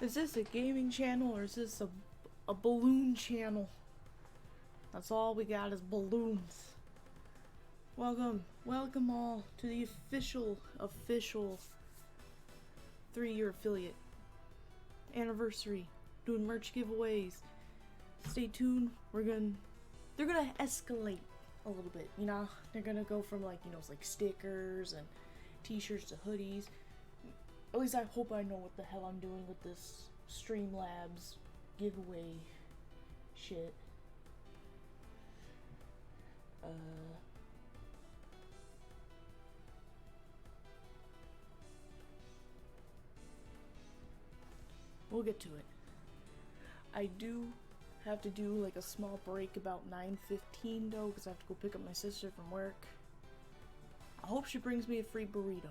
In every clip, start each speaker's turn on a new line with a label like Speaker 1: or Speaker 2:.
Speaker 1: Is this a gaming channel or is this a balloon channel? That's all we got is balloons. Welcome all to the official 3-year affiliate anniversary. Doing merch giveaways. Stay tuned. They're gonna escalate a little bit, you know? They're gonna go from like stickers and t-shirts to hoodies. At least I hope I know what the hell I'm doing with this Streamlabs giveaway shit. We'll get to it. I do have to do like a small break about 9:15 though, because I have to go pick up my sister from work. I hope she brings me a free burrito.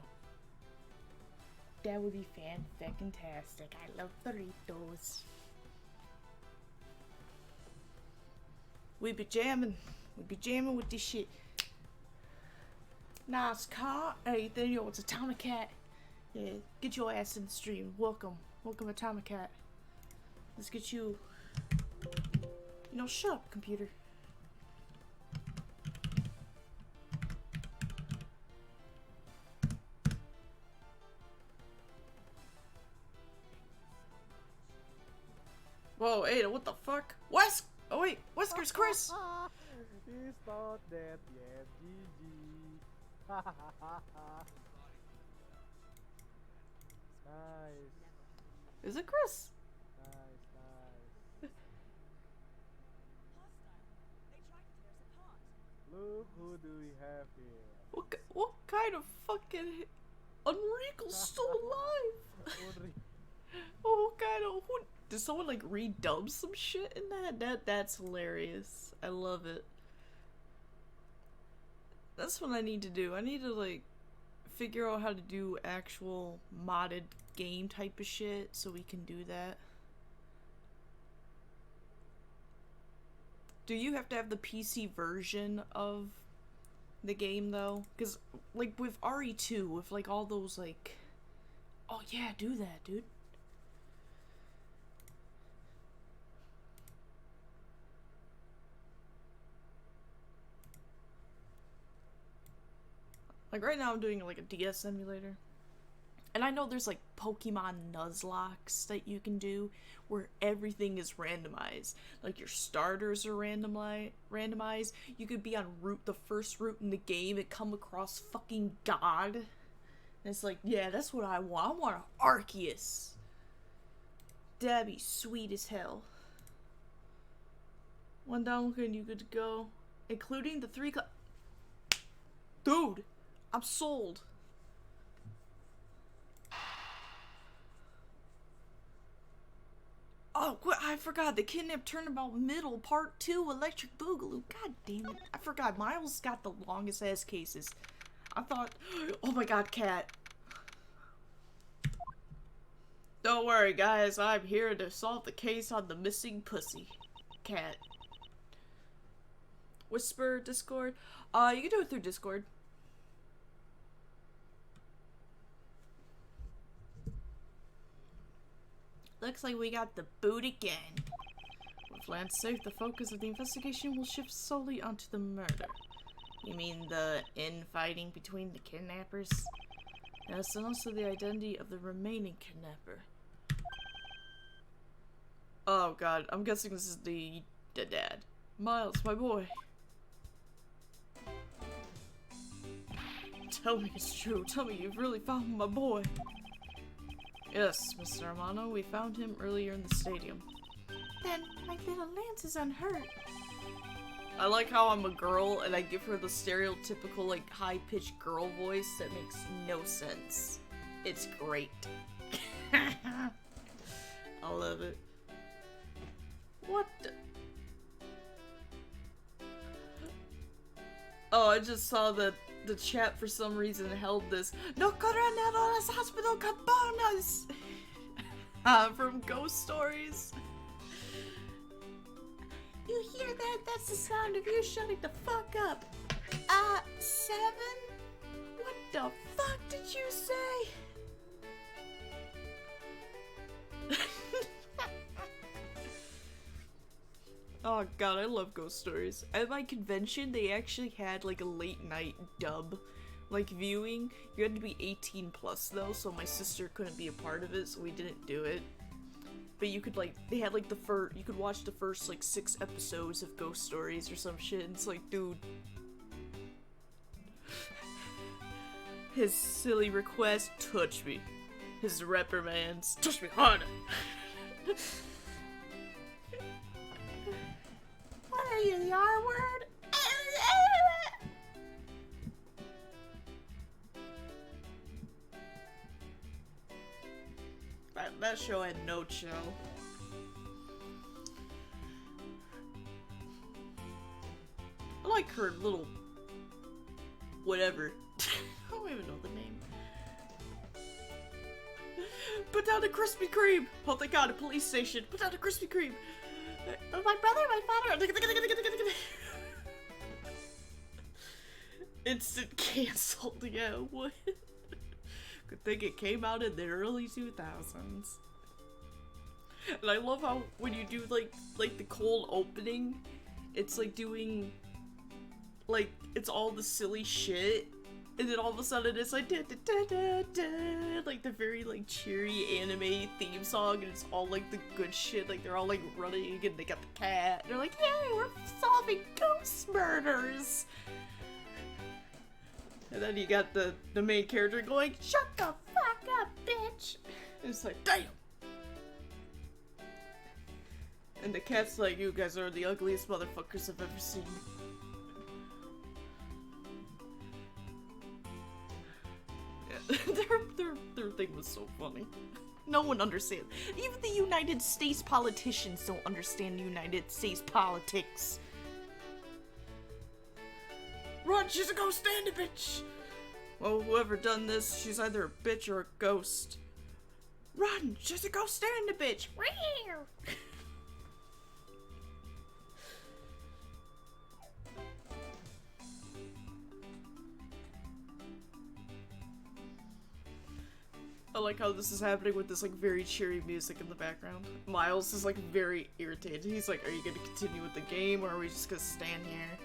Speaker 1: That would be fan-fucking-tastic. I love burritos. We be jamming with this shit. Nice car. Hey, Daniel, it's Atomic Cat. Yeah, get your ass in the stream. Welcome, Atomic Cat. Let's get you. You know, shut up, computer. Whoa, Ada, what the fuck? Oh wait, Wesker's Chris!
Speaker 2: He's not dead yet, GG. Nice.
Speaker 1: Is it Chris?
Speaker 2: Nice. Look who do we have here.
Speaker 1: What kind of fucking Enrico's still alive? Oh, what kind of did someone like redub some shit in that? That's hilarious. I love it. That's what I need to do. I need to like figure out how to do actual modded game type of shit so we can do that. Do you have to have the PC version of the game though? Because like with RE2, with like all those like, oh yeah, do that, dude. Like right now I'm doing like a DS emulator. And I know there's like Pokemon Nuzlocke that you can do where everything is randomized. Like your starters are randomized. You could be on the first route in the game and come across fucking God. And it's like, yeah, that's what I want. I want an Arceus. That'd be sweet as hell. One download and you good to go. Including the 3 Dude! I'm sold. Oh, I forgot. The Kidnap Turnabout Middle Part 2 Electric Boogaloo. God damn it. I forgot. Miles got the longest ass cases. I thought, oh my god, Cat. Don't worry, guys. I'm here to solve the case on the missing pussy. Cat. Whisper Discord. You can do it through Discord. Looks like we got the boot again. With Lance safe, the focus of the investigation will shift solely onto the murder. You mean the infighting between the kidnappers? Yes, and also the identity of the remaining kidnapper. Oh god, I'm guessing this is the dad. Miles, my boy. Tell me it's true. Tell me you've really found my boy. Yes, Mr. Romano, we found him earlier in the stadium. Then, my little Lance is unhurt. I like how I'm a girl and I give her the stereotypical, like, high-pitched girl voice that makes no sense. It's great. I love it. What the? Oh, I just saw that the chat for some reason held this "No coronavirus hospital cabanas" from Ghost Stories. You hear that? That's the sound of you shutting the fuck up. 7? What the fuck did you say? Oh god, I love ghost stories. At my convention, they actually had like a late night dub, like viewing. You had to be 18 plus though, so my sister couldn't be a part of it, so we didn't do it. But you could like, they had like you could watch the first like 6 episodes of ghost stories or some shit, and it's like, dude. His silly request, touch me. His reprimands, touch me harder.
Speaker 3: What are you, the R word?
Speaker 1: That show had no chill. I like her little... whatever. I don't even know the name. Put down the Krispy Kreme! Oh thank god, a police station! Put down the Krispy Kreme!
Speaker 3: My brother, my father.
Speaker 1: Instant canceled, yeah, what? Good thing it came out in the early 2000s. And I love how when you do like the cold opening, it's like doing like it's all the silly shit, and then all of a sudden it's like da, da, da, da, da, like the very like cheery anime theme song, and it's all like the good shit, like they're all like running and they got the cat. And they're like, yay, we're solving ghost murders. And then you got the main character going, shut the fuck up, bitch! And it's like, damn! And the cat's like, you guys are the ugliest motherfuckers I've ever seen. Yeah, their thing was so funny. No one understands. Even the United States politicians don't understand United States politics. Run, she's a ghost, stand it, bitch! Well, whoever done this, she's either a bitch or a ghost. Run, she's a ghost, stand it, bitch! I like how this is happening with this like very cheery music in the background. Miles is like very irritated. He's like, are you gonna continue with the game or are we just gonna stand here?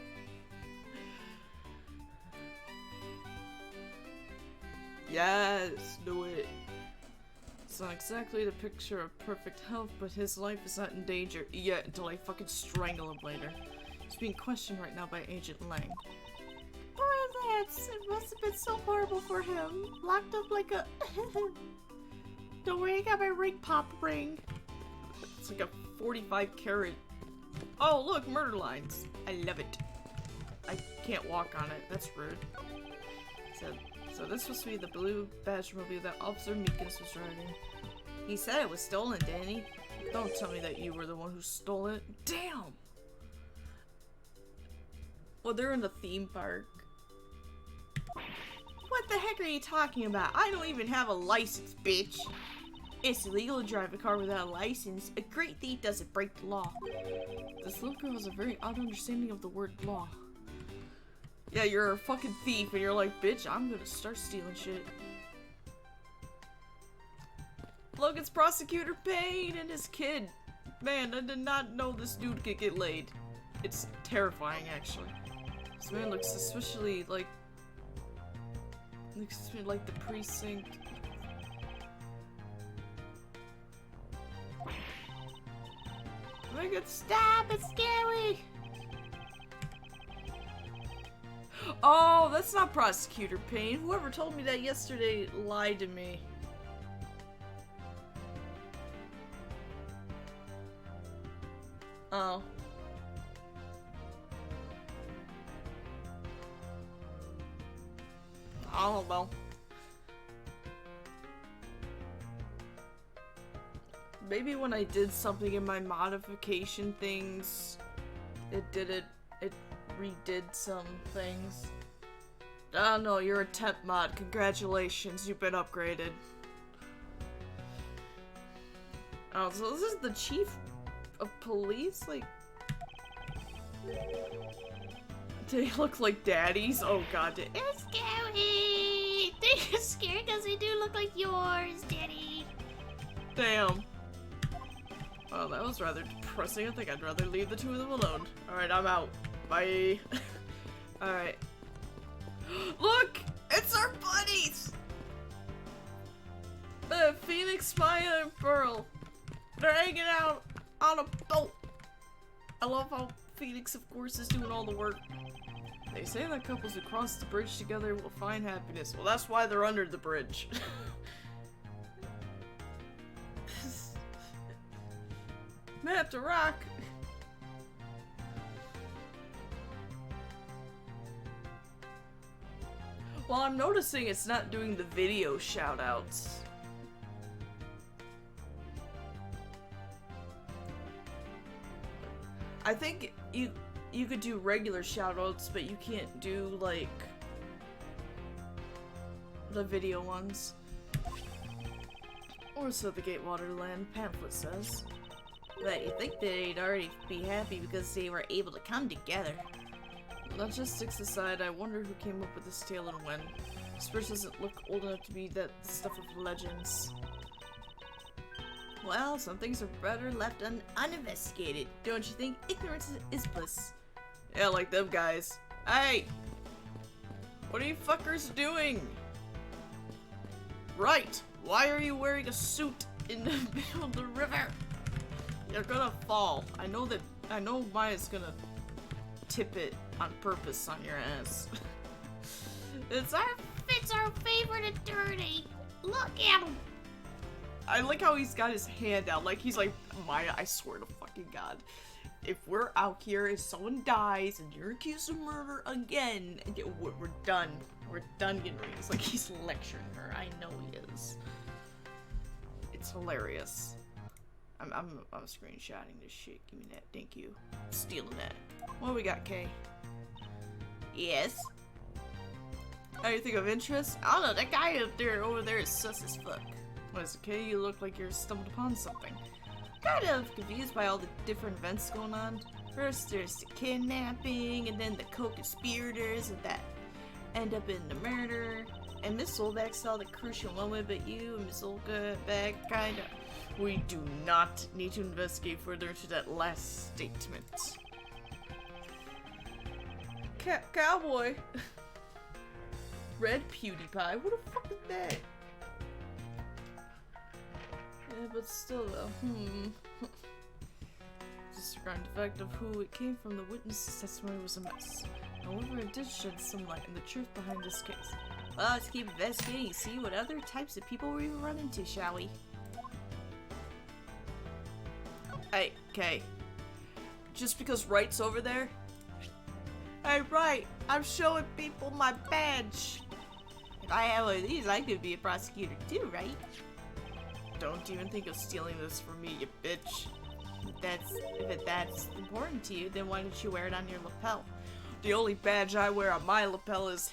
Speaker 1: Yes, do it. It's not exactly the picture of perfect health, but his life is not in danger yet until I fucking strangle him later. He's being questioned right now by Agent Lang.
Speaker 3: Poor Lance, it must have been so horrible for him. Locked up like a... Don't worry, I got my ring pop ring.
Speaker 1: It's like a 45 carat. Oh, look, murder lines. I love it. I can't walk on it. That's rude. So this was to be the blue Badgermobile that Officer Meekins was riding. He said it was stolen, Danny. Don't tell me that you were the one who stole it. Damn! Well, they're in the theme park. What the heck are you talking about? I don't even have a license, bitch. It's illegal to drive a car without a license. A great thief doesn't break the law. This little girl has a very odd understanding of the word law. Yeah, you're a fucking thief, and you're like, bitch, I'm gonna start stealing shit. Logan's prosecutor Payne and his kid. Man, I did not know this dude could get laid. It's terrifying, actually. This man looks suspiciously like the precinct. Make it stop! It's scary! Oh, that's not Prosecutor Payne. Whoever told me that yesterday lied to me. Oh. I don't know. Maybe when I did something in my modification things, it redid some things. Oh no, you're a temp mod. Congratulations, you've been upgraded. Oh, so this is the chief of police? Like... Do they look like daddies? Oh god.
Speaker 3: It's scary! They're scared because they do look like yours, Daddy.
Speaker 1: Damn. Well, that was rather depressing. I think I'd rather leave the two of them alone. Alright, I'm out. Bye. Alright. Look! It's our buddies! Phoenix, Maya, and Pearl. They're hanging out on a boat. I love how Phoenix, of course, is doing all the work. They say that couples who cross the bridge together will find happiness. Well, that's why they're under the bridge. Map to rock. Well, I'm noticing it's not doing the video shoutouts. I think you could do regular shoutouts, but you can't do like the video ones. Or so the Gatewater Land pamphlet says. But you think they'd already be happy because they were able to come together. Logistics aside, I wonder who came up with this tale and when. This bridge doesn't look old enough to be that stuff of legends. Well, some things are better left uninvestigated. Don't you think? Ignorance is bliss. Yeah, like them guys. Hey! What are you fuckers doing? Right! Why are you wearing a suit in the middle of the river? You're gonna fall. I know Maya's gonna tip it on purpose on your ass. It's our favorite attorney. Look at him. I like how he's got his hand out, like he's like, Maya, I swear to fucking God, if we're out here, if someone dies and you're accused of murder again, we're done. We're done getting ready. It's like he's lecturing her. I know he is. It's hilarious. I'm screenshotting this shit. Give me that. Thank you. Stealing that. What we got, Kay? Yes. Anything of interest? I don't know. That guy up there, over there, is sus as fuck. What is it, Kay? You look like you're stumbled upon something. Kind of confused by all the different events going on. First, there's the kidnapping, and then the co-conspirators that end up in the murder. And Miss Olbeck saw the crucial moment, but you and Miss Olbeck kinda... We do not need to investigate further into that last statement. Cowboy! Red PewDiePie? What the fuck is that? Yeah, but still though, Disregarding the fact of who it came from, the witness's testimony was a mess. However, it did shed some light on the truth behind this case. Well, let's keep investigating and see what other types of people we run into, shall we? Hey, Kay. Just because Wright's over there? Hey, Wright, I'm showing people my badge. If I have one of these, I could be a prosecutor too, right? Don't even think of stealing this from me, you bitch. If that's important to you, then why don't you wear it on your lapel? The only badge I wear on my lapel is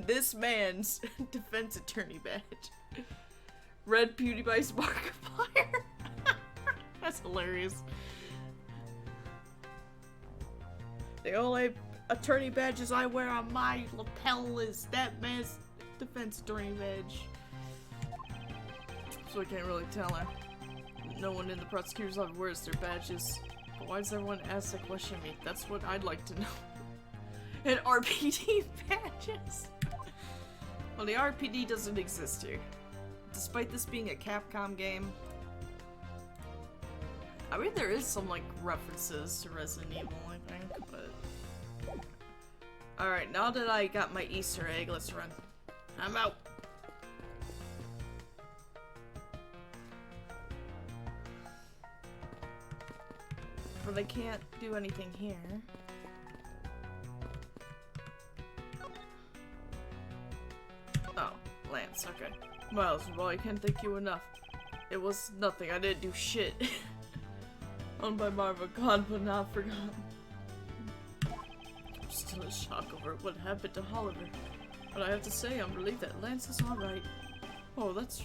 Speaker 1: this man's defense attorney badge. Red PewDiePie's Markiplier. That's hilarious. The only attorney badges I wear on my lapel is that man's defense attorney badge. So I can't really tell her. No one in the prosecutor's office wears their badges. But why does everyone ask that question of me? That's what I'd like to know. And RPD badges! Well, the RPD doesn't exist here. Despite this being a Capcom game, I mean, there is some, like, references to Resident Evil, I think, but... Alright, now that I got my Easter egg, let's run. I'm out! But I can't do anything here. Oh, Lance, okay. Well, I can't thank you enough. It was nothing, I didn't do shit. Owned by Marva, gone but not forgotten. I'm still in shock over what happened to Oliver. But I have to say, I'm relieved that Lance is alright. Oh, that's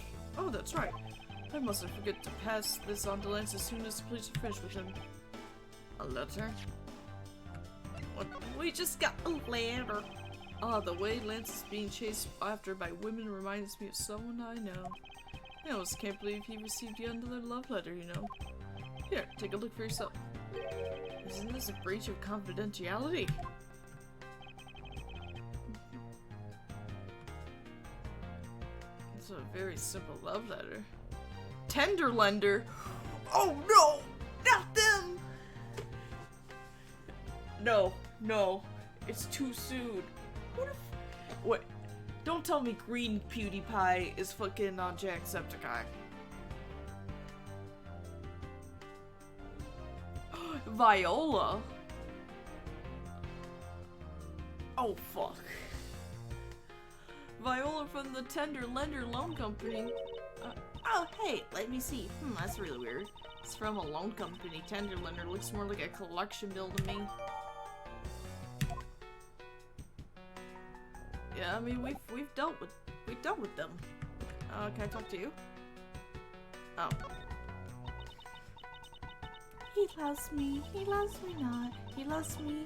Speaker 1: right. I mustn't forget to pass this on to Lance as soon as the police are finished with him. A letter? What? We just got a letter. Ah, the way Lance is being chased after by women reminds me of someone I know. I almost can't believe he received yet another love letter, you know. Here, take a look for yourself. Isn't this a breach of confidentiality? It's a very simple love letter. Tender lender? Oh no! Not them! No, no. It's too soon. What if... Wait. Don't tell me Green PewDiePie is fucking on Jacksepticeye. Viola? Oh fuck. Viola from the Tender Lender Loan Company. Oh hey, let me see. That's really weird. It's from a loan company. Tender Lender looks more like a collection bill to me. Yeah, I mean we've dealt with them. Can I talk to you? Oh.
Speaker 3: He loves me not. He loves me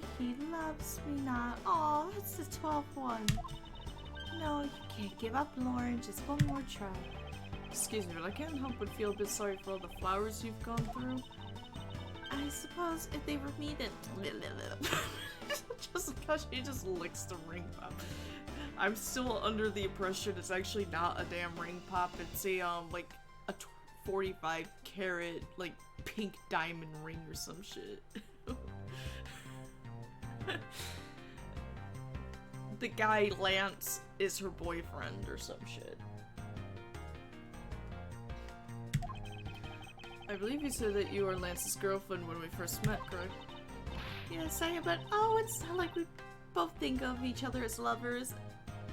Speaker 3: not. Aw, that's the 12th one. No, you can't give up, Lauren. Just one more try.
Speaker 1: Excuse me, but I can't help but feel a bit sorry for all the flowers you've gone through.
Speaker 3: I suppose if they were me, then...
Speaker 1: Just because she just licks the ring pop. I'm still under the impression it's actually not a damn ring pop. It's a, like, a 45 carat, like, pink diamond ring or some shit. The guy, Lance, is her boyfriend or some shit. I believe you said that you were Lance's girlfriend when we first met, correct?
Speaker 3: Yes, I am, but oh, it's not like we both think of each other as lovers.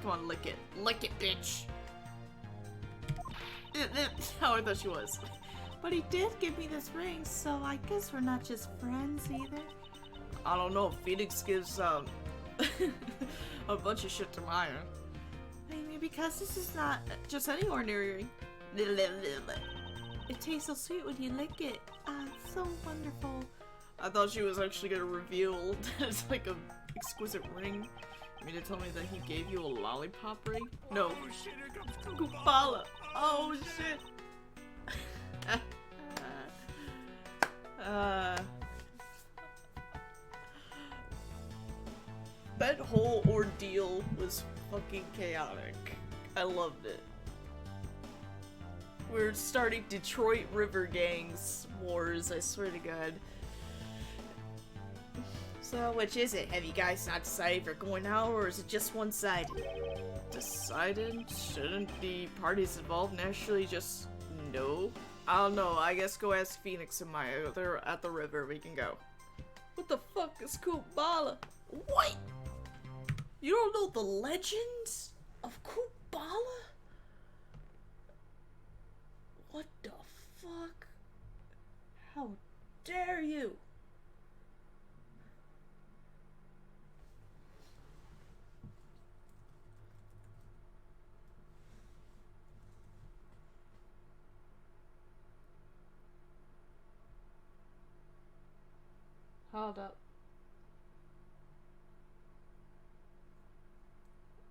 Speaker 1: Come on, lick it. Lick it, bitch! Oh, I thought she was.
Speaker 3: But he did give me this ring, so I guess we're not just friends either.
Speaker 1: I don't know, Phoenix gives, a bunch of shit to Maya.
Speaker 3: Maybe because this is not just any ordinary ring. It tastes so sweet when you lick it. It's so wonderful.
Speaker 1: I thought she was actually gonna reveal that it's like a exquisite ring. You mean to tell me that he gave you a lollipop ring? No.
Speaker 2: Oh shit, here comes
Speaker 1: Kupala! Oh shit! That whole ordeal was fucking chaotic. I loved it. We're starting Detroit River Gangs wars, I swear to God. So, which is it? Have you guys not decided if you're going out, or is it just one-sided? Decided? Shouldn't the parties involved naturally just know? I don't know, I guess go ask Phoenix and Maya. They're at the river, we can go. What the fuck is Kubala? What? You don't know the legends of Kubala? What the fuck? How dare you? Hold up.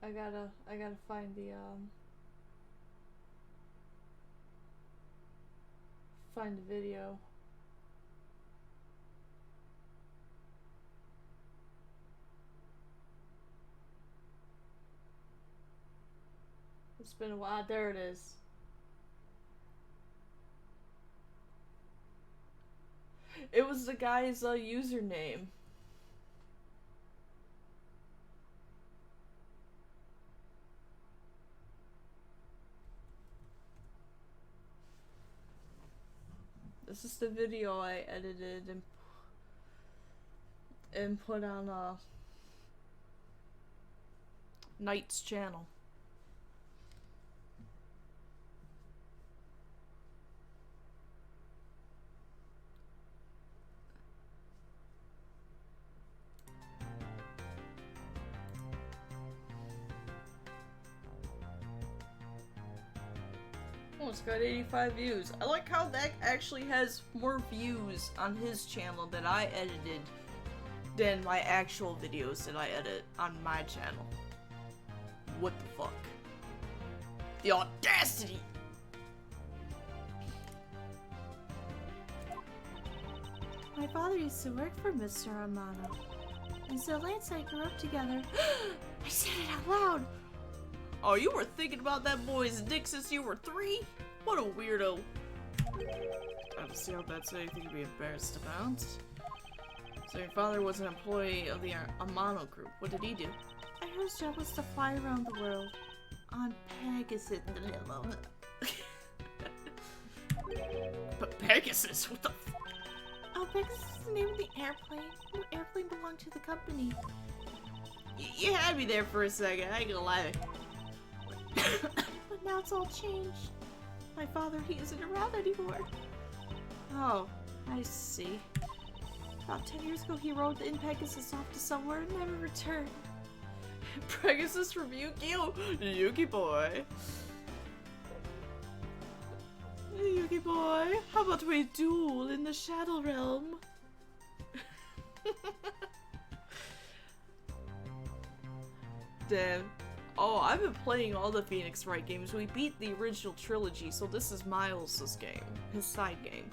Speaker 1: I gotta find the find the video. It's been a while. There it is. It was the guy's username. This is the video I edited and put on Knight's channel. Oh, it's got 85 views. I like how that actually has more views on his channel that I edited than my actual videos that I edit on my channel. What the fuck? The audacity!
Speaker 3: My father used to work for Mr. Armano. And so Lance and I grew up together. I said it out loud.
Speaker 1: Oh, you were thinking about that boy's dick since you were 3? What a weirdo. I don't see how that's anything to be embarrassed about. So your father was an employee of the Amano group. What did he do?
Speaker 3: I heard his job was to fly around the world. On Pegasus.
Speaker 1: But Pegasus? What the f-
Speaker 3: Oh, Pegasus is the name of the airplane. The airplane belonged to the company.
Speaker 1: You had me there for a second, I ain't gonna lie.
Speaker 3: But now it's all changed. My father, he isn't around anymore.
Speaker 1: Oh, I see.
Speaker 3: About 10 years ago, he rode the Pegasus off to somewhere and never returned.
Speaker 1: Pegasus from Yu-Gi-Oh! Yuki boy. Yuki boy, how about we duel in the Shadow Realm? Damn. Oh, I've been playing all the Phoenix Wright games. We beat the original trilogy, so this is Miles' game. His side game.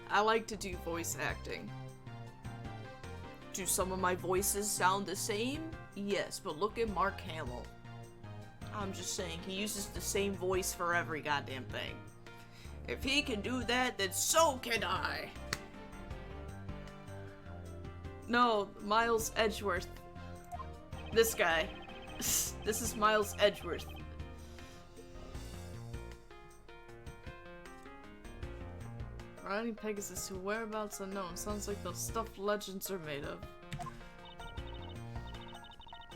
Speaker 1: I like to do voice acting. Do some of my voices sound the same? Yes, but look at Mark Hamill. I'm just saying, he uses the same voice for every goddamn thing. If he can do that, then so can I! No, Miles Edgeworth. This guy. This is Miles Edgeworth. Riding Pegasus to whereabouts unknown. Sounds like the stuff legends are made of.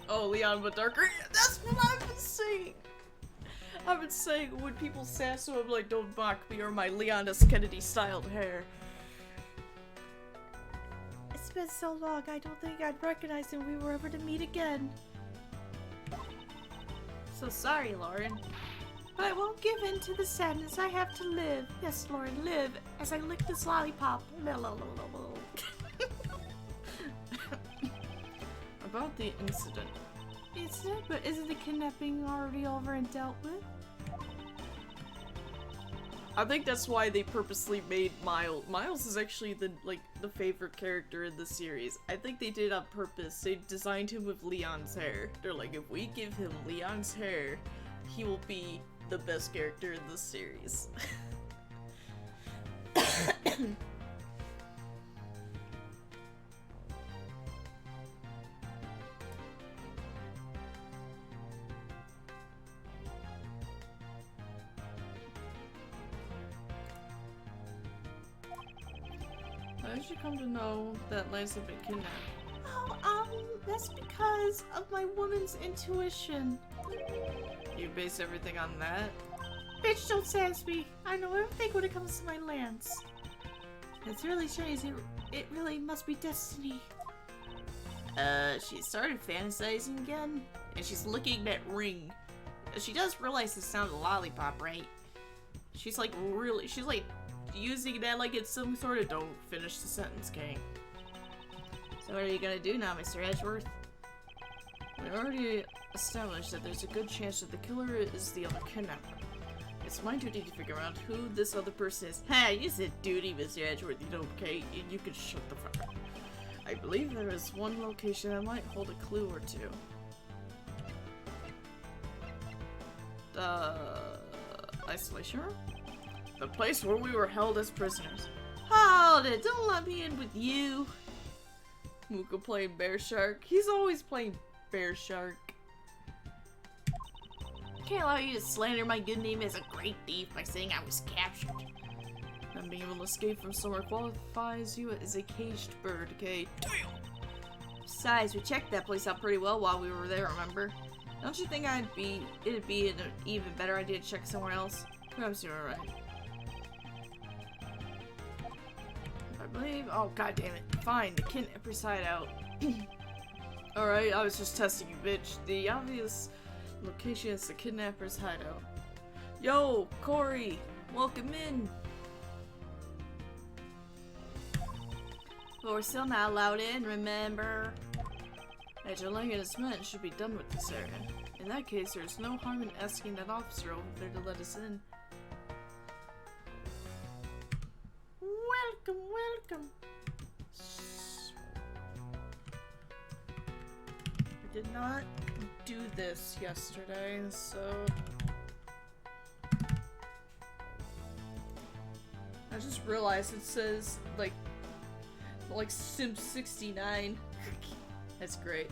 Speaker 1: Oh, Leon but darker. That's what I've been saying! I've been saying when people sass him, I'm like, don't mock me or my Leon S. Kennedy styled hair.
Speaker 3: It's been so long, I don't think I'd recognize him if we were ever to meet again.
Speaker 1: So sorry, Lauren.
Speaker 3: But I won't give in to the sadness. I have to live. Yes, Lauren, live as I lick this lollipop.
Speaker 1: About the incident.
Speaker 3: Incident? But isn't the kidnapping already over and dealt with?
Speaker 1: I think that's why they purposely made Miles. Miles is actually the favorite character in the series. I think they did it on purpose. They designed him with Leon's hair. They're like, if we give him Leon's hair, he will be the best character in this series. How did you come to know that Lance had been kidnapped?
Speaker 3: Oh, that's because of my woman's intuition.
Speaker 1: You base everything on that?
Speaker 3: Bitch, don't sass me. I know everything when it comes to my Lance. It's really strange. It really must be destiny.
Speaker 1: She started fantasizing again, and she's looking at Ring. She does realize it sounds lollipop, right? She's like using that like it's some sort of— don't finish the sentence, Kay. So what are you gonna do now, Mr. Edgeworth? We already established that there's a good chance that the killer is the other kidnapper. It's my duty to figure out who this other person is. Ha! You said duty, Mr. Edgeworth, you know, Kay, and you can shut the fuck up. I believe there is one location that might hold a clue or two. Isolation room? The place where we were held as prisoners. Hold it! Don't let me in with you! Mooka playing Bear Shark. He's always playing Bear Shark. I can't allow you to slander my good name as a great thief by saying I was captured. Not being able to escape from somewhere qualifies you as a caged bird, okay? Damn! Besides, we checked that place out pretty well while we were there, remember? Don't you think it'd be an even better idea to check somewhere else? Perhaps you're right. I believe— oh, god damn it. Fine, the kidnapper's hideout. Alright, I was just testing you, bitch. The obvious location is the kidnapper's hideout. Yo, Corey! Welcome in! But we're still not allowed in, remember? Major Lang and his men should be done with this area. In that case, there's no harm in asking that officer over there to let us in.
Speaker 3: welcome.
Speaker 1: I did not do this yesterday, so I just realized it says like Sim 69. That's great.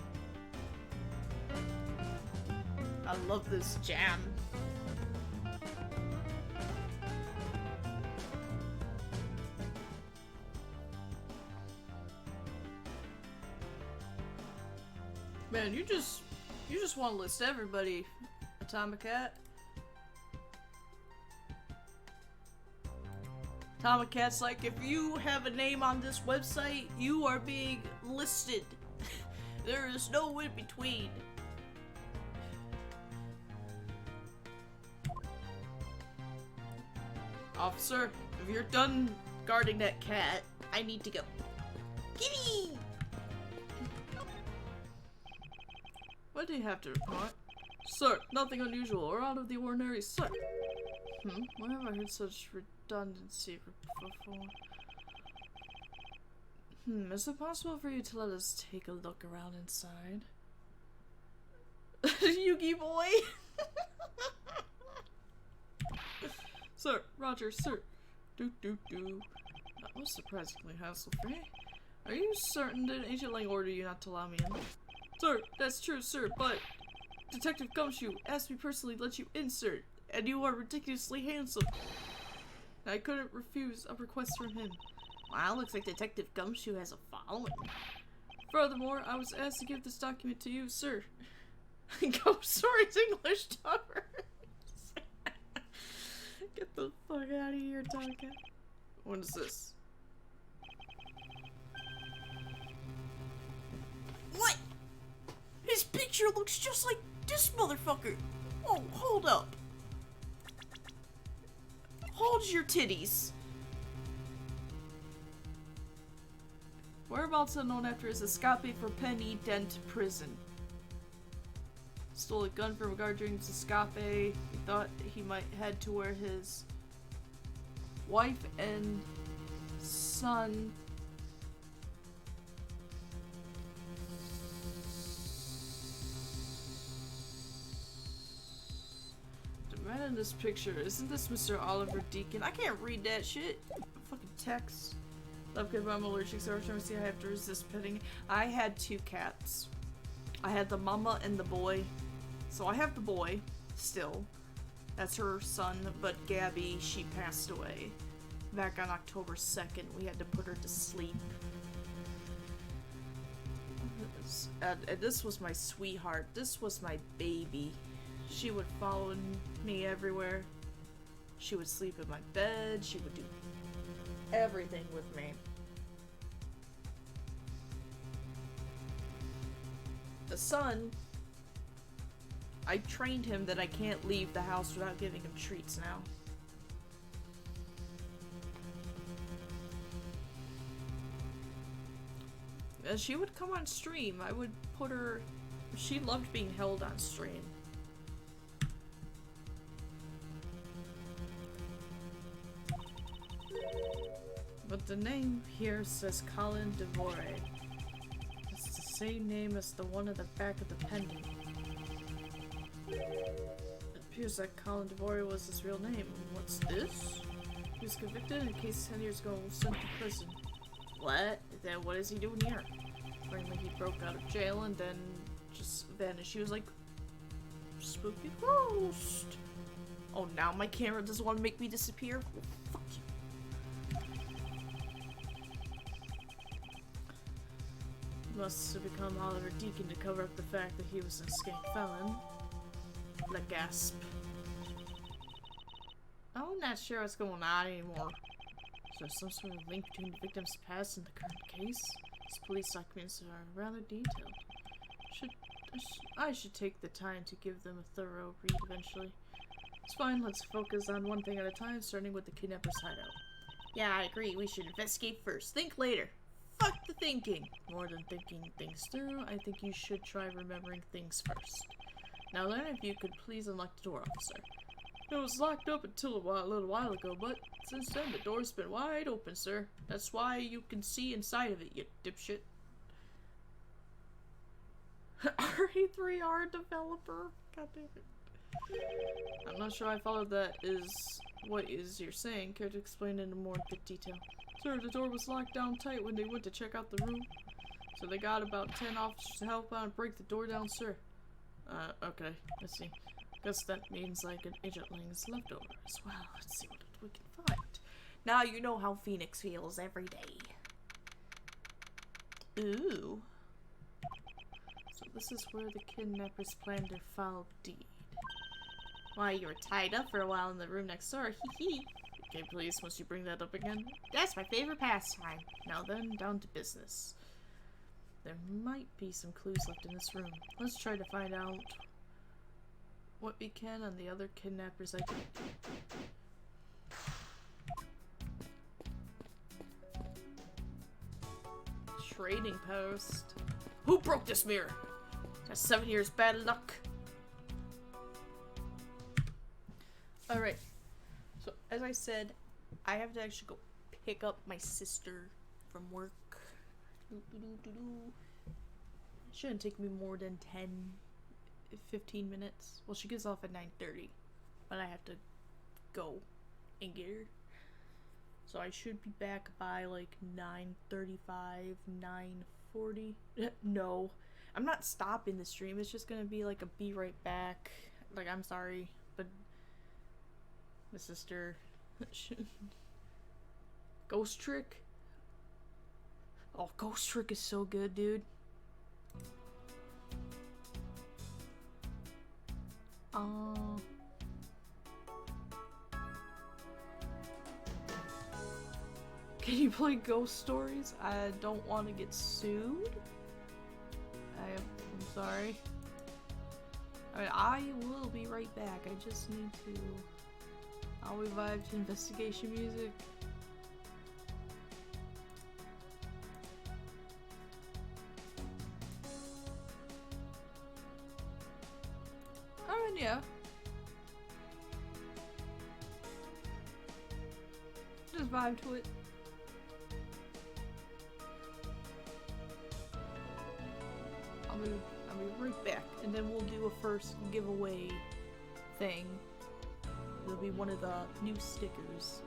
Speaker 1: I love this jam. Man, you just want to list everybody, Atomic Cat. Atomic Cat's like, if you have a name on this website, you are being listed. There is no in between. Officer, if you're done guarding that cat, I need to go. Kitty! What do you have to report? Sir, nothing unusual or out of the ordinary, sir. Where have I heard such redundancy before? Is it possible for you to let us take a look around inside? Yugi boy! Sir, Roger, sir. That was surprisingly hassle-free. Are you certain that Agent Lang ordered you not to allow me in? Sir, that's true, sir, but Detective Gumshoe asked me personally to let you in, sir, and you are ridiculously handsome. I couldn't refuse a request from him. Wow, looks like Detective Gumshoe has a following. Furthermore, I was asked to give this document to you, sir. Sorry's English Tower. Get the fuck out of here, Tonka. What is this? What? His picture looks just like this motherfucker. Oh, hold up. Hold your titties. Whereabouts unknown after his escape for Penny Dent prison. Stole a gun from a guard during his escape. He thought he might head to where his wife and son the man in this picture, isn't this Mr. Oliver Deacon? I can't read that shit. Fucking text. Love good, but I'm allergic, so every time I see I have to resist petting. I had two cats. I had the mama and the boy. So I have the boy, still. That's her son, but Gabby, she passed away. Back on October 2nd, we had to put her to sleep. And this was my sweetheart. This was my baby. She would follow me everywhere. She would sleep in my bed. She would do everything with me. The son, I trained him that I can't leave the house without giving him treats now. As she would come on stream, I would put her... She loved being held on stream. But the name here says Colin Devore. It's the same name as the one at the back of the pendant. It appears that Colin Devore was his real name. What's this? He was convicted in a case 10 years ago and was sent to prison. What? Then what is he doing here? Apparently he broke out of jail and then just vanished. He was like, spooky ghost. Oh, now my camera doesn't want to make me disappear? Well, fuck you. Must have become Oliver Deacon to cover up the fact that he was an escaped felon. The gasp. I'm not sure what's going on anymore. Is there some sort of link between the victim's past and the current case? These police documents are rather detailed. I should take the time to give them a thorough read eventually. It's fine, let's focus on one thing at a time, starting with the kidnapper's hideout. Yeah, I agree. We should investigate first. Think later. Fuck the thinking! More than thinking things through, I think you should try remembering things first. Now then, if you could please unlock the door, officer. It was locked up until a little while ago, but since then the door's been wide open, sir. That's why you can see inside of it, you dipshit. RE3R developer? God damn it. I'm not sure I followed that. What is you're saying? Care to explain it in more detail? Sir, the door was locked down tight when they went to check out the room. So they got about 10 officers to help out and break the door down, sir. Okay, let's see. Guess that means like an agent Lang's leftover as well. Let's see what we can find. Now you know how Phoenix feels every day. Ooh. So this is where the kidnappers planned their foul deed. Why, you were tied up for a while in the room next door. Hee hee. Okay, please, must you bring that up again? That's my favorite pastime. Now then, down to business. There might be some clues left in this room. Let's try to find out what we can on the other kidnappers' identity. Trading post. Who broke this mirror? That's 7 years bad luck. Alright. So, as I said, I have to actually go pick up my sister from work. It shouldn't take me more than 15 minutes. Well, she gets off at 9:30, but I have to go and get her. So I should be back by like 9:35, 9:40. No, I'm not stopping the stream. It's just gonna be like a be right back. Like, I'm sorry, but my sister. Ghost Trick. Oh, Ghost Trick is so good, dude. Can you play Ghost Stories? I don't want to get sued. I'm sorry. I mean, I will be right back. I just need to. I'll revive to investigation music. Oh, and yeah. Just vibe to it. I'll be right back, and then we'll do a first giveaway thing. It'll be one of the new stickers.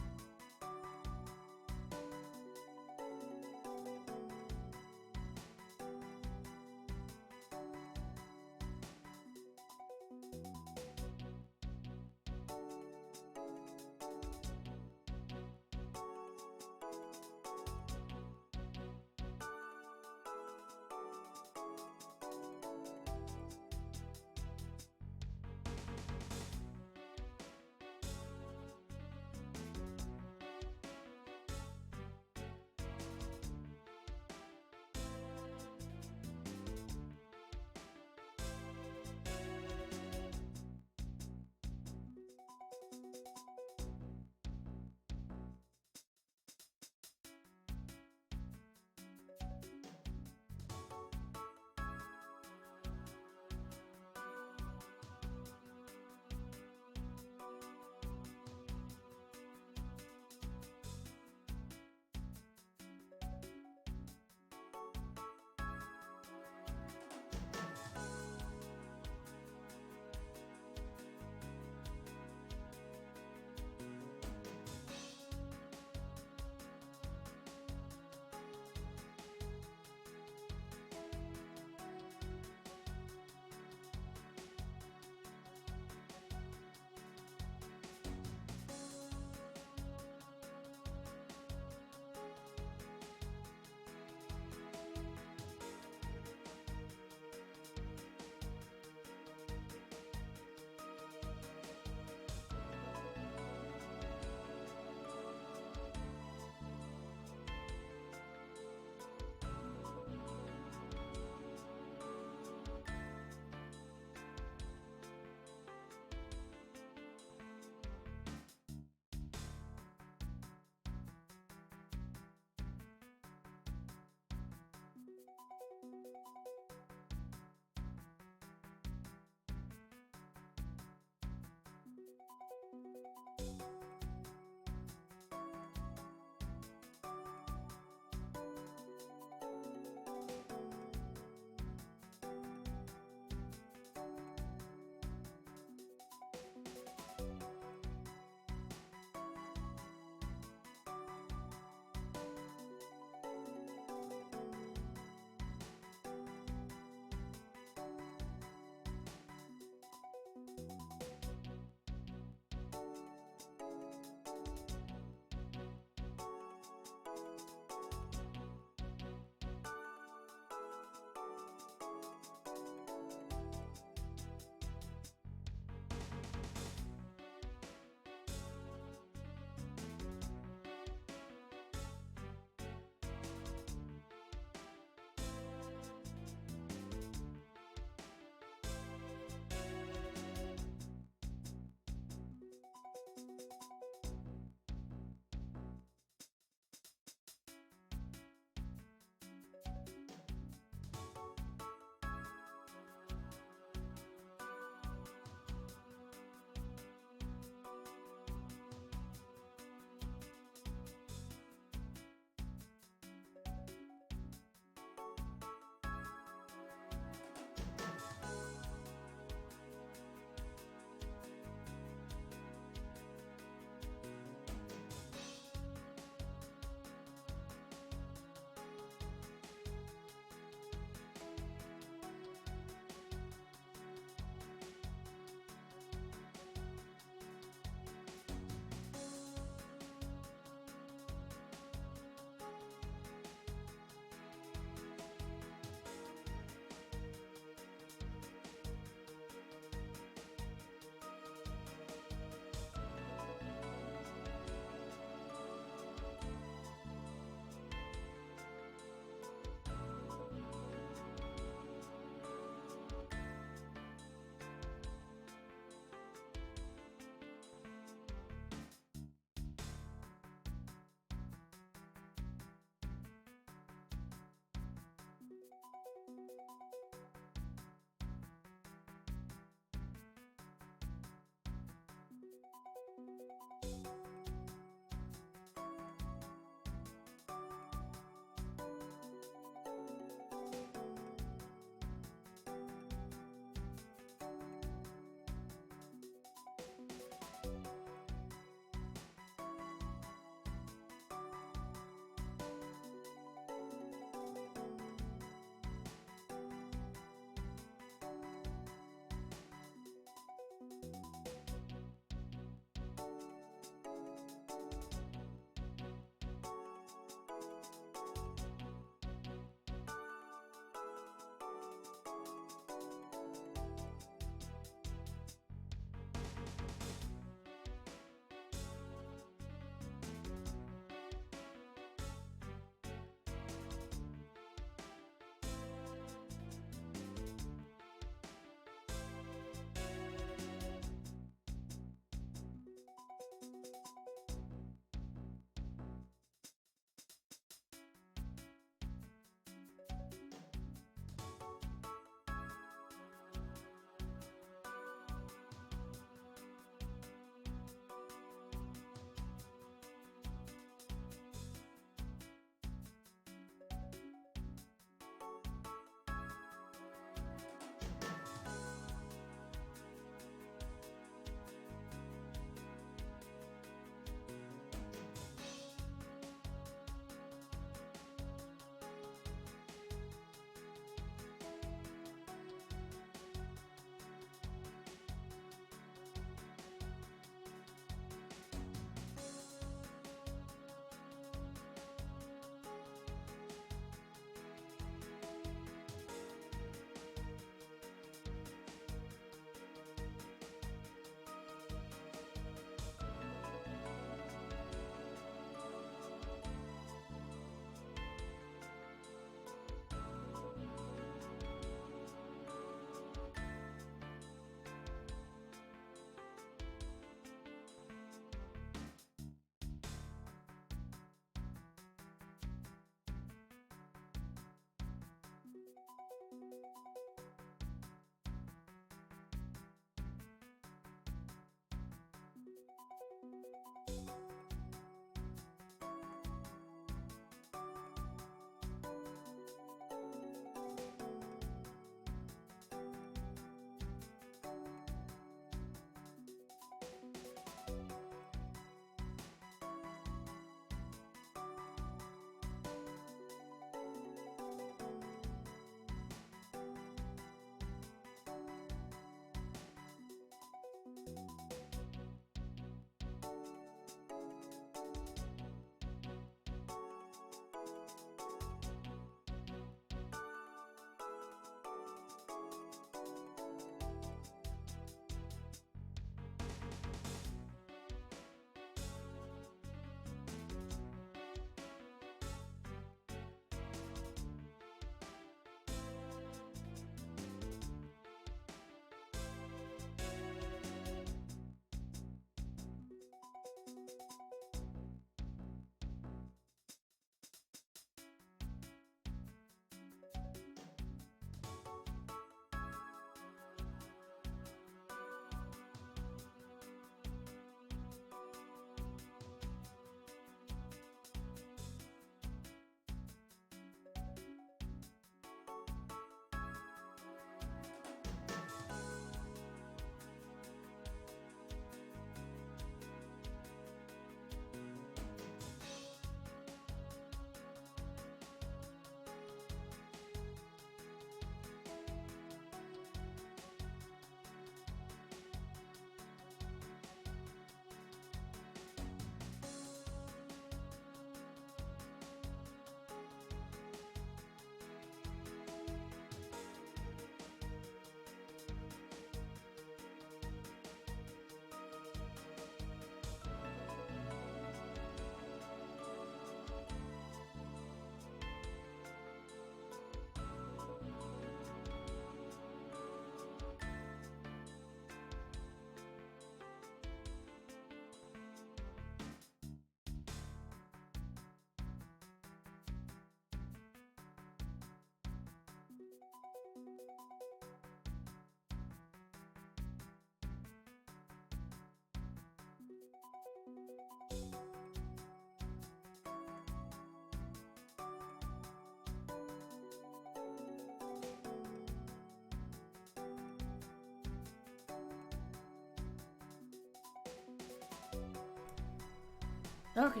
Speaker 1: Okay,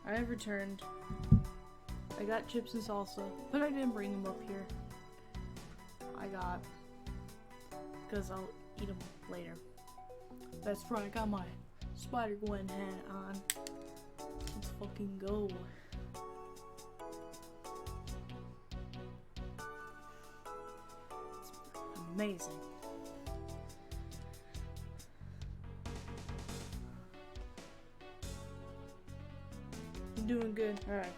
Speaker 1: I have returned. I got chips and salsa, but I didn't bring them up here. Because I'll eat them later. That's right, I got my Spider-Gwen hat on. Let's fucking go. It's amazing. I'm doing good. Alright.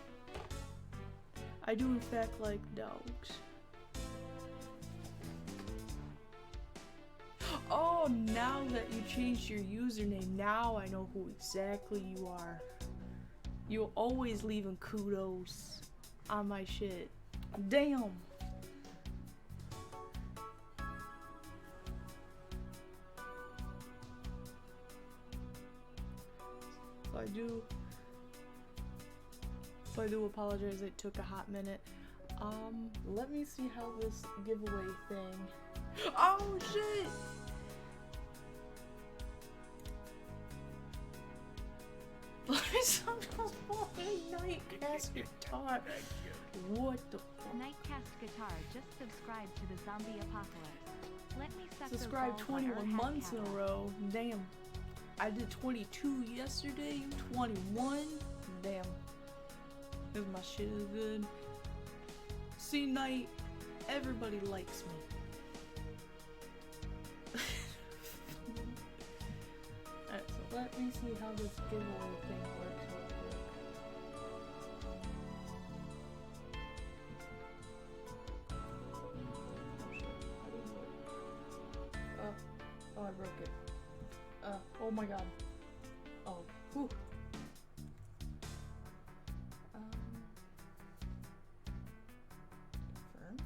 Speaker 1: I do in fact like dogs. Oh, now that you changed your username, now I know who exactly you are. You're always leaving kudos on my shit. Damn. So I do apologize, it took a hot minute. Let me see how this giveaway thing. Oh shit! Sometimes Nightcast guitar. What the fuck?
Speaker 4: Nightcast guitar just subscribed to the zombie apocalypse. Let me suck those
Speaker 1: Subscribed
Speaker 4: balls on
Speaker 1: 21
Speaker 4: her
Speaker 1: months in a
Speaker 4: hat
Speaker 1: row. Damn. I did 22 yesterday. You 21. Damn. Cause my shit is good. See, Night. Everybody likes me. Alright, so let me see how this giveaway thing works real quick. Oh shit, I didn't do it. Oh, I broke it. Oh my god. Oh, whew. Confirm.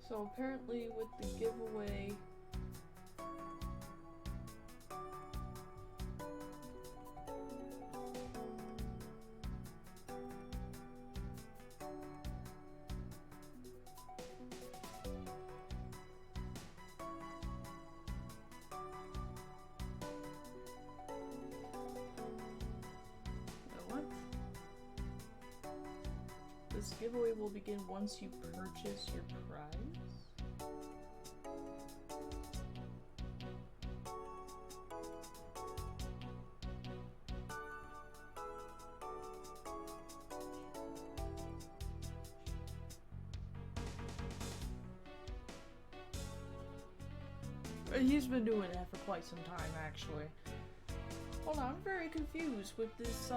Speaker 1: So apparently with the giveaway, what? This giveaway will begin once you purchase your prize. He's been doing that for quite some time, actually. Hold on, I'm very confused with this,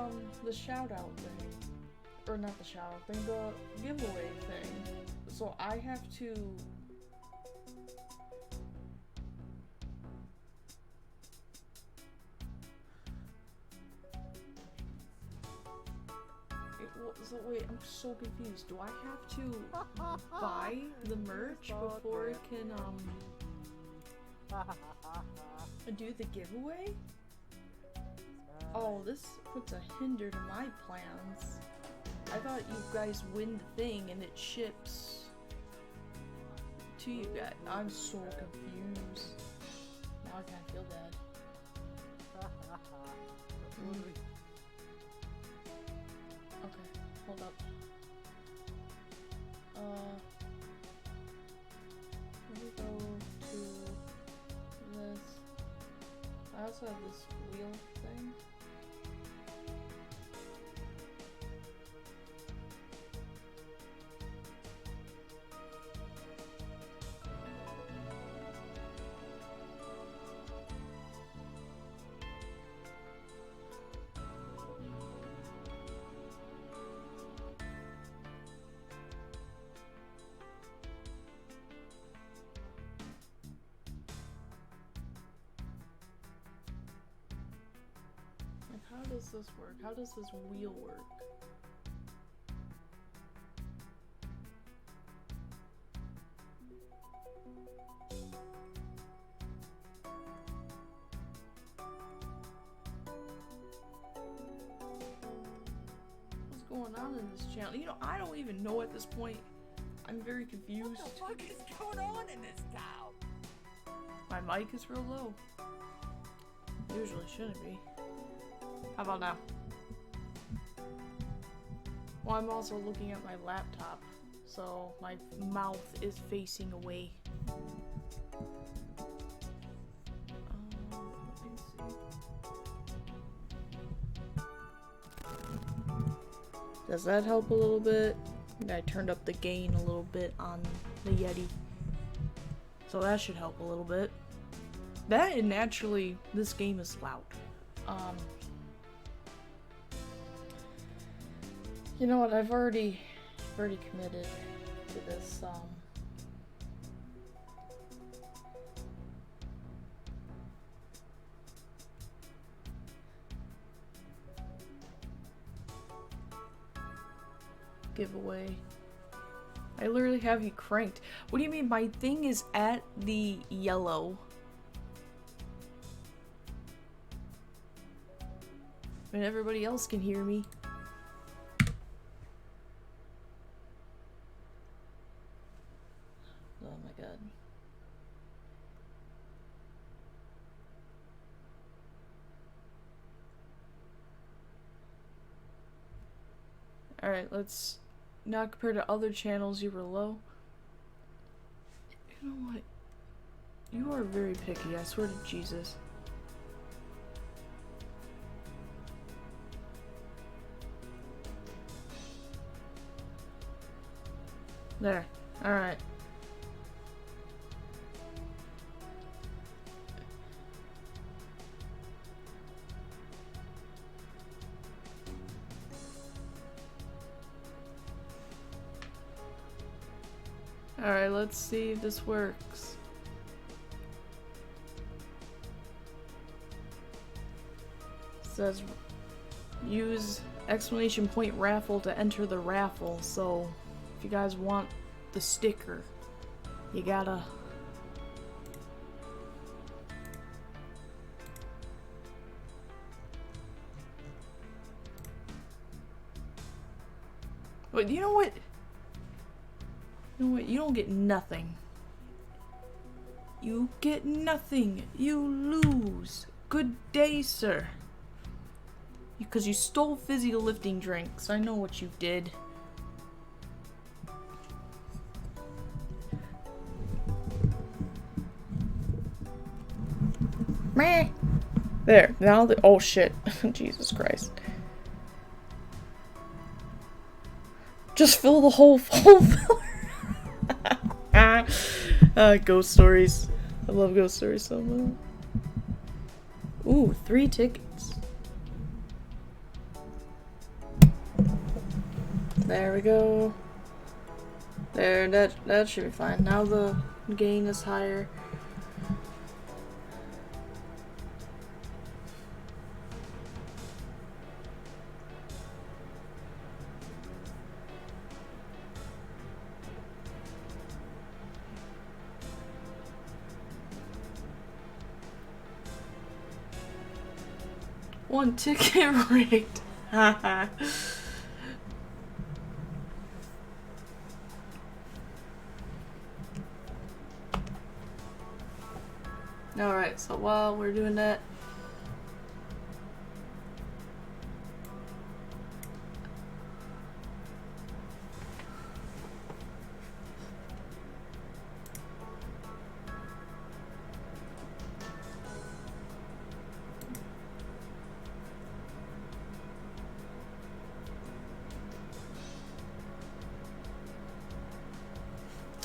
Speaker 1: the shout-out thing. Or not the shout-out thing, the giveaway thing. So I have to... So wait, I'm so confused. Do I have to buy the merch before it can, do the giveaway? Oh, this puts a hinder to my plans. I thought you guys win the thing and it ships to you guys. I'm so confused. Now I kinda feel bad. Okay, hold up. Let me go to this. I also have this wheel thing. How does this work? How does this wheel work? What's going on in this channel? You know, I don't even know at this point. I'm very confused.
Speaker 5: What the fuck is going on in this town?
Speaker 1: My mic is real low. Usually shouldn't be. How about now? Well, I'm also looking at my laptop, so my mouth is facing away. Let me see. Does that help a little bit? I turned up the gain a little bit on the Yeti. So that should help a little bit. That and naturally, this game is loud. You know what? I've already committed to this. Giveaway. I literally have you cranked. What do you mean? My thing is at the yellow. And everybody else can hear me. Oh my god. Alright, let's not compare to other channels. You were low. You know what? You are very picky, I swear to Jesus. There. Alright. Alright, let's see if this works. It says use exclamation point raffle to enter the raffle, so if you guys want the sticker, you gotta but you know what? You know what? You don't get nothing. You get nothing. You lose. Good day, sir. Because you stole fizzy lifting drinks. I know what you did. Meh. There. Now the— oh shit. Jesus Christ. Just fill the whole filler. Ghost stories. I love ghost stories so much. Ooh, 3 tickets. There we go. There, that should be fine. Now the gain is higher. One ticket rigged. Haha. Alright, so while we're doing that,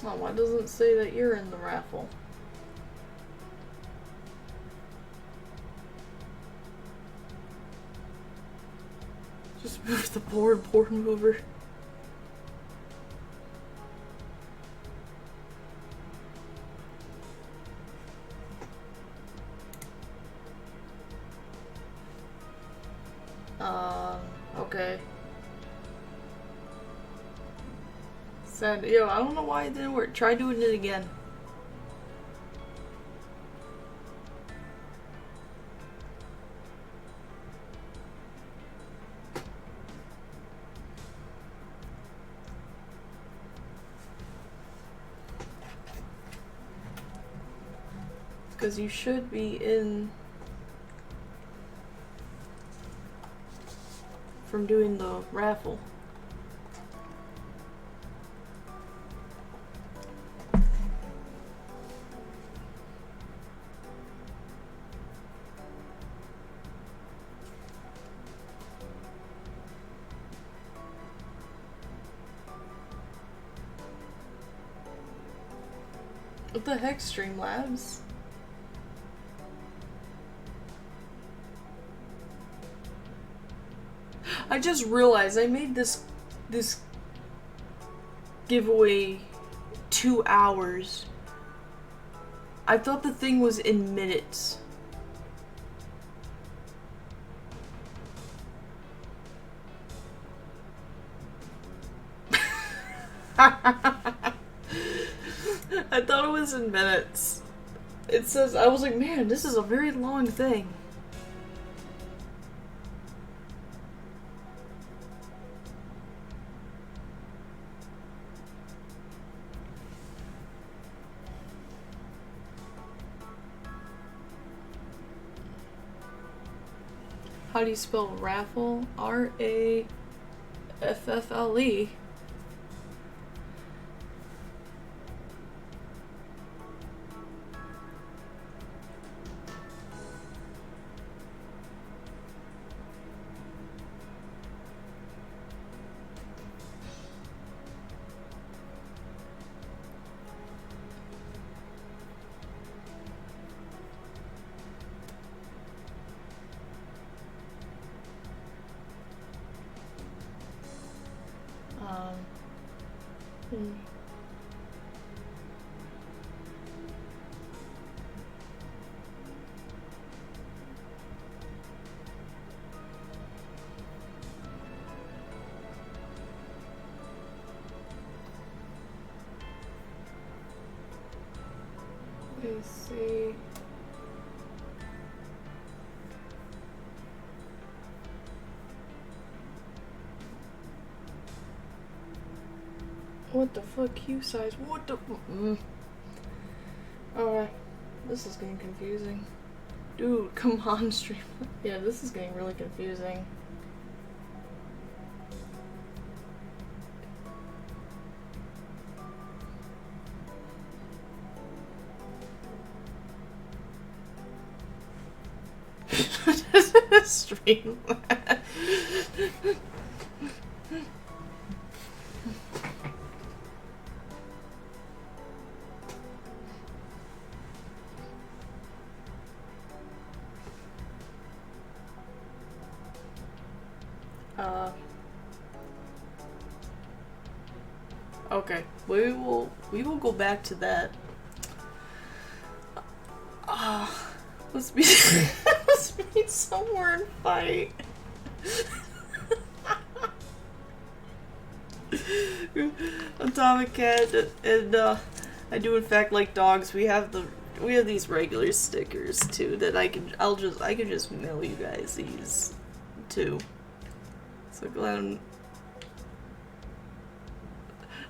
Speaker 1: oh, why doesn't it say that you're in the raffle? Just move the board mover. Okay. Sad. Yo, I don't know why it didn't work. Try doing it again. Because you should be in from doing the raffle. What the heck, Streamlabs? I just realized I made this giveaway 2 hours. I thought the thing was in minutes. I thought it was in minutes. It says, I was like, man, this is a very long thing. How do you spell raffle? R-A-F-F-L-E. Let's see. What the fuck, Q size? What the? Alright, this is getting confusing. Dude, come on, stream. Yeah, this is getting really confusing. Stream. Okay, we will go back to that. Let's meet let's meet somewhere and fight. Atomic Cat and I do in fact like dogs. We have these regular stickers too that I can just mail you guys these too. So glad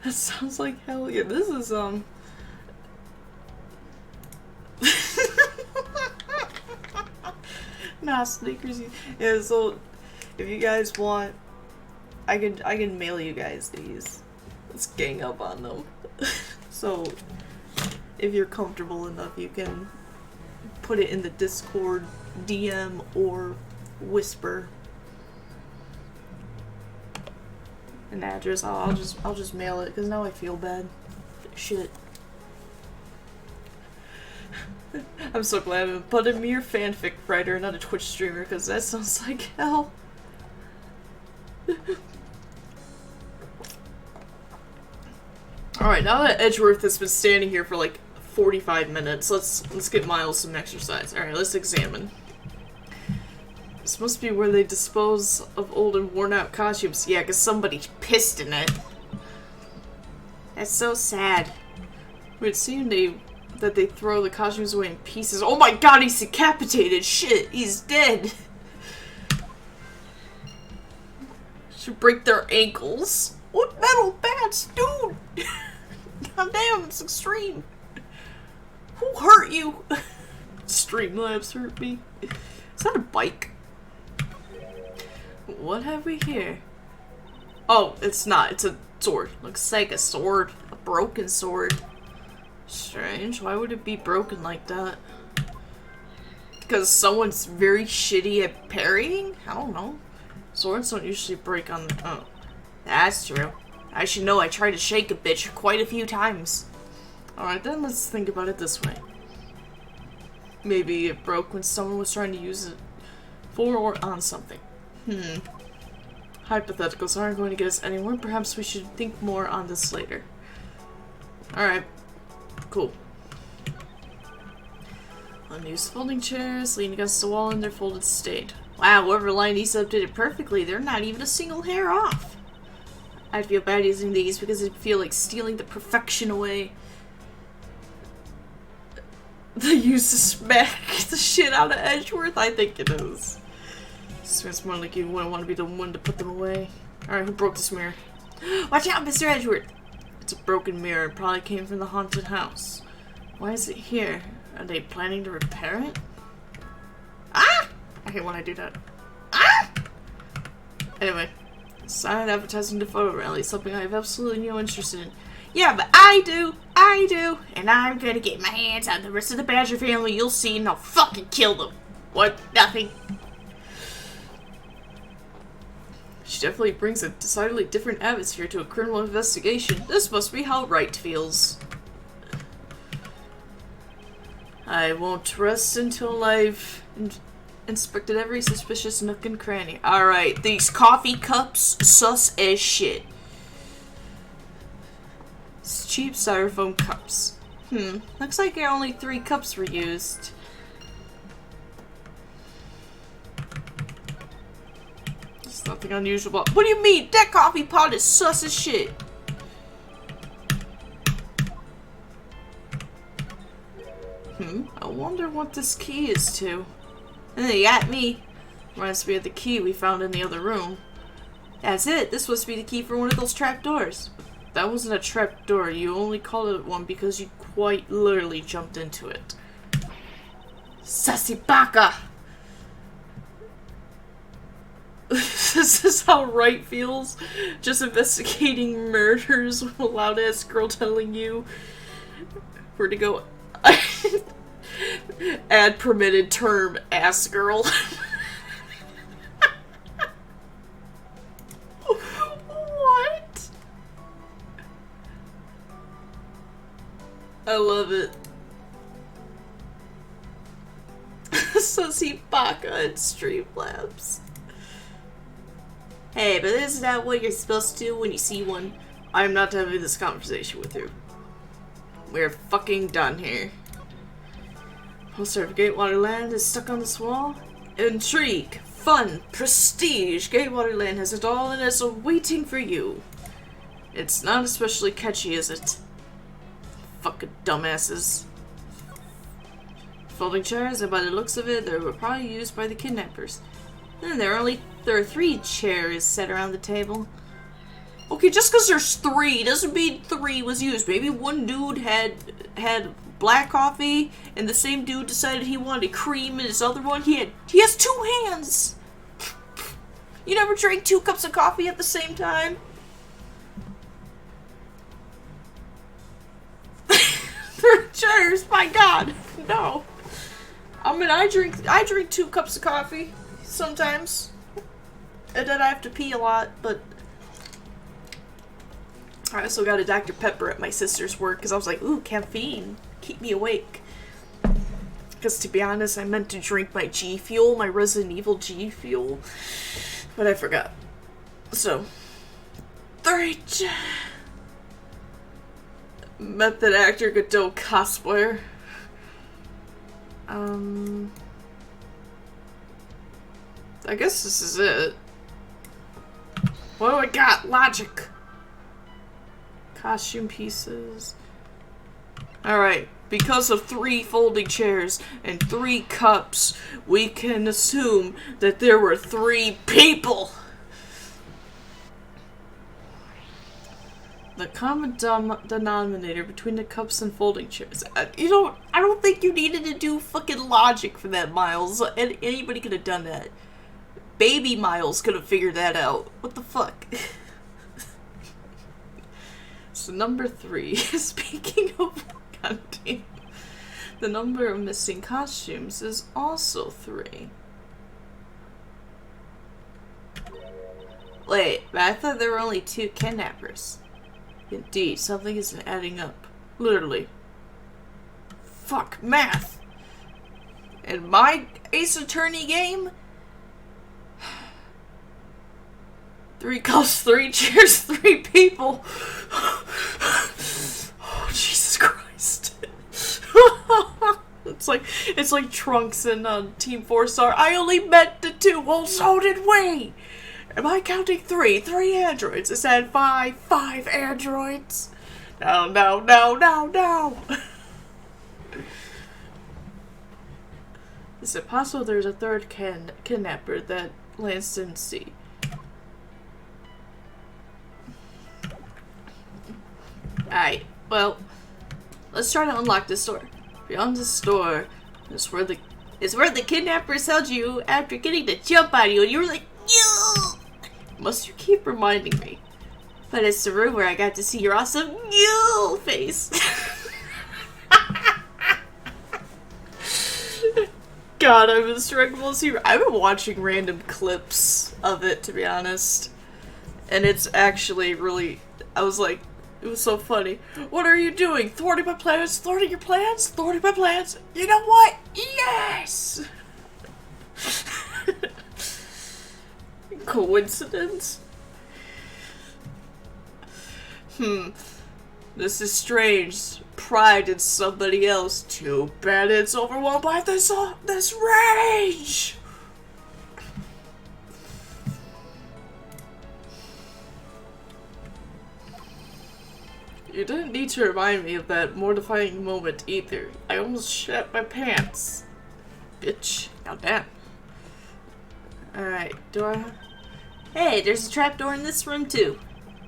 Speaker 1: that sounds like hell. Yeah, this is nah, sneakers. Yeah, so if you guys want, I can mail you guys these. Let's gang up on them. So if you're comfortable enough, you can put it in the Discord DM or whisper an address. I'll just mail it because now I feel bad. Shit. I'm so glad I'm but a mere fanfic writer, not a Twitch streamer, because that sounds like hell. Alright, now that Edgeworth has been standing here for like 45 minutes, let's get Miles some exercise. Alright, let's examine. This must be where they dispose of old and worn out costumes. Yeah, because somebody pissed in it. That's so sad. It would seem that they throw the costumes away in pieces. Oh my god, he's decapitated! Shit, he's dead! Should break their ankles. What metal bats, dude? God damn, it's extreme. Who hurt you? Streamlabs hurt me. Is that a bike? What have we here? Oh, it's not. It's a sword. Looks like a sword. A broken sword. Strange. Why would it be broken like that? Because someone's very shitty at parrying? I don't know. Swords don't usually break on the... Oh. That's true. I should know I tried to shake a bitch quite a few times. Alright, then let's think about it this way. Maybe it broke when someone was trying to use it for or on something. Hypotheticals aren't going to get us anywhere. Perhaps we should think more on this later. Alright. Cool. Unused folding chairs, leaning against the wall in their folded state. Wow, whoever lined these up did it perfectly. They're not even a single hair off. I'd feel bad using these because it'd feel like stealing the perfection away. They used to smack the shit out of Edgeworth? I think it is. So it's more like you wouldn't want to be the one to put them away. Alright, who broke this mirror? Watch out, Mr. Edgeworth! It's a broken mirror. It probably came from the haunted house. Why is it here? Are they planning to repair it? Ah! I hate when I do that. Ah! Anyway. Silent advertising to photo rally. Something I have absolutely no interest in. Yeah, but I do! And I'm gonna get my hands on the rest of the Badger family. You'll see and I'll fucking kill them. What? Nothing. She definitely brings a decidedly different atmosphere to a criminal investigation. This must be how Wright feels. I won't rest until I've inspected every suspicious nook and cranny. Alright, these coffee cups, sus as shit. It's cheap styrofoam cups. Looks like only 3 cups were used. There's nothing unusual about— What do you mean? That coffee pot is sus as shit. I wonder what this key is to. They got me. Reminds me of the key we found in the other room. That's it. This must be the key for one of those trapdoors. That wasn't a trapdoor. You only called it one because you quite literally jumped into it. Sassy baka! This is how Wright feels. Just investigating murders with a loud ass girl telling you where to go. Add permitted term, ass girl. What? I love it. Sussy Baka and Streamlabs. Hey, but isn't that what you're supposed to do when you see one? I'm not having this conversation with you. We're fucking done here. Poster of Gatewater Land is stuck on this wall. Intrigue, fun, prestige. Gatewater Land has it all and it's waiting for you. It's not especially catchy, is it? Fucking dumbasses. Folding chairs, and by the looks of it, they were probably used by the kidnappers. And there are 3 chairs set around the table. Okay, just because there's 3 doesn't mean 3 was used. Maybe one dude had black coffee, and the same dude decided he wanted cream, and his other one he has 2 hands. You never drank 2 cups of coffee at the same time? 3 chairs, my God, no. I mean, I drink 2 cups of coffee sometimes, and then I have to pee a lot, but I also got a Dr. Pepper at my sister's work because I was like, ooh, caffeine, keep me awake. Because to be honest, I meant to drink my G Fuel, my Resident Evil G Fuel, but I forgot. So, 3 method actor, Godot cosplayer. I guess this is it. What do I got? Logic. Costume pieces. Alright, because of 3 folding chairs and 3 cups, we can assume that there were 3 people. The common denominator between the cups and folding chairs. I don't think you needed to do fucking logic for that, Miles. Anybody could have done that. Baby Miles could have figured that out. What the fuck? So number 3. Speaking of goddamn, the number of missing costumes is also 3. Wait, but I thought there were only 2 kidnappers. Indeed, something isn't adding up. Literally. Fuck, math! In my Ace Attorney game? 3 cups, 3 chairs, 3 people. Oh, Jesus Christ. It's like Trunks in Team 4 Star. I only met the 2. Well, so did we. Am I counting 3? 3 androids. I said 5 androids. No. Is it possible there's a 3rd kidnapper that Lance didn't see? Alright, well, let's try to unlock this door. Beyond this door is where the kidnappers held you after getting the jump out of you, and you were like, "You!" Must you keep reminding me? But it's the room where I got to see your awesome "you" face. God, I've been struggling to see. I've been watching random clips of it, to be honest, and it's actually really. I was like. It was so funny. What are you doing? Thwarting my plans? Thwarting your plans? Thwarting my plans? You know what? Yes! Coincidence? This is strange. Pride in somebody else. Too bad it's overwhelmed by this rage! You didn't need to remind me of that mortifying moment either. I almost shat my pants. Bitch. Now damn. Alright, do I... Hey, there's a trapdoor in this room too.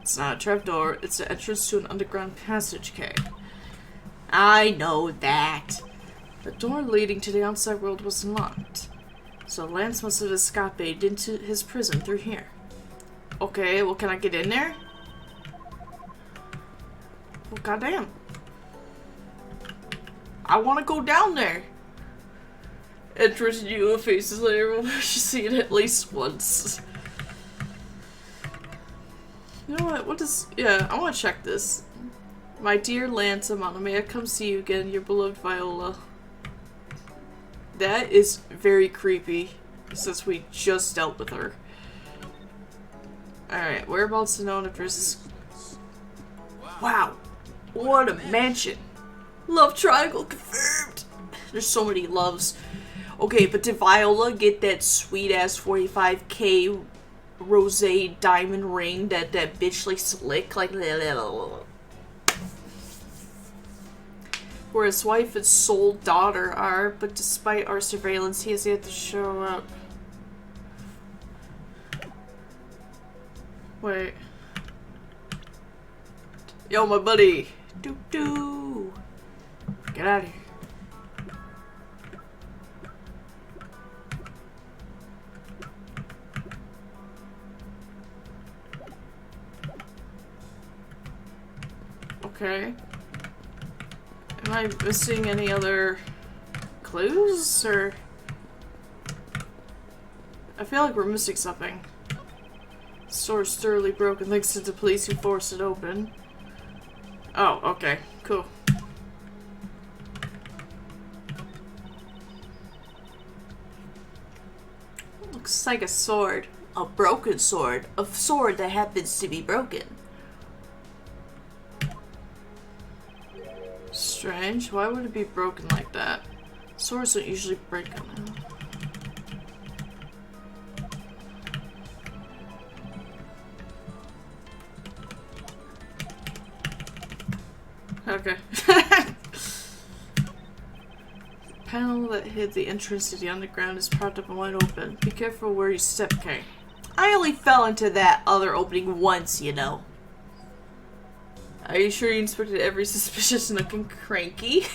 Speaker 1: It's not a trapdoor, it's the entrance to an underground passage key. I know that. The door leading to the outside world was locked. So Lance must have escaped into his prison through here. Okay, well, can I get in there? Well, goddamn. I want to go down there. Entrance new faces later. Everyone should see it at least once. You know what? What is... Yeah, I want to check this. My dear Lance Amano, may I come see you again, your beloved Viola. That is very creepy, since we just dealt with her. Alright, whereabouts unknown addresses. Wow, what a mansion. Love triangle confirmed. There's so many loves. Okay, but did Viola get that sweet ass 45k rose diamond ring that bitch like slick like where his wife and sole daughter are, but despite our surveillance, he has yet to show up. Wait. Yo, my buddy. Doo-doo. Get out of here. Okay. Am I missing any other clues, or... I feel like we're missing something. Store's thoroughly broken thanks to the police who forced it open. Oh, okay. Cool. Looks like a sword. A broken sword. A sword that happens to be broken. Strange. Why would it be broken like that? Swords don't usually break them. Okay. The panel that hid the entrance to the underground is propped up and wide open. Be careful where you step, Kay. I only fell into that other opening once, you know. Are you sure you inspected every suspicious nook and cranky?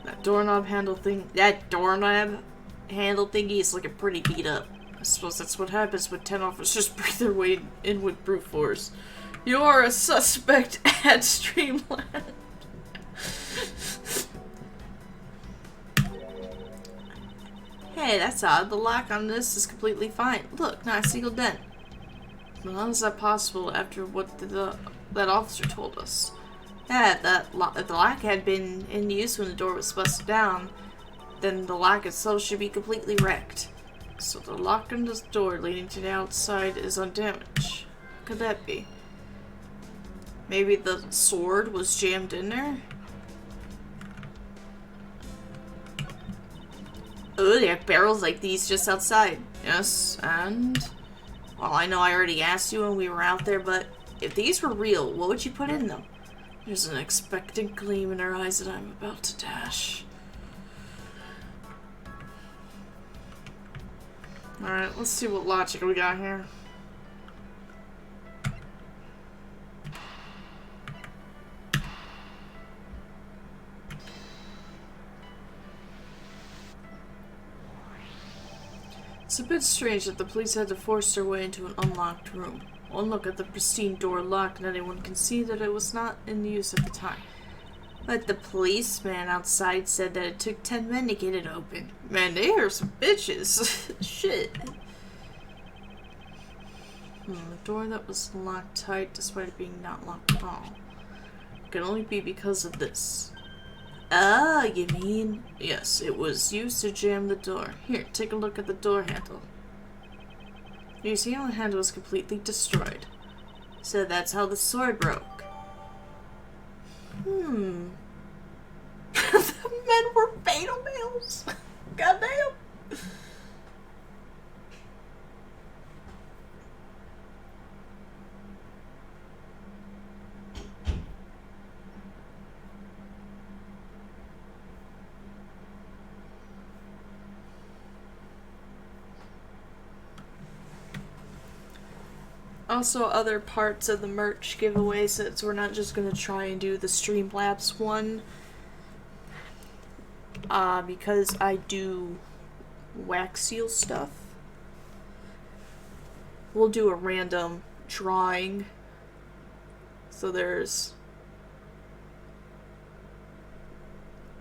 Speaker 1: That doorknob handle thingy is looking pretty beat up. I suppose that's what happens when 10 officers breathe their way in with brute force. You are a suspect at Streamland. Hey, that's odd. The lock on this is completely fine. Look, not a single dent. How is that possible after what that officer told us? Yeah, if the lock had been in use when the door was busted down, then the lock itself should be completely wrecked. So the lock on this door leading to the outside is undamaged. How could that be? Maybe the sword was jammed in there? Oh, there are barrels like these just outside. Yes, and... Well, I know I already asked you when we were out there, but if these were real, what would you put in them? There's an expectant gleam in her eyes that I'm about to dash. Alright, let's see what logic we got here. It's a bit strange that the police had to force their way into an unlocked room. One look at the pristine door locked and anyone can see that it was not in use at the time. But the policeman outside said that it took 10 men to get it open. Man, they are some bitches. Shit. The door that was locked tight despite it being not locked at all. It can only be because of this. Ah, you mean? Yes, it was used to jam the door. Here, take a look at the door handle. You see how the handle was completely destroyed. So that's how the sword broke. The men were beta males. Goddamn. Also, other parts of the merch giveaway, since we're not just gonna try and do the Streamlabs one. Because I do wax seal stuff. We'll do a random drawing. So there's...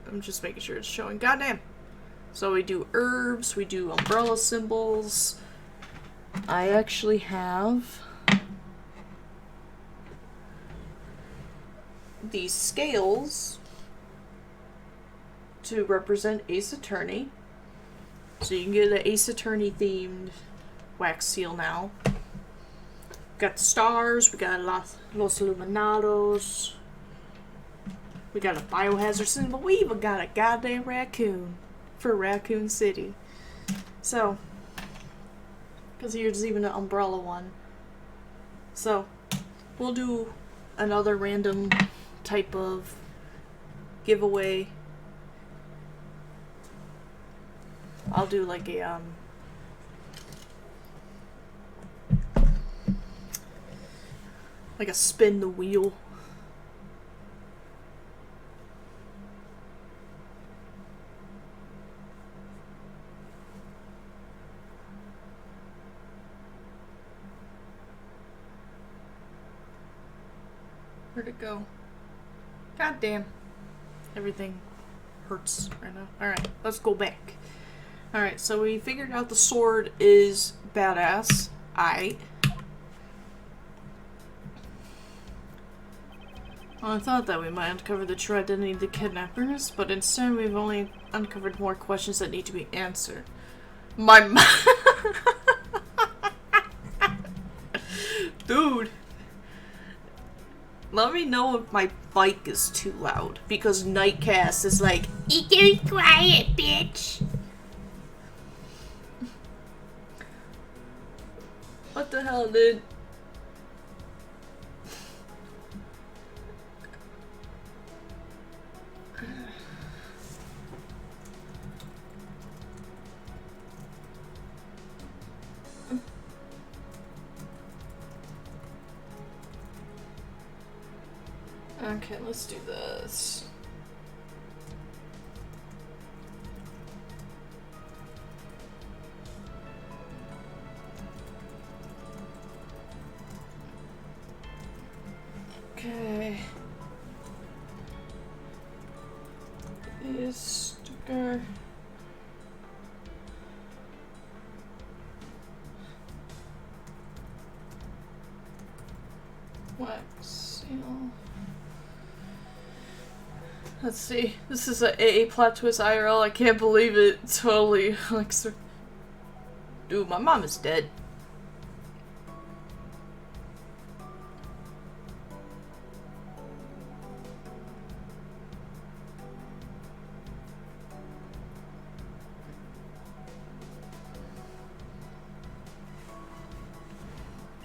Speaker 1: I'm just making sure it's showing. Goddamn! So we do herbs, we do umbrella symbols. I actually have these scales to represent Ace Attorney. So you can get an Ace Attorney themed wax seal now. Got the stars, we got Los Iluminados, we got a biohazard symbol, we even got a goddamn raccoon for Raccoon City. So, because here's even an umbrella one. So, we'll do another random type of giveaway. I'll do like a spin the wheel. Where'd it go? God damn. Everything hurts right now. Alright, let's go back. Alright, so we figured out the sword is badass. Aight. Well, I thought that we might uncover the true identity of the kidnappers, but instead we've only uncovered more questions that need to be answered. My Dude. Let me know if my bike is too loud, because Nightcast is like, "You be quiet, bitch." What the hell, dude? Okay, let's do this. Okay. Is sticker. Wax seal. Let's see. This is a AA plot twist IRL. I can't believe it. Totally. Like, dude, my mom is dead.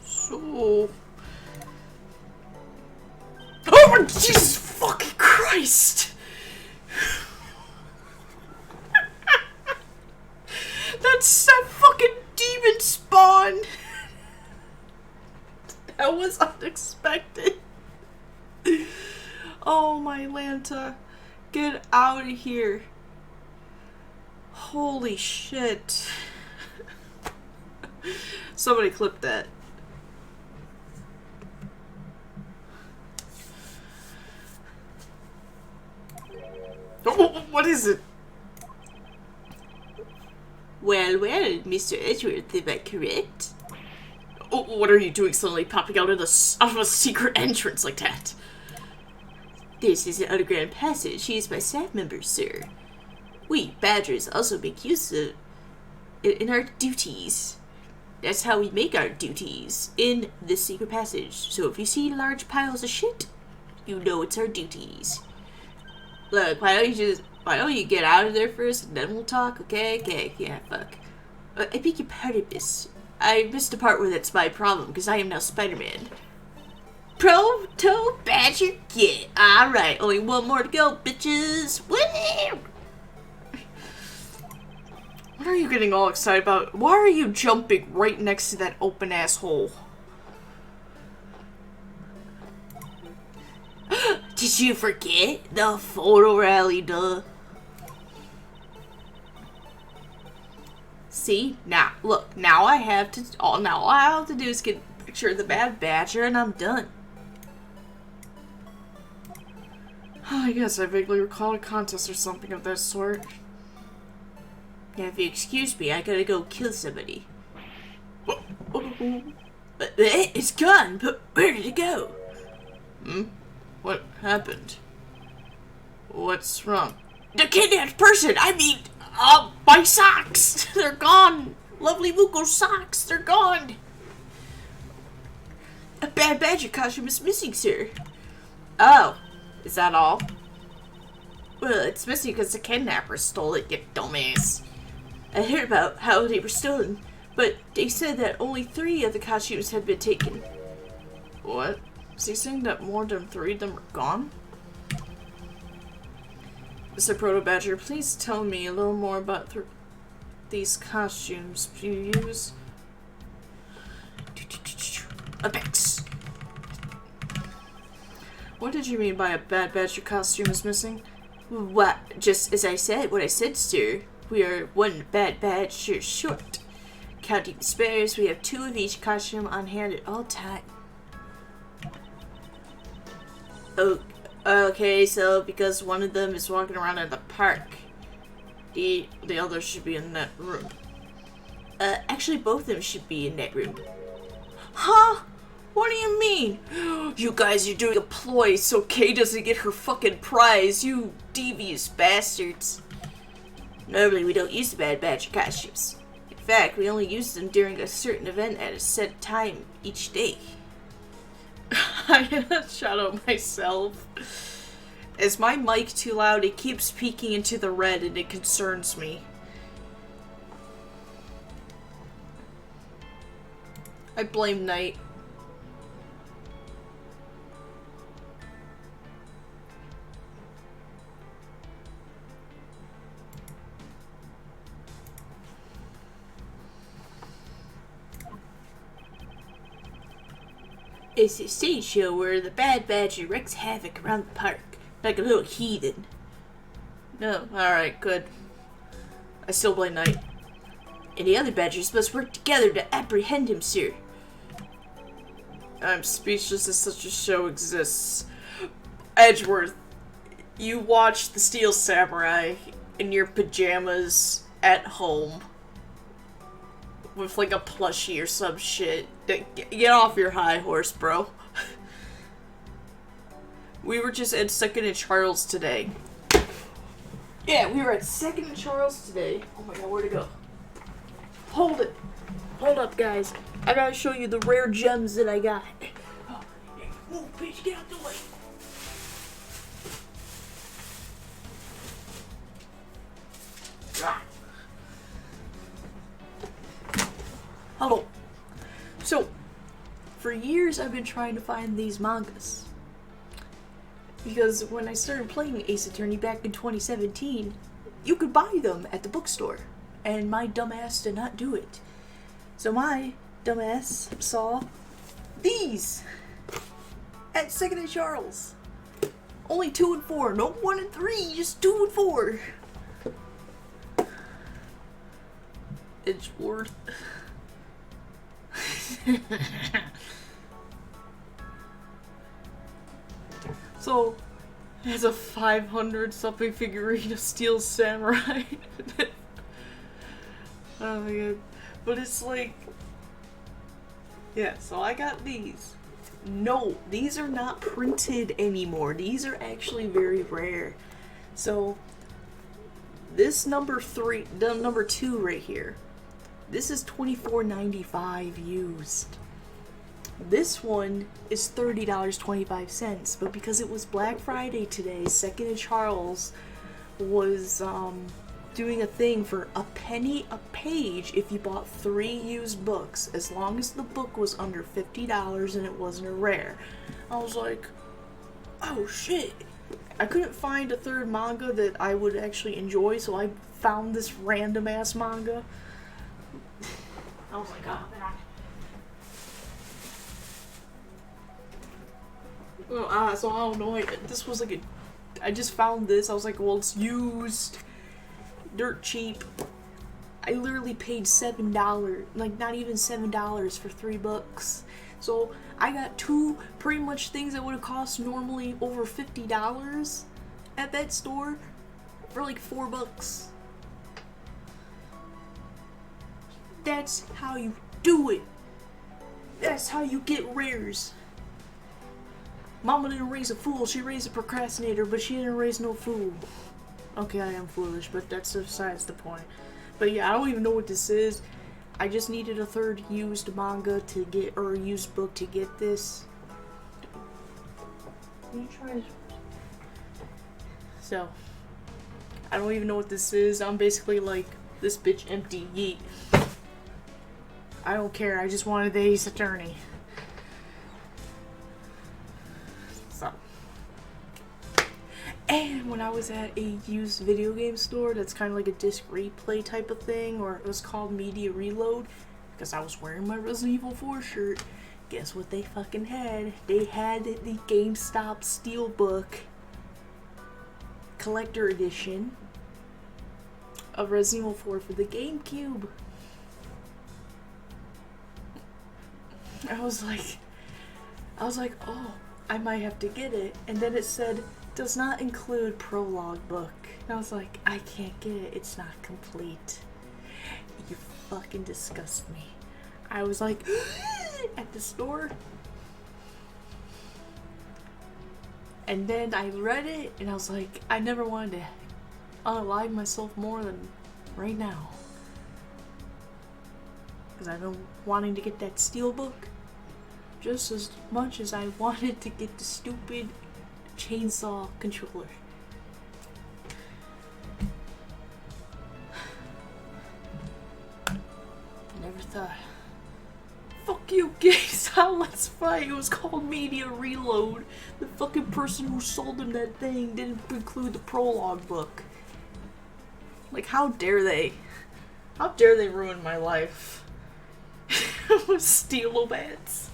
Speaker 1: So. Oh, Jesus fucking Christ! That's that fucking demon spawn! That was unexpected. Oh my Lanta. Get out of here. Holy shit. Somebody clip that. Oh, what is it?
Speaker 3: Well, Mr. Edgeworth, am I correct?
Speaker 1: Oh, what are you doing suddenly popping out of a secret entrance like that?
Speaker 3: This is an underground passage used by staff members, sir. We, Badgers, also make use of it in our duties. That's how we make our duties, in this secret passage. So if you see large piles of shit, you know it's our duties. Look, why don't you get out of there first and then we'll talk, okay? Okay, yeah, fuck. I beg your pardon, miss. I missed the part where that's my problem, because I am now Spider-Man. Proto Badger get. Alright, only one more to go, bitches. Woo!
Speaker 1: What are you getting all excited about? Why are you jumping right next to that open asshole?
Speaker 3: Did you forget the photo rally, duh?
Speaker 1: See? Now, look, now all I have to do is get a picture of the Bad Badger and I'm done. I guess I vaguely recall a contest or something of that sort.
Speaker 3: Now, if you excuse me, I gotta go kill somebody. It's gone, but where did it go?
Speaker 1: What happened? What's wrong?
Speaker 3: The kidnapped person! I mean, my socks! They're gone! Lovely Muko's socks, they're gone! A Bad Badger costume is missing, sir.
Speaker 1: Oh, is that all?
Speaker 3: Well, it's missing because the kidnappers stole it, you dumbass. I heard about how they were stolen, but they said that only 3 of the costumes had been taken.
Speaker 1: What? Is he saying that more than 3 of them are gone? Mr. Proto Badger, please tell me a little more about these costumes you use.
Speaker 3: Apex.
Speaker 1: What did you mean by a Bad Badger costume is missing?
Speaker 3: What? Just as I said, what I said, sir. We are 1 Bad Badger short. Counting the spares, we have 2 of each costume on hand at all times. Oh, okay, so because one of them is walking around in the park, the other should be in that room. Actually, both of them should be in that room.
Speaker 1: Huh? What do you mean?
Speaker 3: You guys are doing a ploy so Kay doesn't get her fucking prize, you devious bastards. Normally, we don't use the Bad Badger costumes. In fact, we only use them during a certain event at a set time each day.
Speaker 1: I cannot shadow myself. Is my mic too loud? It keeps peeking into the red and it concerns me. I blame Night.
Speaker 3: It's a stage show where the Bad Badger wreaks havoc around the park, like a little heathen.
Speaker 1: No, alright, good. I still blame Knight.
Speaker 3: And the other badgers must work together to apprehend him, sir.
Speaker 1: I'm speechless that such a show exists. Edgeworth, you watch the Steel Samurai in your pajamas at home. With like a plushie or some shit. Get off your high horse, bro. We were just at 2nd and Charles today.
Speaker 3: Yeah, we were at 2nd and Charles today. Oh my god, where'd it go?
Speaker 1: Hold it.
Speaker 3: Hold up, guys. I gotta show you the rare gems that I got. Oh, move, bitch, get out the way. Hello. So, for years I've been trying to find these mangas. Because when I started playing Ace Attorney back in 2017, you could buy them at the bookstore. And my dumbass did not do it. So my dumbass saw these at 2nd and Charles. Only 2 and 4, no 1 and 3, just 2 and 4.
Speaker 1: Edgeworth. So, there's a 500 something figurine of Steel Samurai. Oh my god. But it's like... Yeah, so I got these. No, these are not printed anymore. These are actually very rare. So, this number 2 right here. This is $24.95 used. This one is $30.25, but because it was Black Friday today, 2nd and Charles was doing a thing for a penny a page if you bought 3 used books, as long as the book was under $50 and it wasn't a rare. I was like, oh shit. I couldn't find a third manga that I would actually enjoy, so I found this random ass manga. I was like, oh man. Well, so I don't know. This was like I just found this. I was like, well, it's used, dirt cheap. I literally paid $7, like not even $7 for 3 books. So I got 2 pretty much things that would have cost normally over $50 at that store for like $4. That's how you do it. That's how you get rares. Mama didn't raise a fool, she raised a procrastinator, but she didn't raise no fool. Okay, I am foolish, but that's besides the point. But yeah, I don't even know what this is. I just needed a third used manga to get, or a used book to get this. Can you try this? So, I don't even know what this is. I'm basically like, this bitch empty, yeet. I don't care, I just wanted the Ace Attorney. So. And when I was at a used video game store that's kind of like a disc replay type of thing, or it was called Media Reload, because I was wearing my Resident Evil 4 shirt, guess what they fucking had? They had the GameStop Steelbook Collector Edition of Resident Evil 4 for the GameCube. I was like, oh, I might have to get it. And then it said, does not include prologue book. And I was like, I can't get it. It's not complete. You fucking disgust me. I was like, at the store. And then I read it, and I was like, I never wanted to unalive myself more than right now. Because I've been wanting to get that steelbook just as much as I wanted to get the stupid chainsaw controller. Never thought. Fuck you, GameStop, let's fight. It was called Media Reload. The fucking person who sold him that thing didn't include the prologue book. Like, how dare they? How dare they ruin my life? With Steelobats.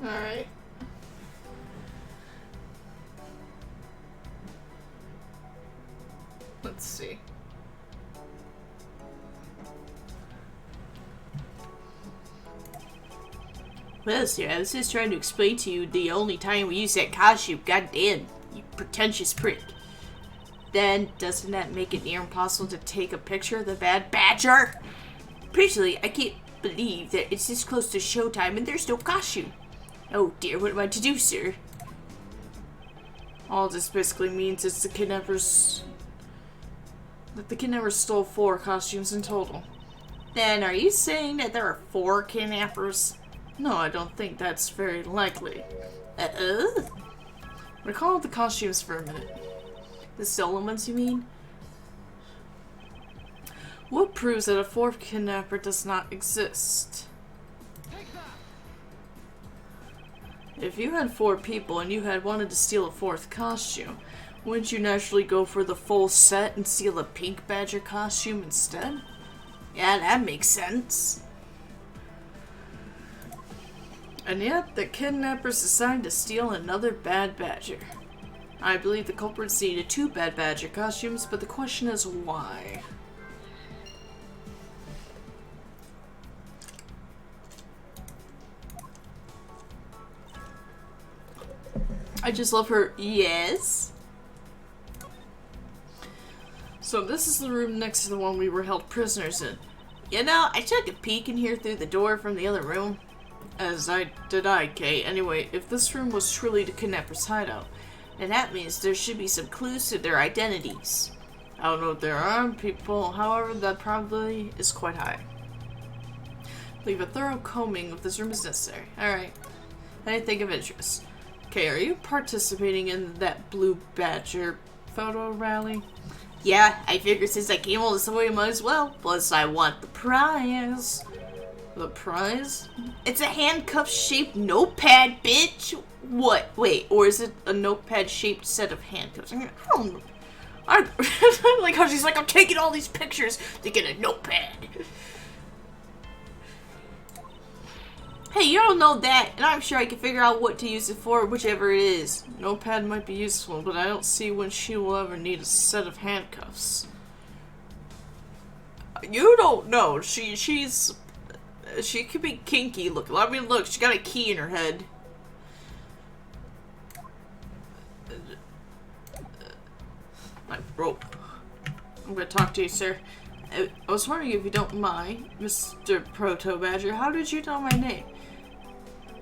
Speaker 1: Alright. Let's see.
Speaker 3: Well, sir, I was just trying to explain to you the only time we use that costume. Goddamn, you pretentious prick. Then, doesn't that make it near impossible to take a picture of the bad badger? Personally, I can't believe that it's this close to showtime and there's no costume. Oh dear, what am I to do, sir?
Speaker 1: All this basically means is the kidnappers stole 4 costumes in total.
Speaker 3: Then, are you saying that there are 4 kidnappers?
Speaker 1: No, I don't think that's very likely.
Speaker 3: Uh-oh.
Speaker 1: Recall the costumes for a minute.
Speaker 3: The stolen ones, you mean?
Speaker 1: What proves that a 4th kidnapper does not exist? If you had 4 people and you had wanted to steal a 4th costume, wouldn't you naturally go for the full set and steal a pink badger costume instead?
Speaker 3: Yeah, that makes sense.
Speaker 1: And yet, the kidnappers decided to steal another bad badger. I believe the culprits needed 2 bad badger costumes, but the question is why? I just love her.
Speaker 3: Yes?
Speaker 1: So this is the room next to the one we were held prisoners in.
Speaker 3: You know, I took a peek in here through the door from the other room.
Speaker 1: As did I, Kay. Anyway, if this room was truly the kidnapper's hideout,
Speaker 3: And that means there should be some clues to their identities.
Speaker 1: I don't know if there are people, however, that probably is quite high. Leave a thorough combing if this room is necessary. Alright. Anything of interest. Okay, are you participating in that Blue Badger photo rally?
Speaker 3: Yeah, I figured since I came all this way, I might as well. Plus, I want the prize.
Speaker 1: The prize?
Speaker 3: It's a handcuff-shaped notepad, bitch! What? Wait,
Speaker 1: Or is it a notepad-shaped set of handcuffs? I like how she's like, I'm taking all these pictures to get a notepad.
Speaker 3: hey, you don't know that, and I'm sure I can figure out what to use it for, whichever it is.
Speaker 1: Notepad might be useful, but I don't see when she will ever need a set of handcuffs. You don't know. She could be kinky. Look, I mean, look, she got a key in her head. My rope. I'm gonna talk to you, sir. I was wondering if you don't mind, Mr. Proto Badger, how did you know my name?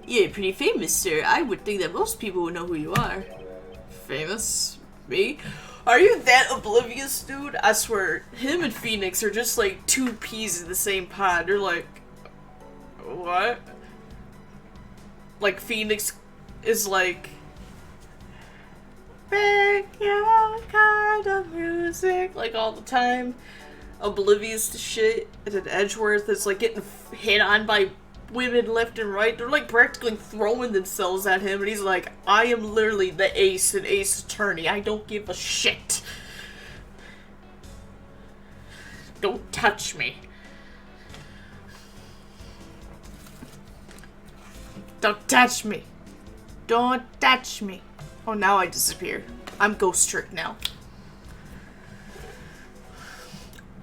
Speaker 3: You're pretty famous, sir. I would think that most people would know who you are.
Speaker 1: Famous? Me? Are you that oblivious, dude? I swear, him and Phoenix are just like 2 peas in the same pod. They're like, what? Like, Phoenix is like, pick your kind of music, like all the time. Oblivious to shit. And then Edgeworth is like getting hit on by women left and right. They're like practically throwing themselves at him, and he's like, I am literally the ace and ace attorney. I don't give a shit. Don't touch me. Don't touch me. Don't touch me. Oh, now I disappear. I'm ghost trick now.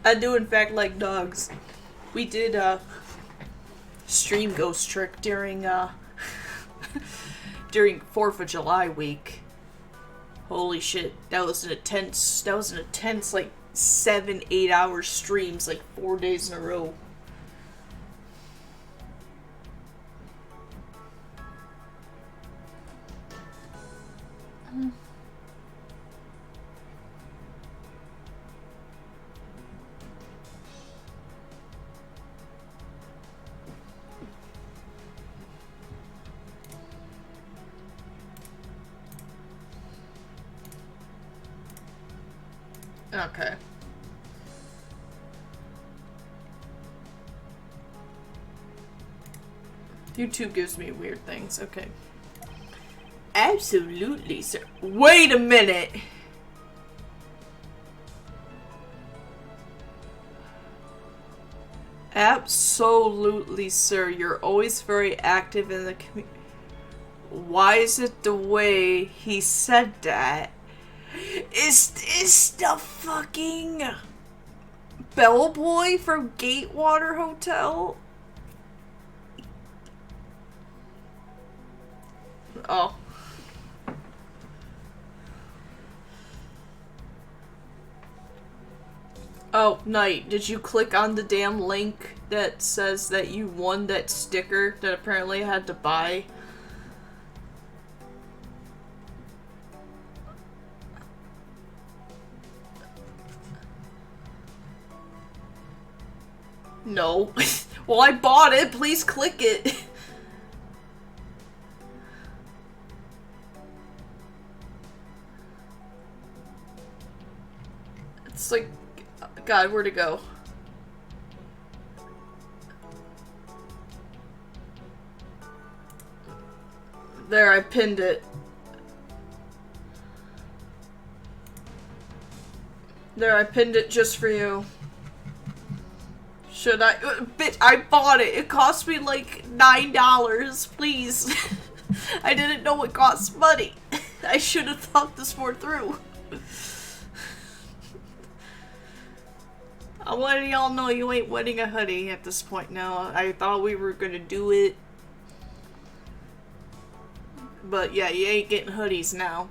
Speaker 1: I do in fact like dogs. We did stream ghost trick during during 4th of July week. Holy shit, that was an intense like 7-8 hour streams, like 4 days in a row. Okay. YouTube gives me weird things. Okay.
Speaker 3: Absolutely, sir.
Speaker 1: Wait a minute! Absolutely, sir. You're always very active in the community. Why is it the way he said that? Is this the fucking bellboy from Gatewater Hotel? Oh. Oh, Knight, did you click on the damn link that says that you won that sticker that apparently I had to buy? No. Well, I bought it. Please click it. It's like... God, where'd it go? There, I pinned it. There, I pinned it just for you. Should I? Bitch, I bought it. It cost me like $9. Please. I didn't know it cost money. I should have thought this more through. I'm letting y'all know you ain't winning a hoodie at this point now. I thought we were gonna do it. But yeah, you ain't getting hoodies now.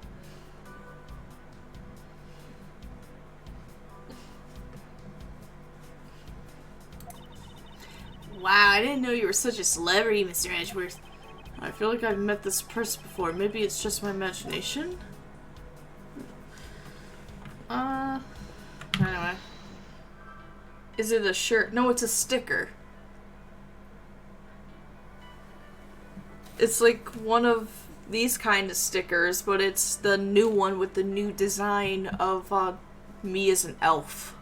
Speaker 1: Wow, I didn't know you were such a celebrity, Mr. Edgeworth. I feel like I've met this person before. Maybe it's just my imagination? Anyway. Is it a shirt? No, it's a sticker. It's like one of these kind of stickers, but it's the new one with the new design of me as an elf.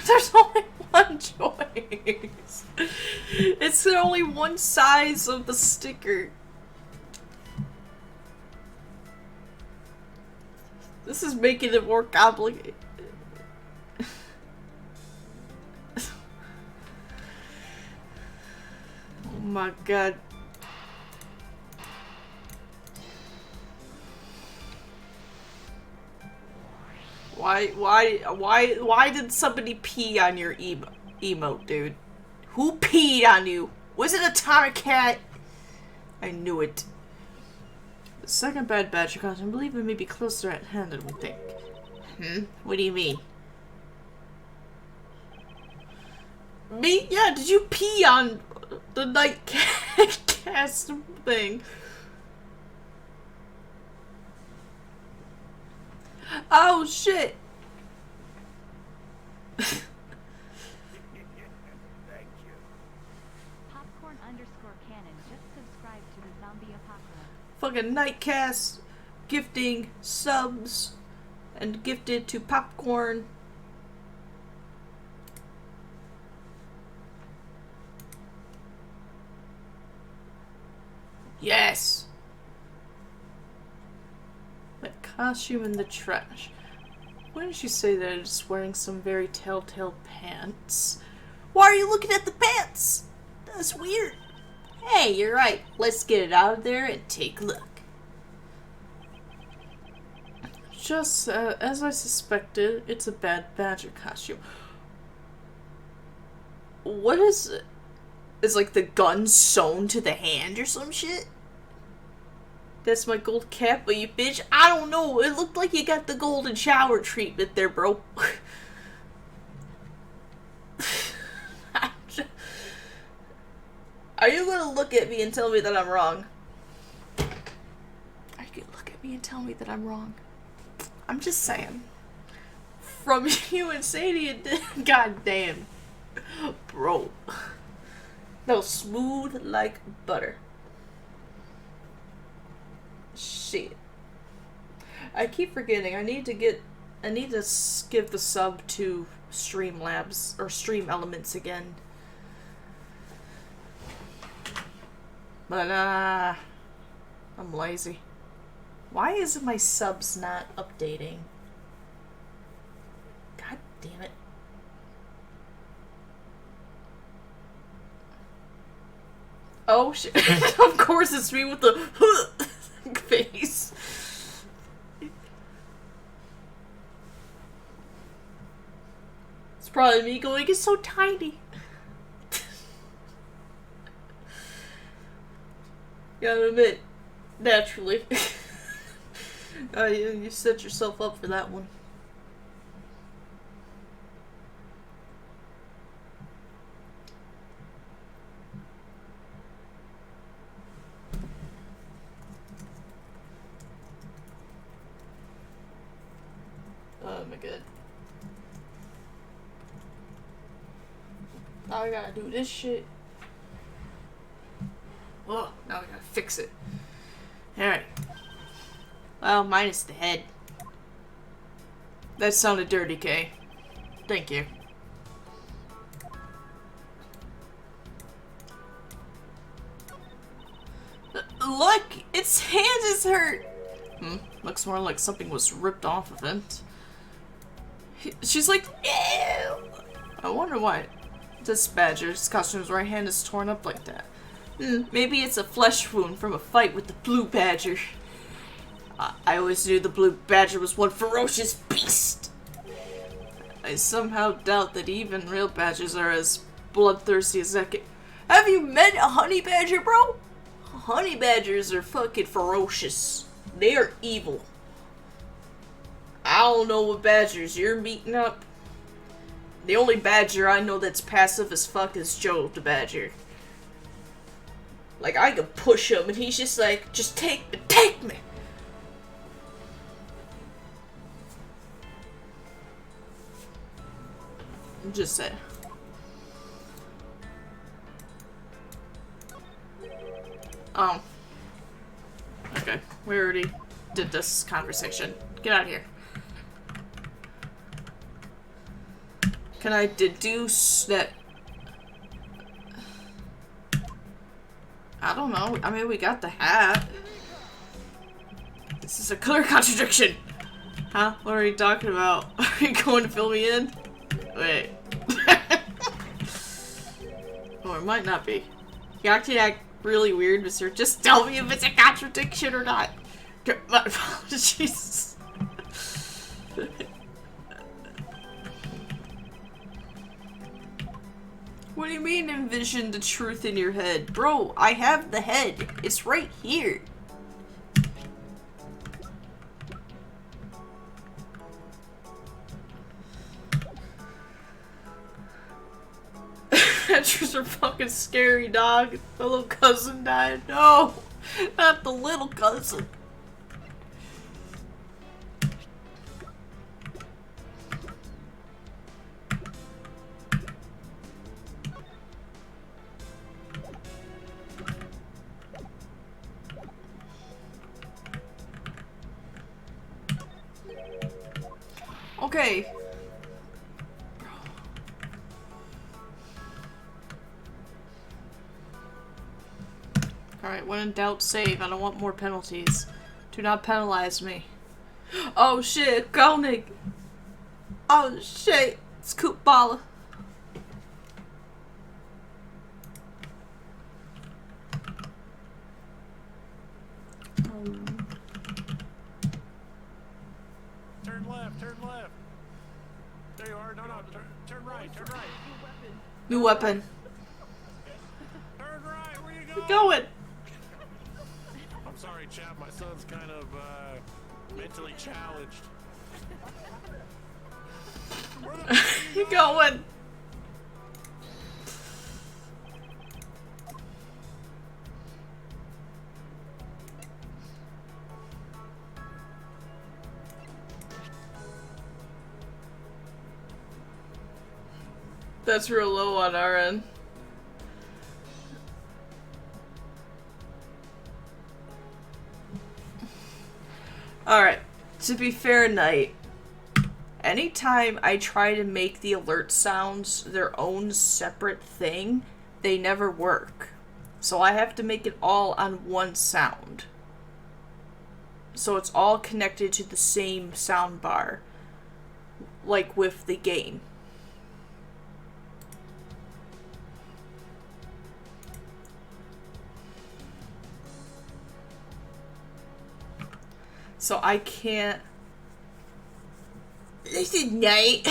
Speaker 1: There's only one choice. It's only one size of the sticker. This is making it more complicated. Oh my god. Why did somebody pee on your emote, dude? Who peed on you? Was it a Tomcat? I knew it. The second bad batch of content, I believe it may be closer at hand than we think. What do you mean? Me? Yeah, did you pee on the night cast thing? Oh shit!
Speaker 4: Popcorn_canon just subscribed to the zombie apocalypse.
Speaker 1: Fucking Nightcast gifting subs and gifted to Popcorn. Yes! My costume in the trash. Why did you say that it's wearing some very telltale pants? Why are you looking at the pants? That's weird. Hey, you're right. Let's get it out of there and take a look. Just as I suspected, it's a bad badger costume. What is it? Is like the gun sewn to the hand or some shit? That's my gold cap, but you bitch. I don't know. It looked like you got the golden shower treatment there, bro. Are you gonna look at me and tell me that I'm wrong? Are you gonna look at me and tell me that I'm wrong? I'm just saying. From you and Sadie and god damn. Bro. No, smooth like butter. Shit. I keep forgetting. I need to give the sub to Streamlabs or Stream Elements again. But I'm lazy. Why is my subs not updating? God damn it. Oh shit. Of course it's me with the face. It's probably me going, it's so tiny. Gotta admit, naturally. You set yourself up for that one. Oh my god. Now I gotta do this shit. Oh, now I gotta fix it. Alright. Well, minus the head. That sounded dirty, Kay. Thank you. Look! Its hand is hurt! Looks more like something was ripped off of it. She's like, ew! I wonder why this badger's costume's right hand is torn up like that. Maybe it's a flesh wound from a fight with the blue badger. I always knew the blue badger was one ferocious beast. I somehow doubt that even real badgers are as bloodthirsty as that. Have you met a honey badger, bro? Honey badgers are fucking ferocious. They are evil. I don't know what badgers you're meeting up. The only badger I know that's passive as fuck is Joe the badger. Like, I could push him and he's just like, just take me! I'm just saying. Oh. Okay, we already did this conversation. Get out of here. Can I deduce that... I don't know. I mean, we got the hat. This is a clear contradiction. Huh? What are you talking about? Are you going to fill me in? Wait. Or it might not be. You actually act really weird, mister. Just tell me if it's a contradiction or not. My apologies. What do you mean envision the truth in your head? Bro, I have the head. It's right here. Badgers are fucking scary, dog. My little cousin died. No! Not the little cousin. Okay. Alright, when in doubt, save. I don't want more penalties. Do not penalize me. Oh shit, Koenig! Oh shit, it's Koopballa.
Speaker 5: Turn left, turn left. There you are. No, turn right, turn right.
Speaker 1: New weapon.
Speaker 5: Turn right, where you
Speaker 1: We're
Speaker 5: going?
Speaker 1: going!
Speaker 5: I'm sorry, chap. My son's kind of mentally challenged. Where the fuck are
Speaker 1: You going? That's real low on our end. Alright, to be fair, Knight, anytime I try to make the alert sounds their own separate thing, they never work. So I have to make it all on one sound. So it's all connected to the same sound bar, like with the game. so I can't.
Speaker 3: Listen, Knight.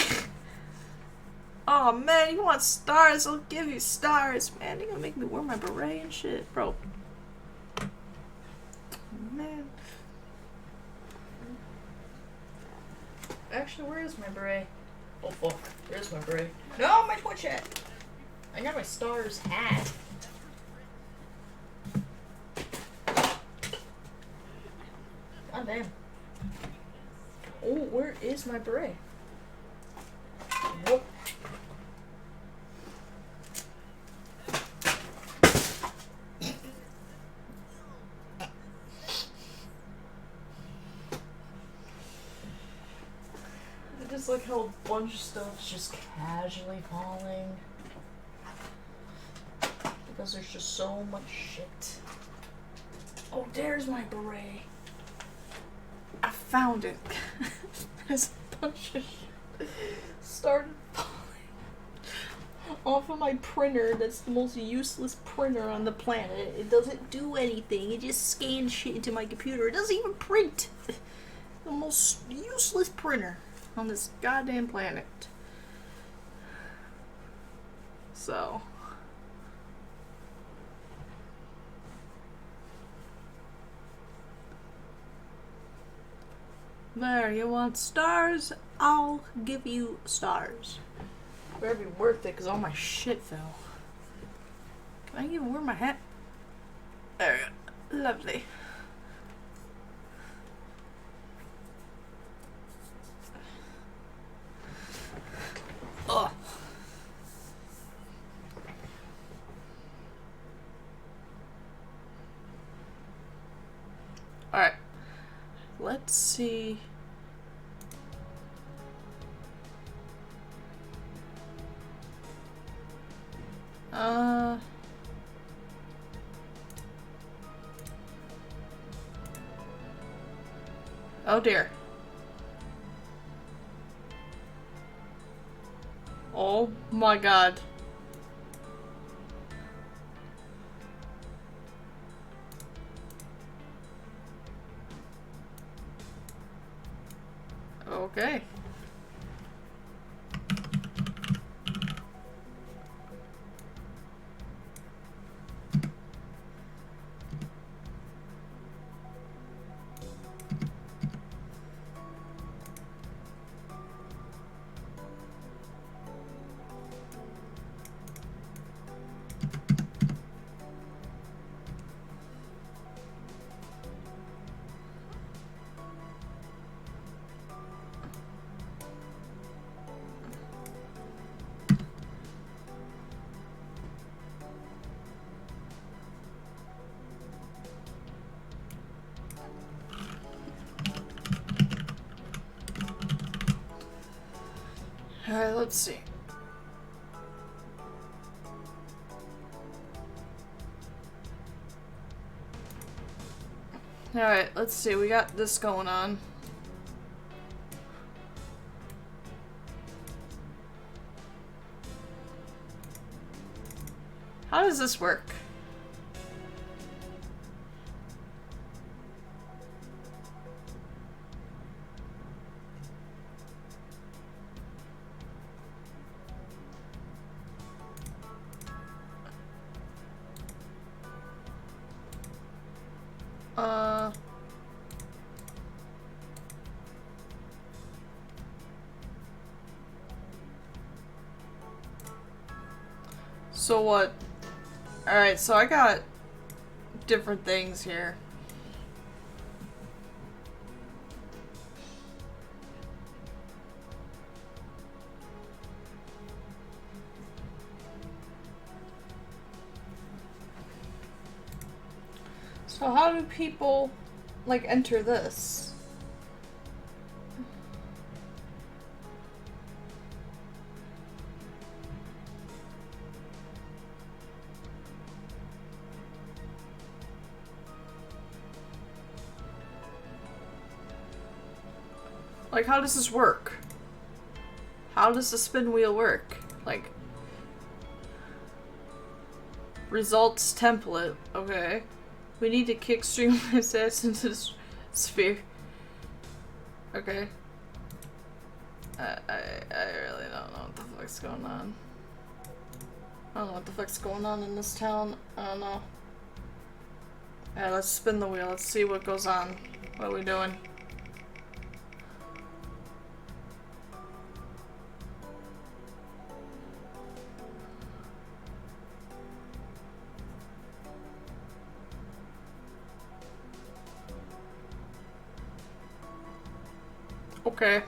Speaker 1: Oh man, you want stars? I'll give you stars, man. You're gonna make me wear my beret and shit, bro. Man. Actually, where is my beret? Oh fuck, there's my beret. No, my Twitch hat. I got my stars hat. God damn. Oh, where is my beret? Nope. I just like how a bunch of stuff's just casually falling. Because there's just so much shit. Oh, there's my beret. I found it. There's a bunch of shit started falling off of my printer. That's the most useless printer on the planet. It doesn't do anything. It just scans shit into my computer. It doesn't even print. The most useless printer on this goddamn planet. So there, you want stars? I'll give you stars. Better be worth it, because all my shit fell. Can I even wear my hat? There we go. Lovely. Ugh. Alright. Let's see. Oh dear. Oh my god. Okay. Alright, let's see. Alright, let's see. We got this going on. How does this work? So what? Alright, so I got different things here. So how do people, like, enter this? Like, how does this work? How does the spin wheel work? Like, results template, okay. We need to kick Streamline's ass into the sphere. Okay. I really don't know what the fuck's going on. I don't know what the fuck's going on in this town. I don't know. Alright, let's spin the wheel. Let's see what goes on. What are we doing? Okay.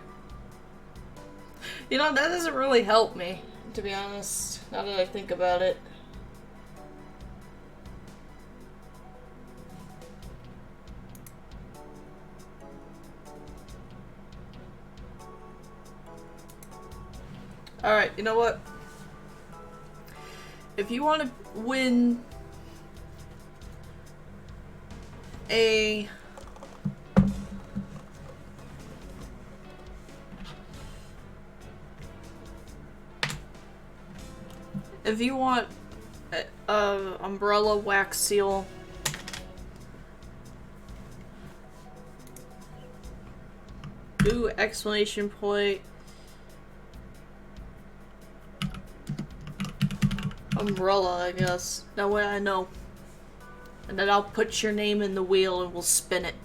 Speaker 1: You know, that doesn't really help me, to be honest, now that I think about it. Alright, you know what? If you want to win a... If you want a umbrella wax seal, do exclamation point umbrella, I guess. That way I know. And then I'll put your name in the wheel and we'll spin it.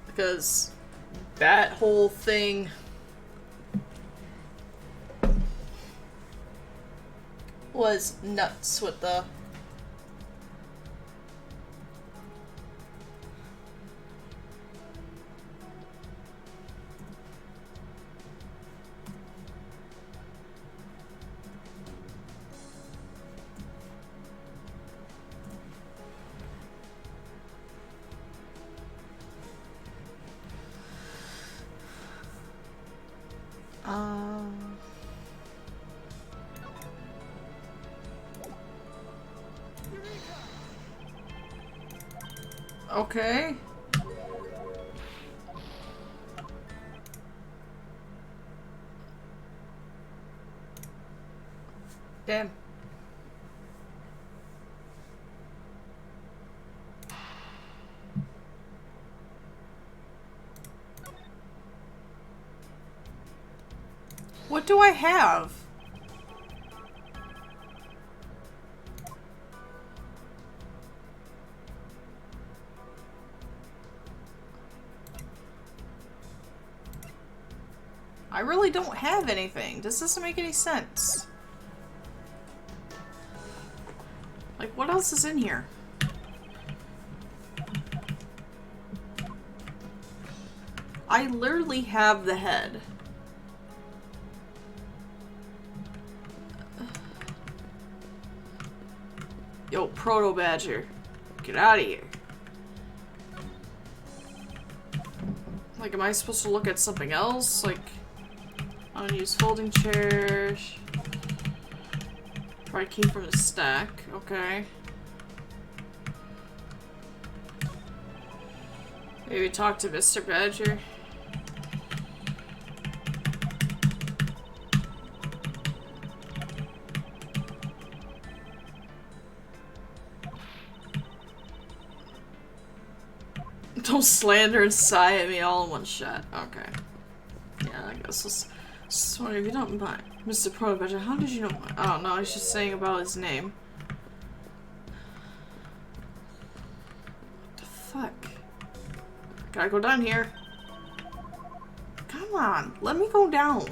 Speaker 1: Because that whole thing was nuts with the okay. Damn. What do I have? I really don't have anything. This doesn't make any sense. Like, what else is in here? I literally have the head. Yo, Proto Badger. Get out of here. Like, am I supposed to look at something else? Like, I'm gonna use folding chairs. Probably came from the stack. Okay. Maybe talk to Mr. Badger. Don't slander and sigh at me all in one shot. Okay. Yeah, I guess sorry if you don't mind. Mr. Proto, how did you know? I don't know, I was just saying about his name. What the fuck? Gotta go down here. Come on, let me go down.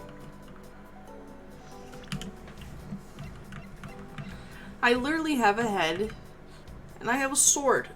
Speaker 1: I literally have a head, and I have a sword.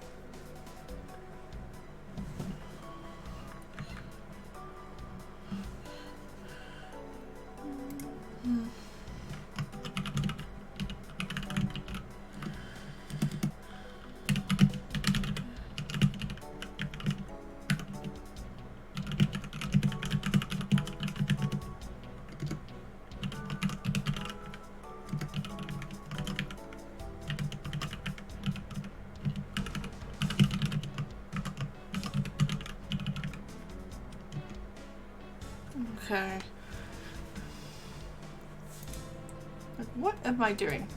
Speaker 1: Okay. Like, what am I doing?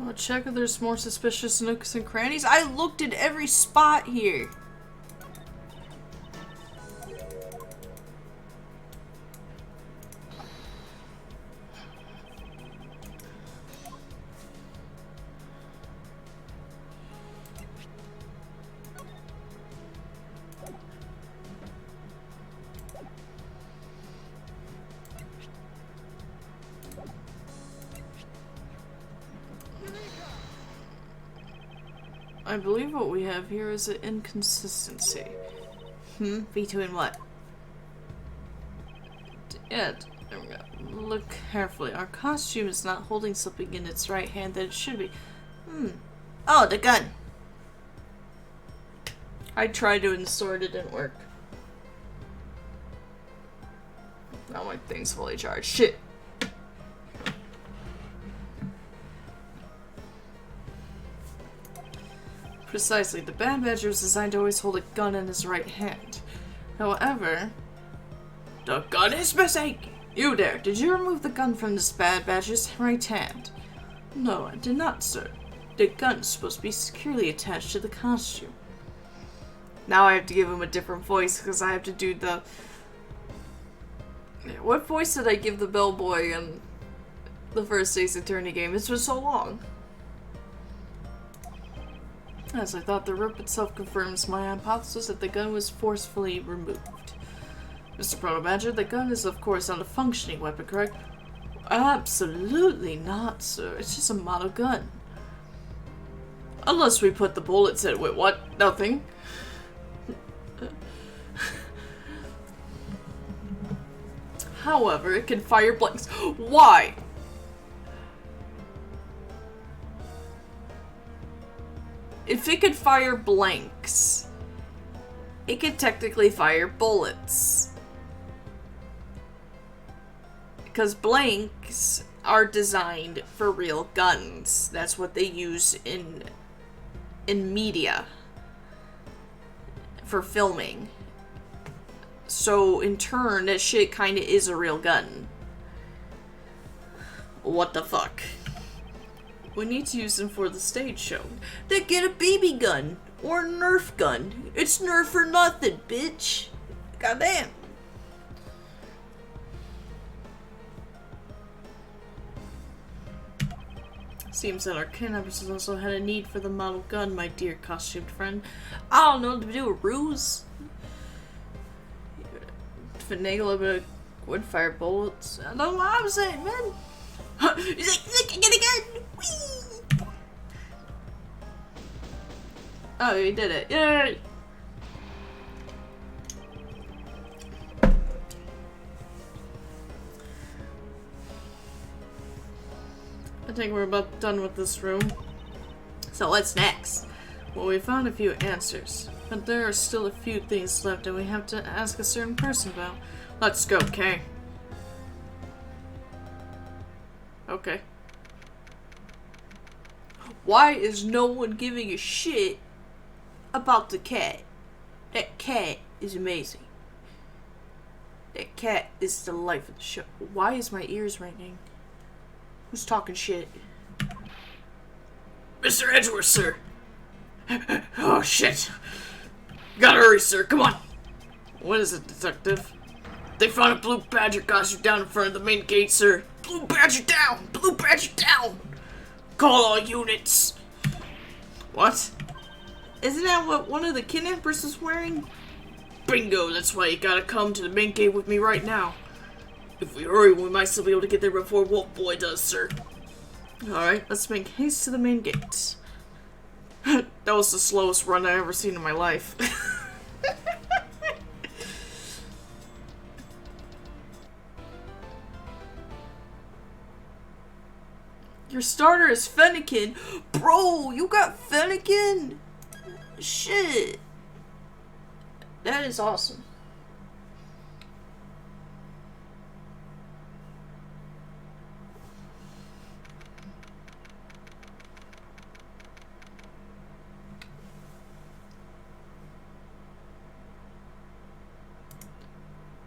Speaker 1: I'll check if there's more suspicious nooks and crannies. I looked at every spot here. I believe what we have here is an inconsistency.
Speaker 3: Between what?
Speaker 1: Ed, there we go. Look carefully. Our costume is not holding something in its right hand that it should be.
Speaker 3: Oh, the gun.
Speaker 1: I tried to insert it, didn't work. Now my thing's fully charged. Shit. Precisely, the Bad Badger was designed to always hold a gun in his right hand. However, the gun is missing! You there, did you remove the gun from this Bad Badger's right hand? No, I did not, sir. The gun is supposed to be securely attached to the costume. Now I have to give him a different voice because I have to do the... What voice did I give the bellboy in the first Ace Attorney game? It's been so long. As I thought, the rope itself confirms my hypothesis that the gun was forcefully removed. Mr. Proto Badger, the gun is of course not a functioning weapon, correct? Absolutely not, sir. It's just a model gun. Unless we put the bullets in it. Wait, what? Nothing? However, it can fire blanks. Why? If it could fire blanks, it could technically fire bullets. Because blanks are designed for real guns. That's what they use in media for filming. So in turn, that shit kinda is a real gun. What the fuck? We need to use them for the stage show.
Speaker 3: Then get a BB gun or a Nerf gun. It's Nerf or nothing, bitch. Goddamn.
Speaker 1: Seems that our kidnappers also had a need for the model gun, my dear costumed friend. I don't know, to do a ruse? Finagle a bit of wood fire bullets. I don't know what I'm saying, man.
Speaker 3: He's like, look, I got a gun. Whee!
Speaker 1: Oh, he did it. Yay! I think we're about done with this room.
Speaker 3: So what's next?
Speaker 1: Well, we found a few answers, but there are still a few things left that we have to ask a certain person about. Let's go, Kay. Okay.
Speaker 3: Why is no one giving a shit about the cat? That cat is amazing. That cat is the life of the show.
Speaker 1: Why is my ears ringing? Who's talking shit?
Speaker 5: Mr. Edgeworth, sir.
Speaker 1: Oh, shit. Gotta hurry, sir. Come on. What is it, detective?
Speaker 5: They found a blue badger costume down in front of the main gate, sir. Blue badger down! Blue badger down! Call all units!
Speaker 1: What? Isn't that what one of the kidnappers was wearing?
Speaker 5: Bingo, that's why you gotta come to the main gate with me right now. If we hurry, we might still be able to get there before Wolf Boy does, sir.
Speaker 1: Alright, let's make haste to the main gate. That was the slowest run I've ever seen in my life. Your starter is Fennekin. Bro, you got Fennekin? Shit. That is awesome.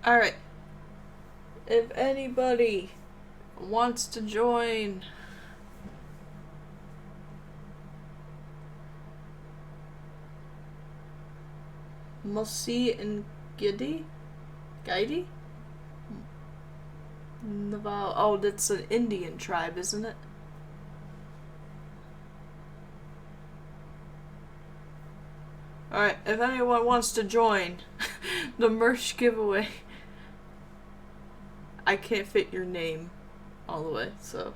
Speaker 1: Alright. If anybody wants to join Mosi and Gidi? Gaidi? Naval. Oh, that's an Indian tribe, isn't it? Alright, if anyone wants to join the merch giveaway, I can't fit your name all the way, so.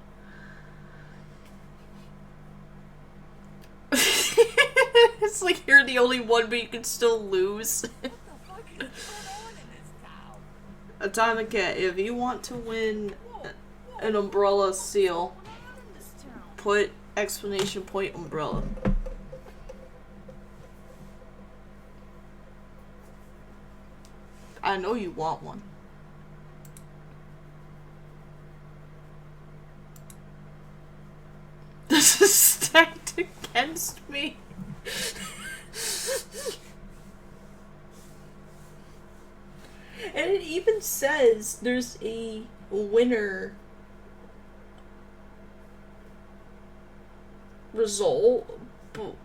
Speaker 1: It's like you're the only one, but you can still lose. Atomic Cat, if you want to win an umbrella seal, put exclamation point umbrella. I know you want one. This is stacked against me. And it even says there's a winner result. But,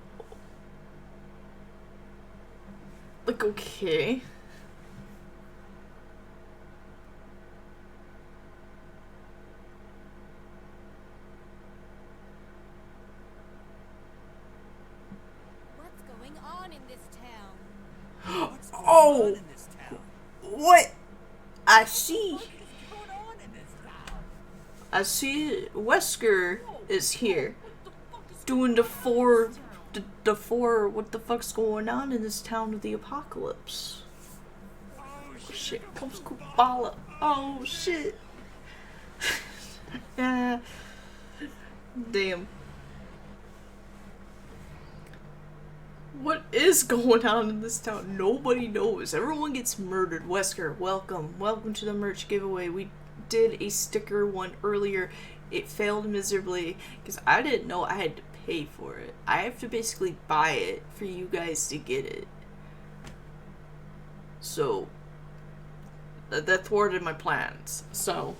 Speaker 1: like, okay.
Speaker 6: What's going on in this town?
Speaker 1: Oh! What? I see. I see Wesker is here. Doing the four, what the fuck's going on in this town of the apocalypse? Oh shit, comes Kubala. Oh shit. Damn. What is going on in this town? Nobody knows. Everyone gets murdered. Wesker, welcome. Welcome to the merch giveaway. We did a sticker one earlier. It failed miserably because I didn't know I had to pay for it. I have to basically buy it for you guys to get it. So, that thwarted my plans. So,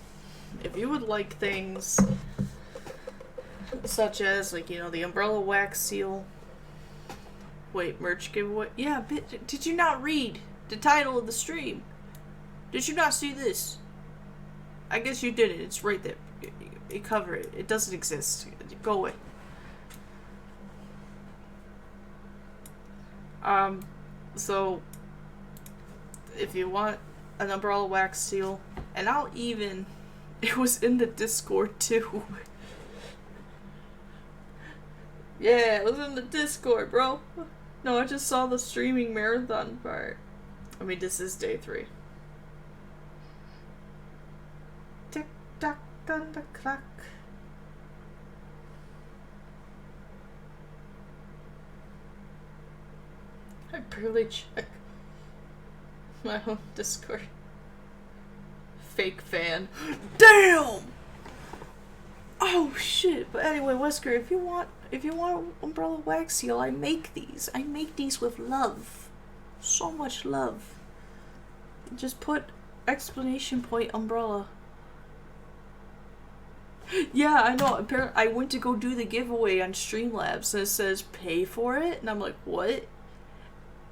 Speaker 1: if you would like things such as, like, you know, the umbrella wax seal. Wait, merch giveaway? Yeah, did you not read the title of the stream? Did you not see this? I guess you didn't. It's right there. You cover it. It doesn't exist. Go away. So, if you want an umbrella wax seal, and I'll even, it was in the Discord too. Yeah, it was in the Discord, bro. No, I just saw the streaming marathon part. I mean, this is day 3. Tick tock, thunder clock. I barely check my own Discord. Fake fan. Damn! Oh shit! But anyway, Wesker, if you want umbrella wax seal, I make these. I make these with love. So much love. Just put exclamation point umbrella. Yeah, I know. Apparently, I went to go do the giveaway on Streamlabs and it says pay for it, and I'm like, what?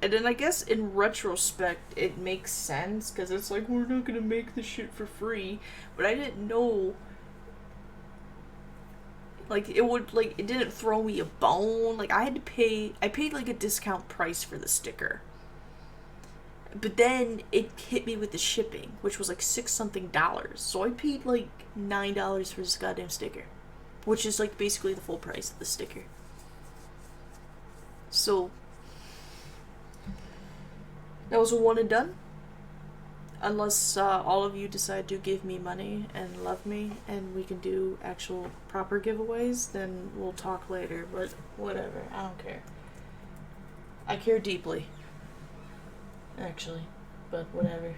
Speaker 1: And then I guess in retrospect, it makes sense because it's like, we're not gonna make this shit for free. But I didn't know. Like, it didn't throw me a bone. Like, I paid like a discount price for the sticker. But then it hit me with the shipping, which was like $6 something. So I paid like $9 for this goddamn sticker. Which is like basically the full price of the sticker. So, that was a one and done. Unless all of you decide to give me money and love me and we can do actual proper giveaways, then we'll talk later, but whatever, I don't care. I care deeply. Actually, but whatever.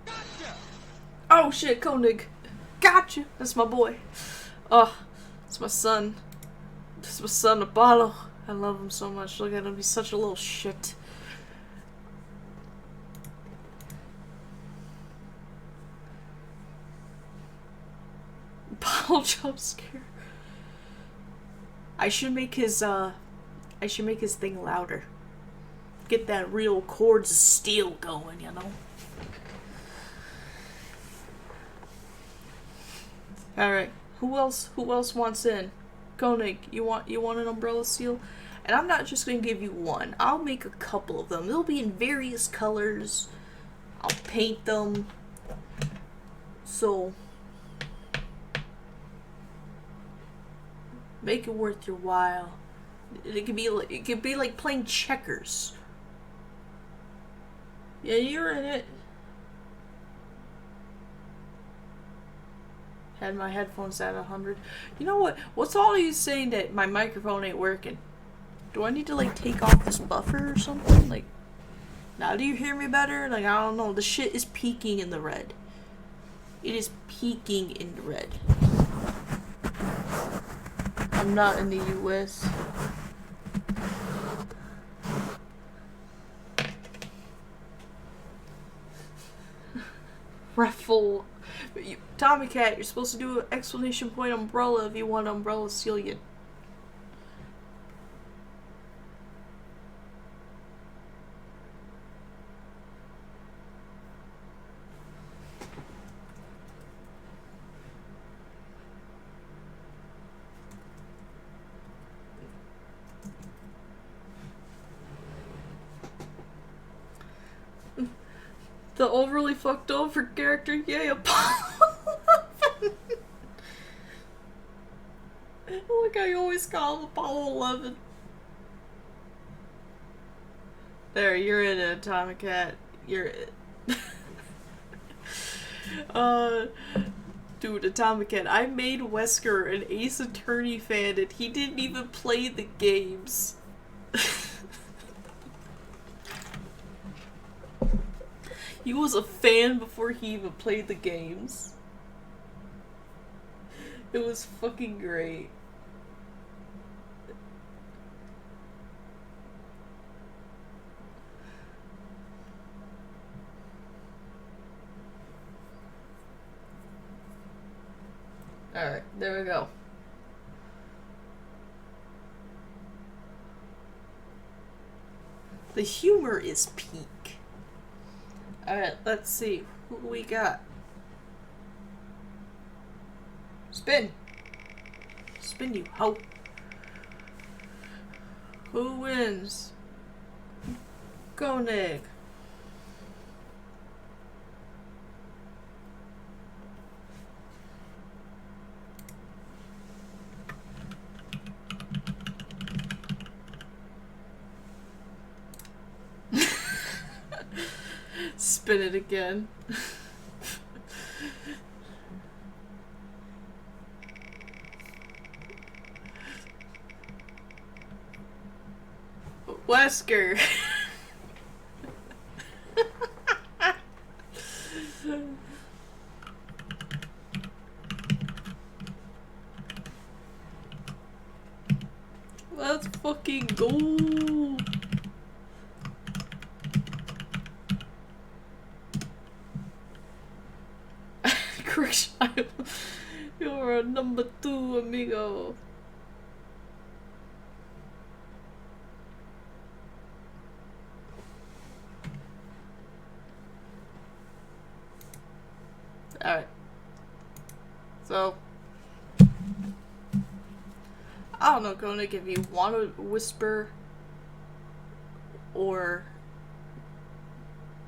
Speaker 1: Gotcha! Oh shit, Koenig. Gotcha! That's my boy. Oh, it's my son. It's my son, Apollo. I love him so much. Look at him. He's such a little shit. Apollo jump scare. I should make his thing louder. Get that real chords of steel going, you know. Alright. Who else wants in? Koenig, you want an umbrella seal? And I'm not just gonna give you one. I'll make a couple of them. They'll be in various colors. I'll paint them. So make it worth your while. It could be like playing checkers. Yeah, you're in it. Had my headphones at 100. You know what? What's all you saying that my microphone ain't working? Do I need to like take off this buffer or something? Like, now do you hear me better? Like, I don't know. The shit is peaking in the red. It is peaking in the red. I'm not in the US. Raffle. Tommy Cat, you're supposed to do an exclamation point umbrella if you want umbrella seal you. The overly fucked over character, yay, Apollo 11. Like I always call him Apollo 11. There, you're in it, Atomic Cat. You're it. Dude, Atomic Cat, I made Wesker an Ace Attorney fan and he didn't even play the games. He was a fan before he even played the games. It was fucking great. Alright, there we go. The humor is peak. Alright, let's see. Who we got? Spin! Spin, you hoe. Who wins? Go, Nick. Spin it again. Wesker. Let's fucking go. You're a number 2, amigo. Alright. So, I don't know, Koenig, if you want to whisper or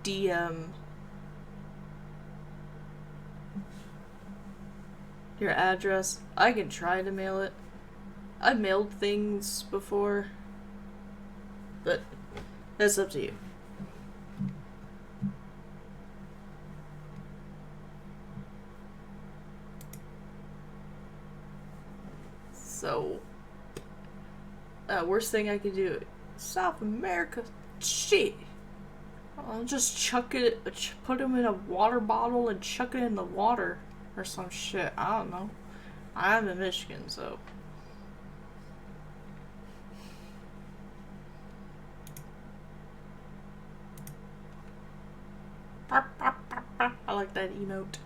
Speaker 1: DM your address, I can try to mail it. I've mailed things before, but that's up to you. So, worst thing I could do, South America, shit. I'll just chuck it, put them in a water bottle and chuck it in the water or some shit. I don't know. I'm in Michigan, so. I like that emote.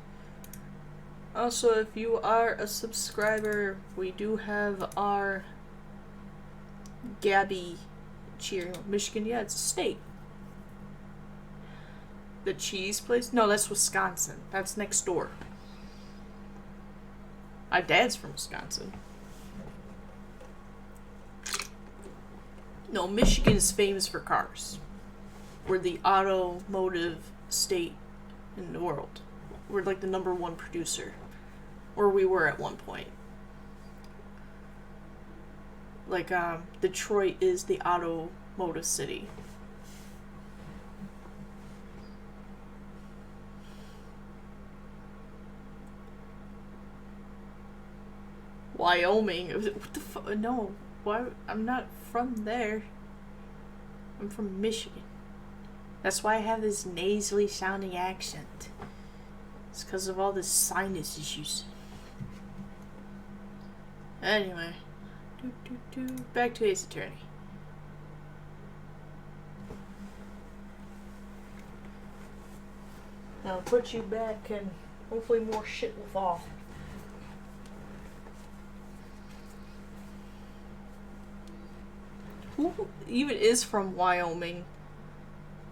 Speaker 1: Also, if you are a subscriber, we do have our
Speaker 3: Gabby cheering on Michigan. Yeah, it's a state. The cheese place? No, that's Wisconsin. That's next door. My dad's from Wisconsin. No, Michigan is famous for cars. We're the automotive state in the world. We're like the #1 producer. Or we were at one point. Like, Detroit is the automotive city. Wyoming? What the fuck? No. Why? I'm not from there. I'm from Michigan. That's why I have this nasally sounding accent. It's because of all the sinus issues. Anyway. Back to Ace Attorney. I'll put you back and hopefully more shit will fall. Who even is from Wyoming?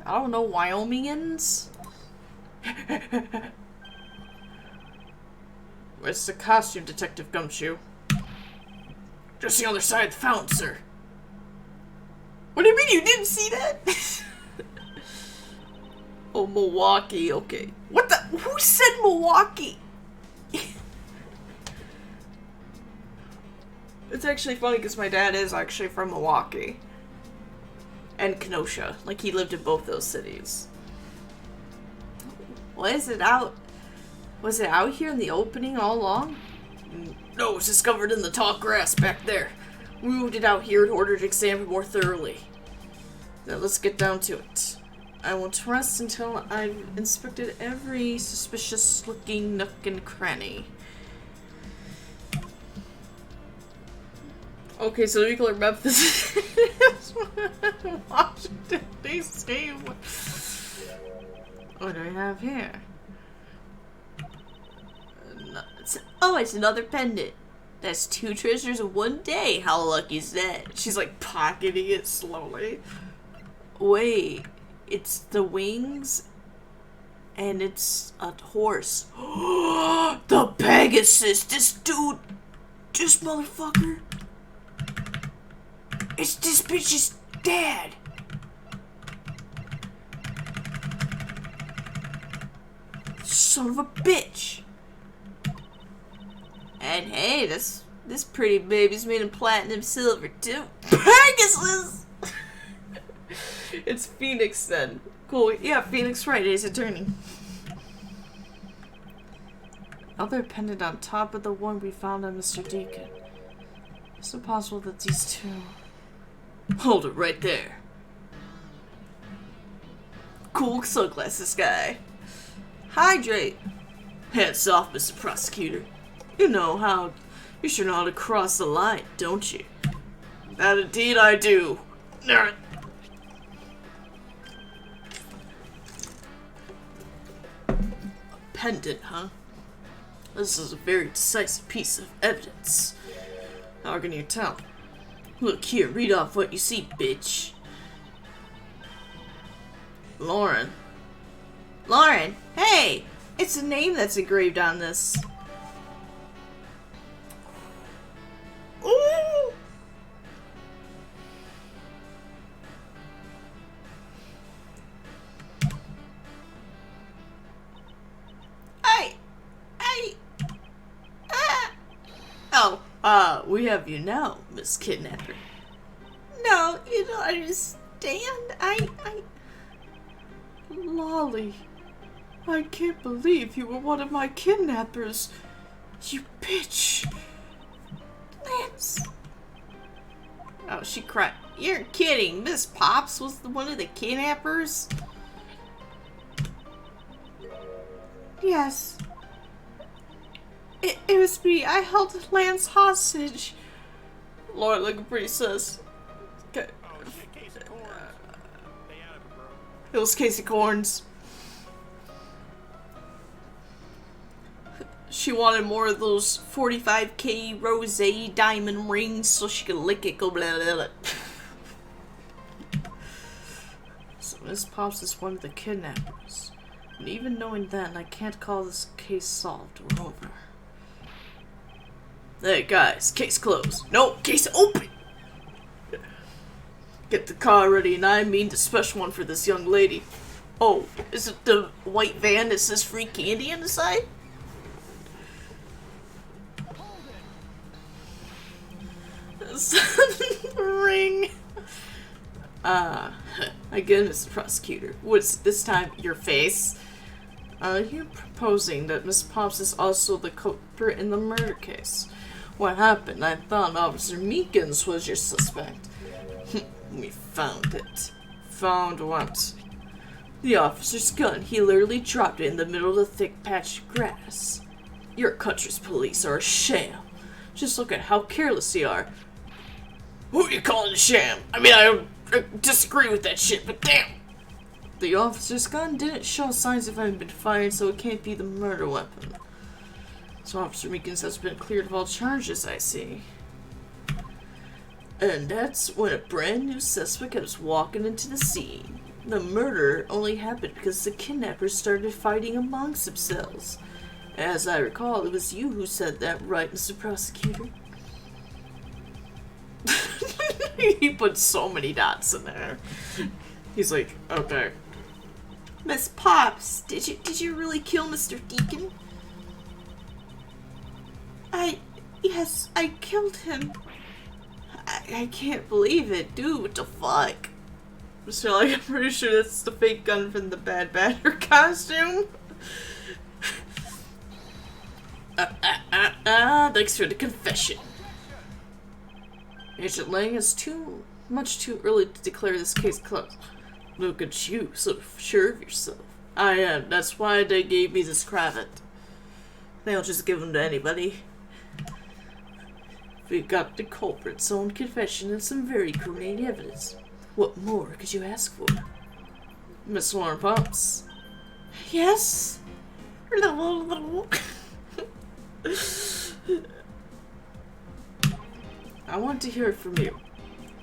Speaker 3: I don't know Wyomingans.
Speaker 5: Where's the costume, Detective Gumshoe? Just the other side of the fountain, sir.
Speaker 3: What do you mean you didn't see that? Oh, Milwaukee, okay. What the? Who said Milwaukee? It's actually funny because my dad is actually from Milwaukee. And Kenosha. Like, he lived in both those cities. Was it out here in the opening all along?
Speaker 5: No, it was discovered in the tall grass back there. We moved it out here in order to examine more thoroughly. Now let's get down to it.
Speaker 3: I won't rest until I've inspected every suspicious-looking nook and cranny. Okay, so nuclear Memphis is Washington, D.C. What do I have here? It's another pendant. That's 2 treasures in one day. How lucky is that? She's like pocketing it slowly. Wait, it's the wings and it's a horse. The Pegasus! This motherfucker. It's this bitch's dad. Son of a bitch. And hey, this pretty baby's made in platinum silver too. Pegasus! It's Phoenix then. Cool. Yeah, Phoenix right, Ace Attorney. Other pendant on top of the one we found on Mr. Deacon. Is it possible that these two... Hold it right there. Cool sunglasses guy. Hydrate. Hands off, Mr. Prosecutor. You should know how to cross the line, don't you?
Speaker 5: That indeed I do.
Speaker 3: Pendant, huh? This is a very decisive piece of evidence. How can you tell? Look here, read off what you see, bitch. Lauren. Lauren, hey! It's a name that's engraved on this. Ooh! We have you now, Miss Kidnapper. No, you don't understand. Lolly, I can't believe you were one of my kidnappers. You bitch. Lance. Oh, she cried. You're kidding. Miss Pops was one of the kidnappers? Yes. It was me. I held Lance hostage. Lord, looking pretty sus. Okay. It was Casey Corns. She wanted more of those 45K rosé diamond rings so she could lick it, go blah blah blah.
Speaker 1: Miss Pops is one of the kidnappers. And even knowing that, I can't call this case solved or over.
Speaker 5: Hey guys, case closed. No, case open! Get the car ready, and I mean the special one for this young lady. Oh, is it the white van that says free candy on the side? Ring. Again, Mr. Prosecutor. What's this time? Your face?
Speaker 1: You're proposing that Miss Pops is also the culprit in the murder case. What happened? I thought Officer Meekins was your suspect.
Speaker 5: We found it.
Speaker 1: Found what?
Speaker 5: The officer's gun. He literally dropped it in the middle of the thick patch of grass. Your country's police are a sham. Just look at how careless they are. Who are you calling a sham? I mean, I disagree with that shit, but damn!
Speaker 1: The officer's gun didn't show signs of having been fired, so it can't be the murder weapon. So Officer Meekins has been cleared of all charges, I see.
Speaker 5: And that's when a brand new suspect comes walking into the scene. The murder only happened because the kidnappers started fighting amongst themselves. As I recall, it was you who said that, right, Mr. Prosecutor?
Speaker 1: He put so many dots in there. He's like, okay.
Speaker 3: Miss Pops, did you really kill Mr. Deacon? Yes, I killed him. I can't believe it, dude. What the fuck?
Speaker 1: So like, I'm pretty sure that's the fake gun from the Bad Badger costume.
Speaker 5: Thanks for the confession.
Speaker 1: Agent Lang, it's too early to declare this case closed.
Speaker 5: Look at you, so sure of yourself.
Speaker 1: I am. That's why they gave me this cravat.
Speaker 5: They don't just give them to anybody. We got the culprit's own confession and some very incriminating evidence. What more could you ask for?
Speaker 1: Miss Warren Pops.
Speaker 3: Yes?
Speaker 1: I want to hear it from you.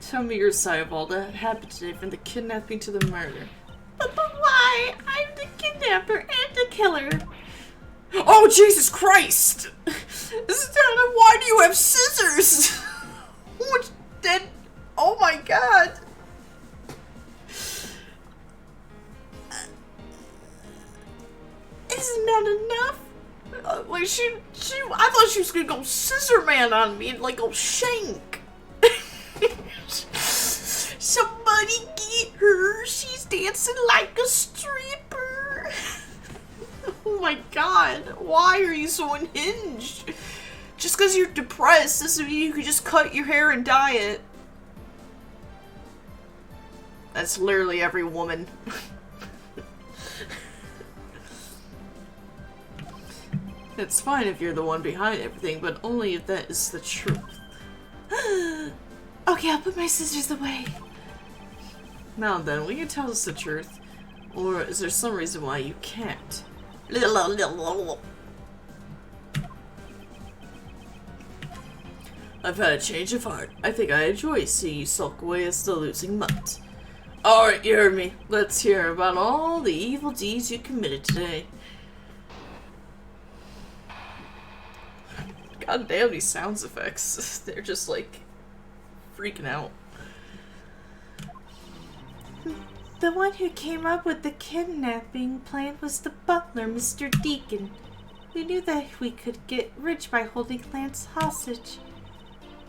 Speaker 1: Tell me your side of all that happened today, from the kidnapping to the murder.
Speaker 3: But why? I'm the kidnapper and the killer.
Speaker 5: Oh, Jesus Christ! Why do you have scissors? What? That? Oh my God!
Speaker 3: Isn't that enough?
Speaker 5: Like I thought she was gonna go scissor man on me and like go shank. Somebody get her! She's dancing like a stripper. Oh my God! Why are you so unhinged? Just because you're depressed doesn't mean you could just cut your hair and dye it. That's literally every woman.
Speaker 1: It's fine if you're the one behind everything, but only if that is the truth.
Speaker 3: Okay, I'll put my scissors away.
Speaker 1: Now then, will you tell us the truth? Or is there some reason why you can't?
Speaker 5: I've had a change of heart. I think I enjoy seeing you sulk away as the losing mutt. Alright, you heard me.
Speaker 1: Let's hear about all the evil deeds you committed today. God damn these sound effects. They're just like freaking out.
Speaker 3: The one who came up with the kidnapping plan was the butler, Mr. Deacon. We knew that we could get rich by holding Lance hostage.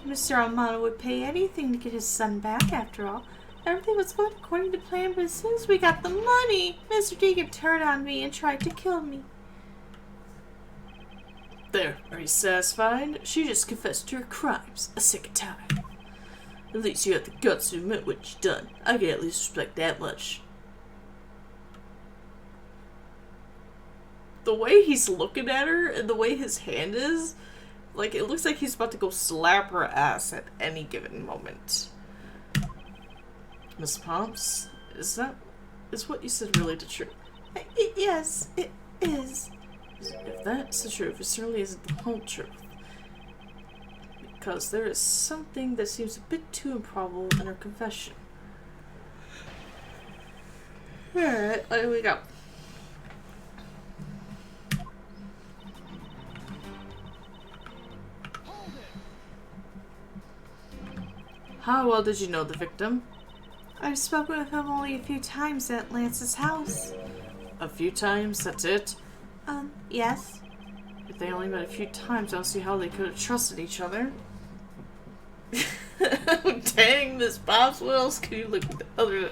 Speaker 3: Mr. Almano would pay anything to get his son back, after all. Everything was going according to plan, but as soon as we got the money, Mr. Deacon turned on me and tried to kill me.
Speaker 1: There, are you satisfied?
Speaker 5: She just confessed to her crimes a second time. At least you have the guts to admit what you've done. I can at least respect that much.
Speaker 1: The way he's looking at her and the way his hand is, like, it looks like he's about to go slap her ass at any given moment. Miss Pops, is what you said really the truth?
Speaker 3: Yes, it is.
Speaker 1: If that's the truth, it certainly isn't the whole truth. Because there is something that seems a bit too improbable in her confession.
Speaker 5: Alright, here we go. How well did you know the victim?
Speaker 3: I've spoken with him only a few times at Lance's house.
Speaker 5: A few times, that's it?
Speaker 3: Yes.
Speaker 5: If they only met a few times, I don't see how they could have trusted each other. Dang, Miss Pops, what else can you look at the other?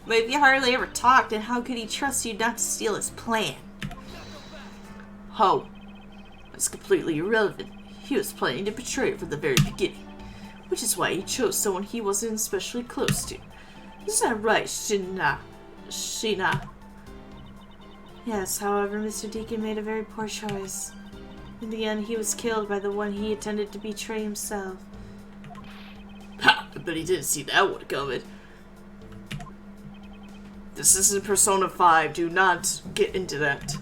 Speaker 3: But if you hardly ever talked, then how could he trust you not to steal his plan?
Speaker 5: Oh, that's completely irrelevant. He was planning to betray her from the very beginning, which is why he chose someone he wasn't especially close to. Is that right, Sheena?
Speaker 3: Yes, however, Mr. Deacon made a very poor choice. In the end, he was killed by the one he intended to betray himself.
Speaker 5: Ha! I bet he didn't see that one coming. This isn't Persona 5. Do not get into that.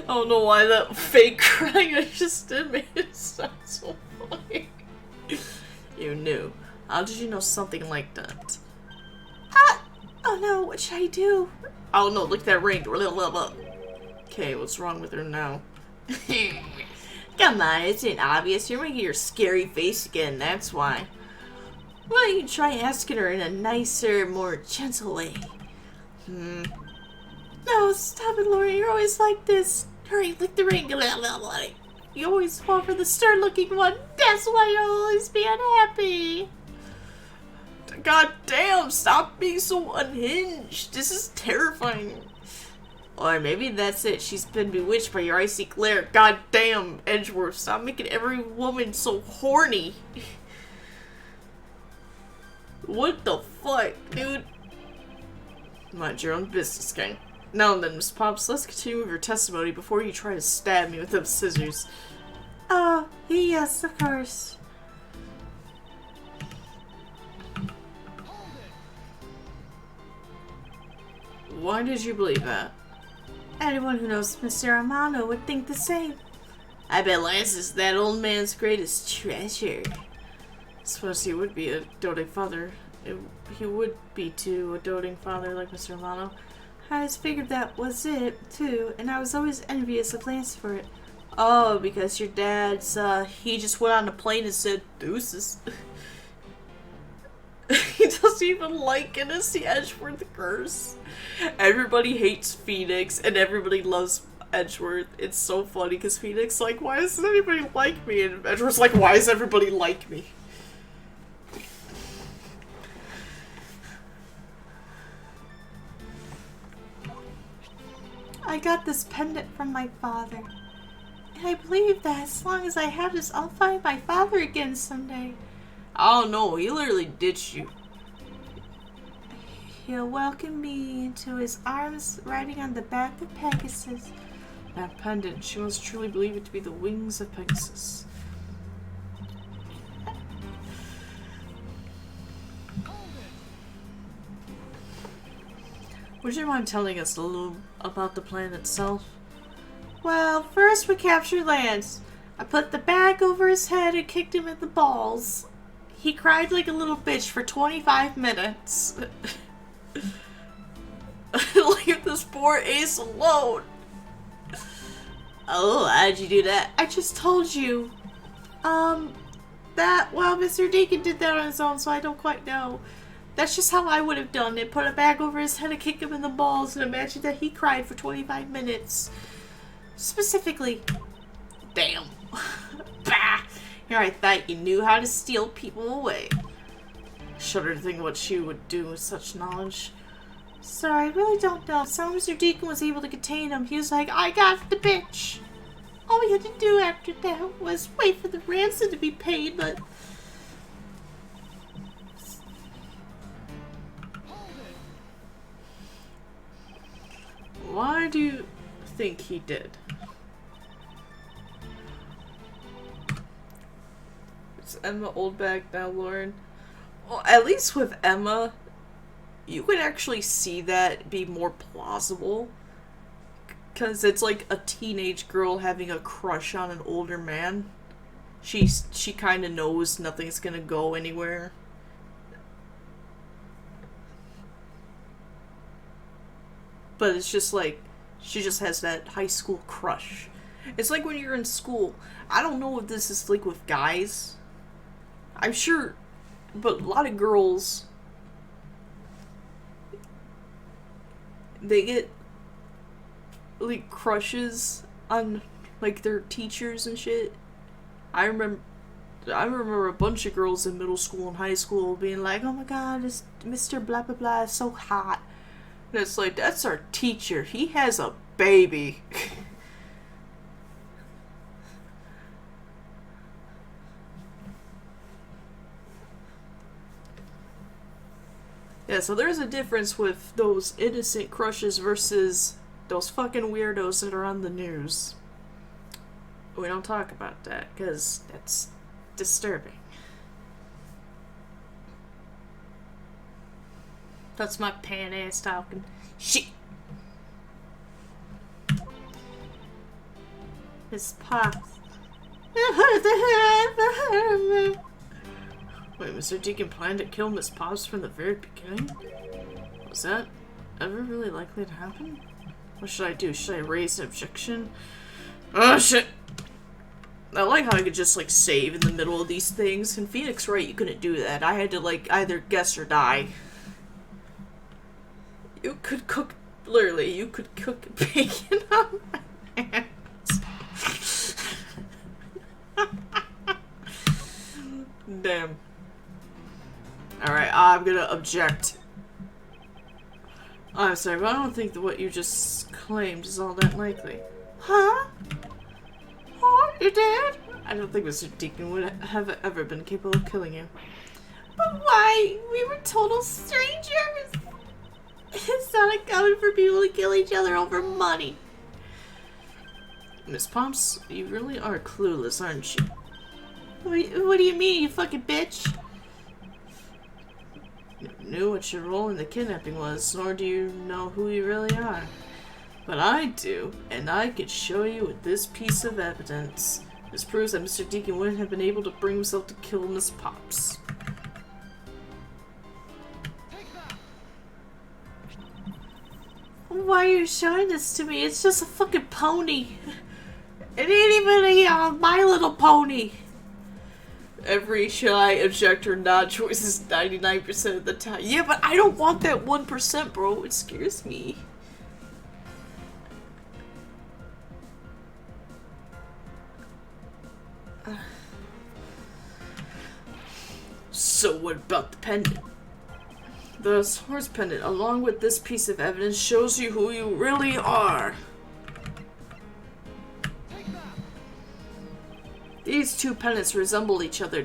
Speaker 5: I don't know why that fake crying I just did made it sound so funny. You knew. How did you know something like that?
Speaker 3: Oh no, what should I do?
Speaker 5: Oh no, look at that ring. Okay, what's wrong with her now? Come on, isn't obvious? You're making your scary face again, that's why. Why don't you try asking her in a nicer, more gentle way?
Speaker 3: No, stop it, Lauren. You're always like this. Hurry, lick the ring. You always fall for the stern-looking one. That's why you'll always be unhappy.
Speaker 5: God damn, stop being so unhinged. This is terrifying. Or maybe that's it. She's been bewitched by your icy glare. God damn, Edgeworth, stop making every woman so horny. What the fuck, dude? Mind your own business, gang. Now then, Miss Pops, let's continue with your testimony before you try to stab me with those scissors.
Speaker 3: Oh, yes, of course.
Speaker 5: Why did you believe that?
Speaker 3: Anyone who knows Mr. Armano would think the same.
Speaker 5: I bet Lance is that old man's greatest treasure. I suppose he would be a doting father. He would be, too, a doting father like Mr. Romano.
Speaker 3: I just figured that was it, too, and I was always envious of Lance for it.
Speaker 5: Oh, because your dad's, he just went on a plane and said, deuces. He doesn't even like it as the Edgeworth curse. Everybody hates Phoenix, and everybody loves Edgeworth. It's so funny, because Phoenix like, why doesn't anybody like me? And Edgeworth's like, why does everybody like me?
Speaker 3: I got this pendant from my father. And I believe that as long as I have this, I'll find my father again someday.
Speaker 5: Oh no, he literally ditched you.
Speaker 3: He'll welcome me into his arms, riding on the back of Pegasus.
Speaker 5: That pendant, she must truly believe it to be the wings of Pegasus. Would you mind telling us a little about the plan itself?
Speaker 3: Well, first we captured Lance. I put the bag over his head and kicked him in the balls. He cried like a little bitch for 25 minutes.
Speaker 5: Leave this poor ace alone. Oh, how'd you do that?
Speaker 3: I just told you. Well, Mr. Deacon did that on his own, so I don't quite know. That's just how I would have done it. Put a bag over his head and kick him in the balls and imagine that he cried for 25 minutes. Specifically.
Speaker 5: Damn. Bah! Here I thought you knew how to steal people away. Shudder to think what she would do with such knowledge.
Speaker 3: Sir, I really don't know. So Mr. Deacon was able to contain him. He was like, I got the bitch. All we had to do after that was wait for the ransom to be paid, but...
Speaker 5: Why do you think he did? Is Emma old back now, Lauren? Well, at least with Emma, you can actually see that be more plausible. Because it's like a teenage girl having a crush on an older man. She kind of knows nothing's gonna go anywhere. But it's just like, she just has that high school crush. It's like when you're in school. I don't know if this is like with guys. I'm sure, but a lot of girls, they get like crushes on like their teachers and shit. I remember a bunch of girls in middle school and high school being like, "Oh my god, this Mr. Blah blah blah is so hot." And it's like, that's our teacher. He has a baby. Yeah, so there's a difference with those innocent crushes versus those fucking weirdos that are on the news. We don't talk about that, because that's disturbing. That's my pan ass talking. Shit! Miss Pops. Wait, Mr. Deacon planned to kill Miss Pops from the very beginning? Was that ever really likely to happen? What should I do? Should I raise an objection? Oh shit! I like how I could just like save in the middle of these things. In Phoenix Wright, you couldn't do that. I had to like either guess or die. You could cook, literally, you could cook bacon on my hands. Damn. Alright, I'm gonna object. I'm sorry, but I don't think that what you just claimed is all that likely. Huh? What? You did? I don't think Mr. Deacon would have ever been capable of killing you. But why? We were total strangers. It's not uncommon for people to kill each other over money. Miss Pops, you really are clueless, aren't you? What do you mean, you fucking bitch? You knew what your role in the kidnapping was, nor do you know who you really are. But I do, and I could show you with this piece of evidence. This proves that Mr. Deacon wouldn't have been able to bring himself to kill Miss Pops. Why are you showing this to me? It's just a fucking pony. It ain't even a My Little Pony. Every shy object or not choice is 99% of the time. Yeah, but I don't want that 1%, bro. It scares me. So what about the pendant? The horse pendant, along with this piece of evidence, shows you who you really are. These two pendants resemble each other,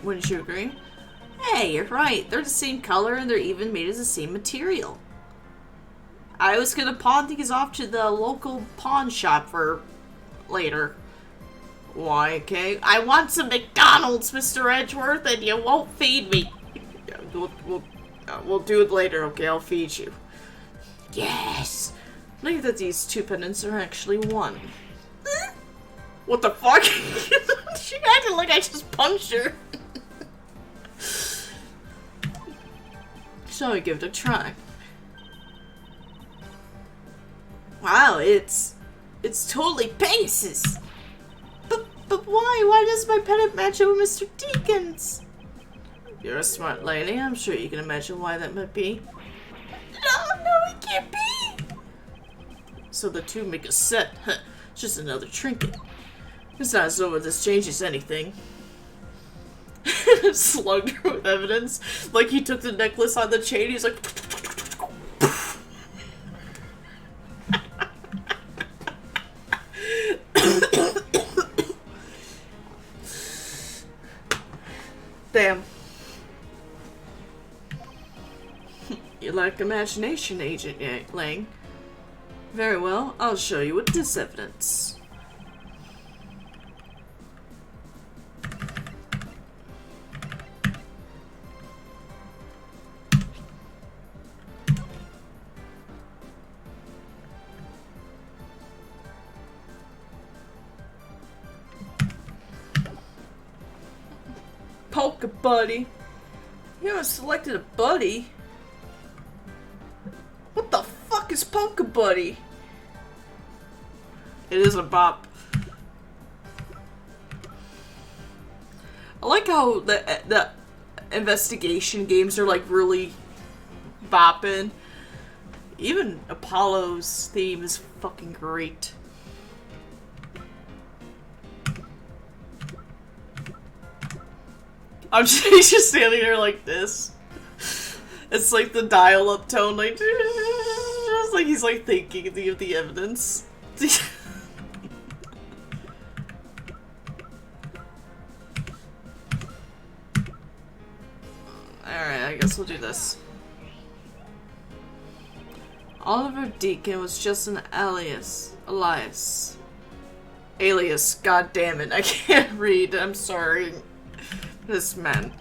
Speaker 5: wouldn't you agree? Hey, you're right. They're the same color and they're even made of the same material. I was gonna pawn these off to the local pawn shop for later. Why, okay? I want some McDonald's, Mr. Edgeworth, and you won't feed me. Yeah, we'll do it later, okay? I'll feed you. Yes! Look that these two pendants are actually one. What the fuck? She acted like I just punched her. Shall we give it a try? Wow, it's totally Pegasus. But why? Why does my pendant match up with Mr. Deacon's? You're a smart lady. I'm sure you can imagine why that might be. No, it can't be. So the two make a set. It's just another trinket. It's not as though this changes anything. Slugged her with evidence. Like he took the necklace on the chain. He's like... Damn. You lack imagination, Agent Lang. Very well, I'll show you with this evidence.
Speaker 1: Polka buddy. You haven't selected a buddy. What the fuck is Polka buddy? It is a bop. I like how the investigation games are like really bopping. Even Apollo's theme is fucking great. He's just standing there like this. It's like the dial-up tone, like, just like he's like thinking of the evidence. Alright, I guess we'll do this. Oliver Deacon was just an alias. Alias, god damn it, I can't read, I'm sorry. This man.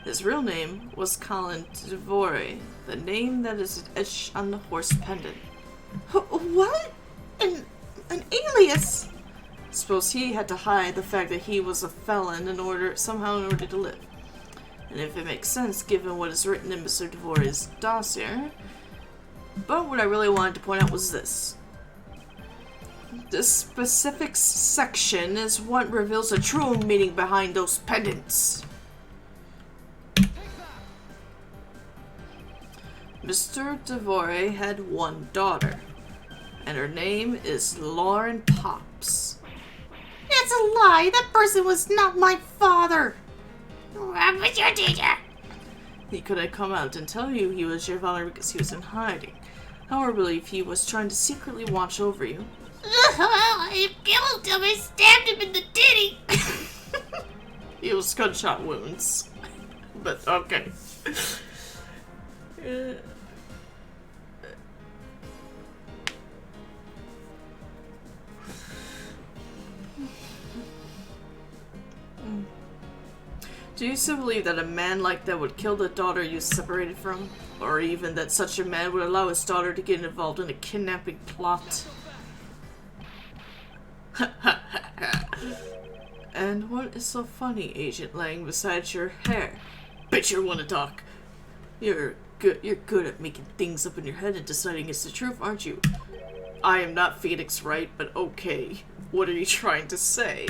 Speaker 1: His real name was Colin Devore, the name that is etched on the horse pendant. What? An alias? Suppose he had to hide the fact that he was a felon in order to live. And if it makes sense given what is written in Mr. Devore's dossier. But what I really wanted to point out was this. This specific section is what reveals the true meaning behind those pendants. Mr. Devore had one daughter, and her name is Lauren Pops. It's a lie! That person was not my father! What was your teacher? He couldn't come out and tell you he was your father because he was in hiding. However, I believe he was trying to secretly watch over you. I killed him! I stabbed him in the titty! He was gunshot wounds. But, okay. Do you still believe that a man like that would kill the daughter you separated from? Or even that such a man would allow his daughter to get involved in a kidnapping plot? And what is so funny, Agent Lang, besides your hair? Bet you wanna talk. You're good at making things up in your head and deciding it's the truth, aren't you? I am not Phoenix Wright, but okay. What are you trying to say?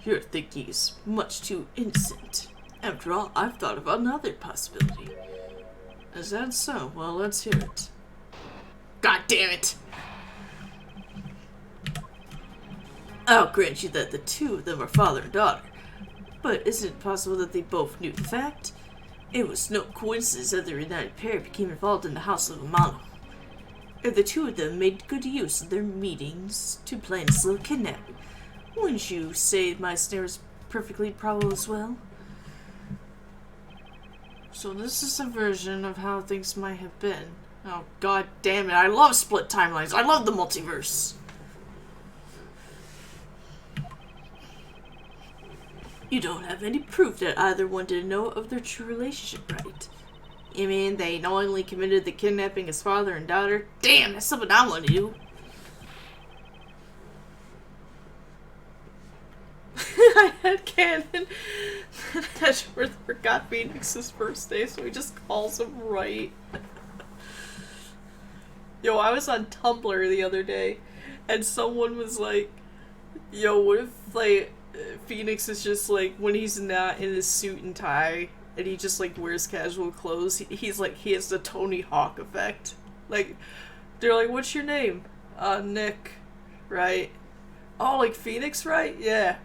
Speaker 1: Your thinking is much too innocent. After all, I've thought of another possibility. Is that so? Well, let's hear it. God damn it! I'll grant you that the two of them are father and daughter. But isn't it possible that they both knew the fact? It was no coincidence that the reunited pair became involved in the House of Amano. If the two of them made good use of their meetings to plan this little kidnapping, wouldn't you say my snare is perfectly probable as well? So this is a version of how things might have been. Oh god damn it, I love split timelines. I love the multiverse. You don't have any proof that either one didn't know of their true relationship, right? You mean they knowingly committed the kidnapping as father and daughter? Damn, that's something I want to do. I had canon that Edgeworth forgot Phoenix's birthday, so he just calls him right. Yo, I was on Tumblr the other day, and someone was like, yo, what if, like, Phoenix is just, like, when he's not in his suit and tie, and he just, like, wears casual clothes, he's like, he has the Tony Hawk effect. Like, they're like, what's your name? Nick, right? Oh, like Phoenix, right? Yeah.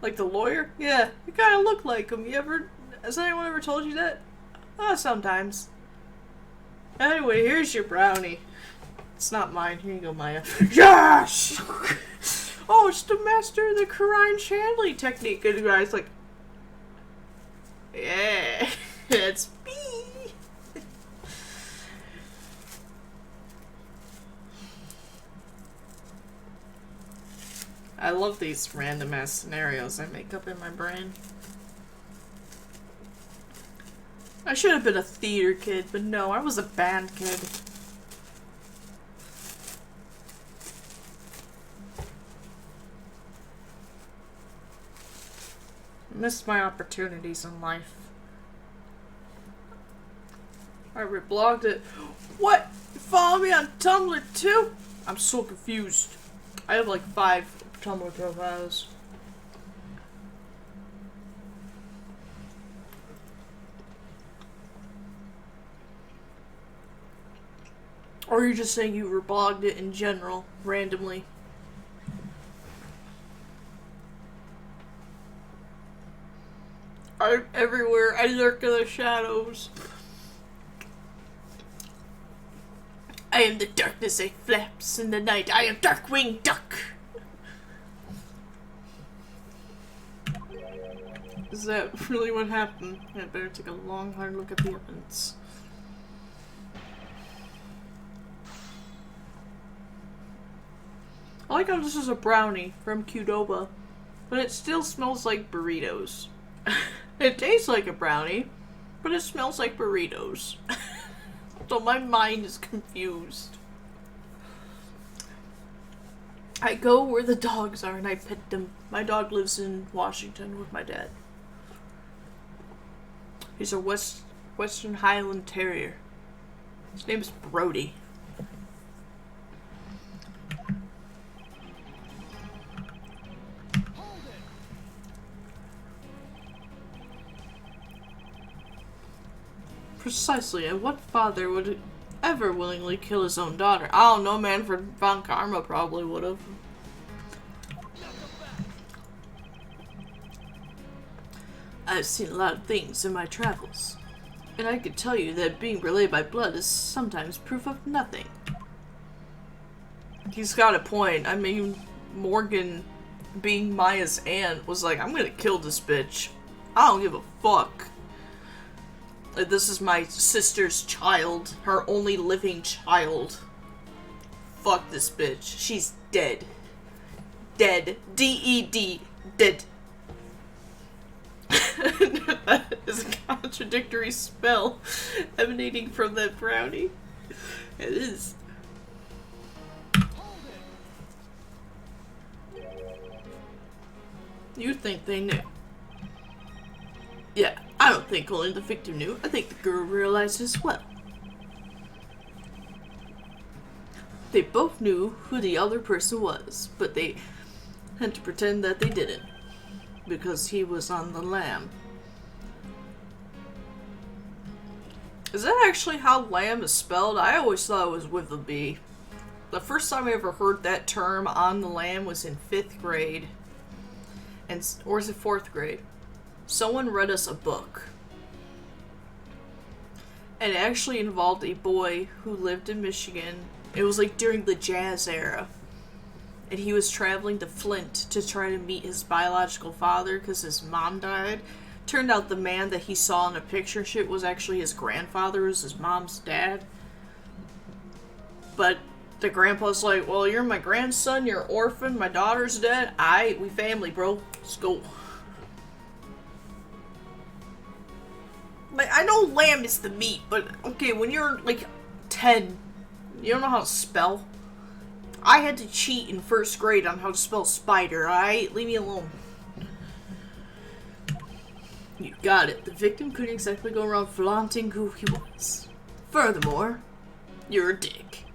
Speaker 1: Like the lawyer? Yeah, you kind of look like him. Has anyone ever told you that? Sometimes. Anyway, here's your brownie. It's not mine. Here you go, Maya. Yes! Oh, it's the master of the Karine Chandley technique. And the guy's like, yeah, it's me. I love these random ass scenarios I make up in my brain. I should have been a theater kid, but no, I was a band kid. Missed my opportunities in life. I reblogged it. What? You follow me on Tumblr too? I'm so confused. I have like 5 Tumblr profiles. Or you're just saying you reblogged it in general, randomly. I'm everywhere. I lurk in the shadows. I am the darkness that flaps in the night. I am Darkwing Duck. Is that really what happened? I better take a long, hard look at the evidence. I like how this is a brownie from Qdoba, but it still smells like burritos. It tastes like a brownie, but it smells like burritos. So my mind is confused. I go where the dogs are and I pet them. My dog lives in Washington with my dad. He's a Western Highland Terrier. His name is Brody. Precisely, and what father would ever willingly kill his own daughter? I don't know, Manfred von Karma probably would have. I've seen a lot of things in my travels, and I could tell you that being related by blood is sometimes proof of nothing. He's got a point. I mean, Morgan, being Maya's aunt, was like, I'm gonna kill this bitch. I don't give a fuck. This is my sister's child. Her only living child. Fuck this bitch. She's dead. Dead. D-E-D. Dead. That is a contradictory spell emanating from that brownie. It is. You think they knew? Yeah, I don't think only the victim knew. I think the girl realized as well. They both knew who the other person was, but they had to pretend that they didn't, because he was on the lam. Is that actually how lamb is spelled? I always thought it was with a B. The first time I ever heard that term, on the lam, was in 5th grade. Or is it 4th grade? Someone read us a book. And it actually involved a boy who lived in Michigan. It was like during the jazz era. And he was traveling to Flint to try to meet his biological father because his mom died. Turned out the man that he saw in a picture shit was actually his grandfather, was his mom's dad. But the grandpa's like, well, you're my grandson, you're an orphan, my daughter's dead. We family, bro. Let's go. Like, I know lamb is the meat, but okay, when you're like 10, you don't know how to spell. I had to cheat in 1st grade on how to spell spider, alright? Leave me alone. You got it. The victim couldn't exactly go around flaunting who he was. Furthermore, you're a dick.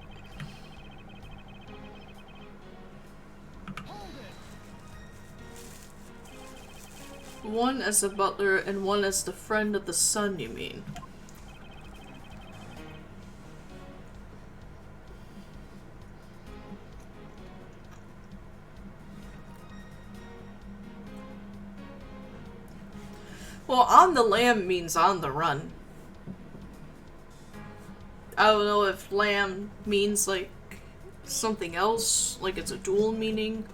Speaker 1: One as a butler and one as the friend of the son, you mean? Well, on the lam means on the run. I don't know if lamb means like something else, like it's a dual meaning.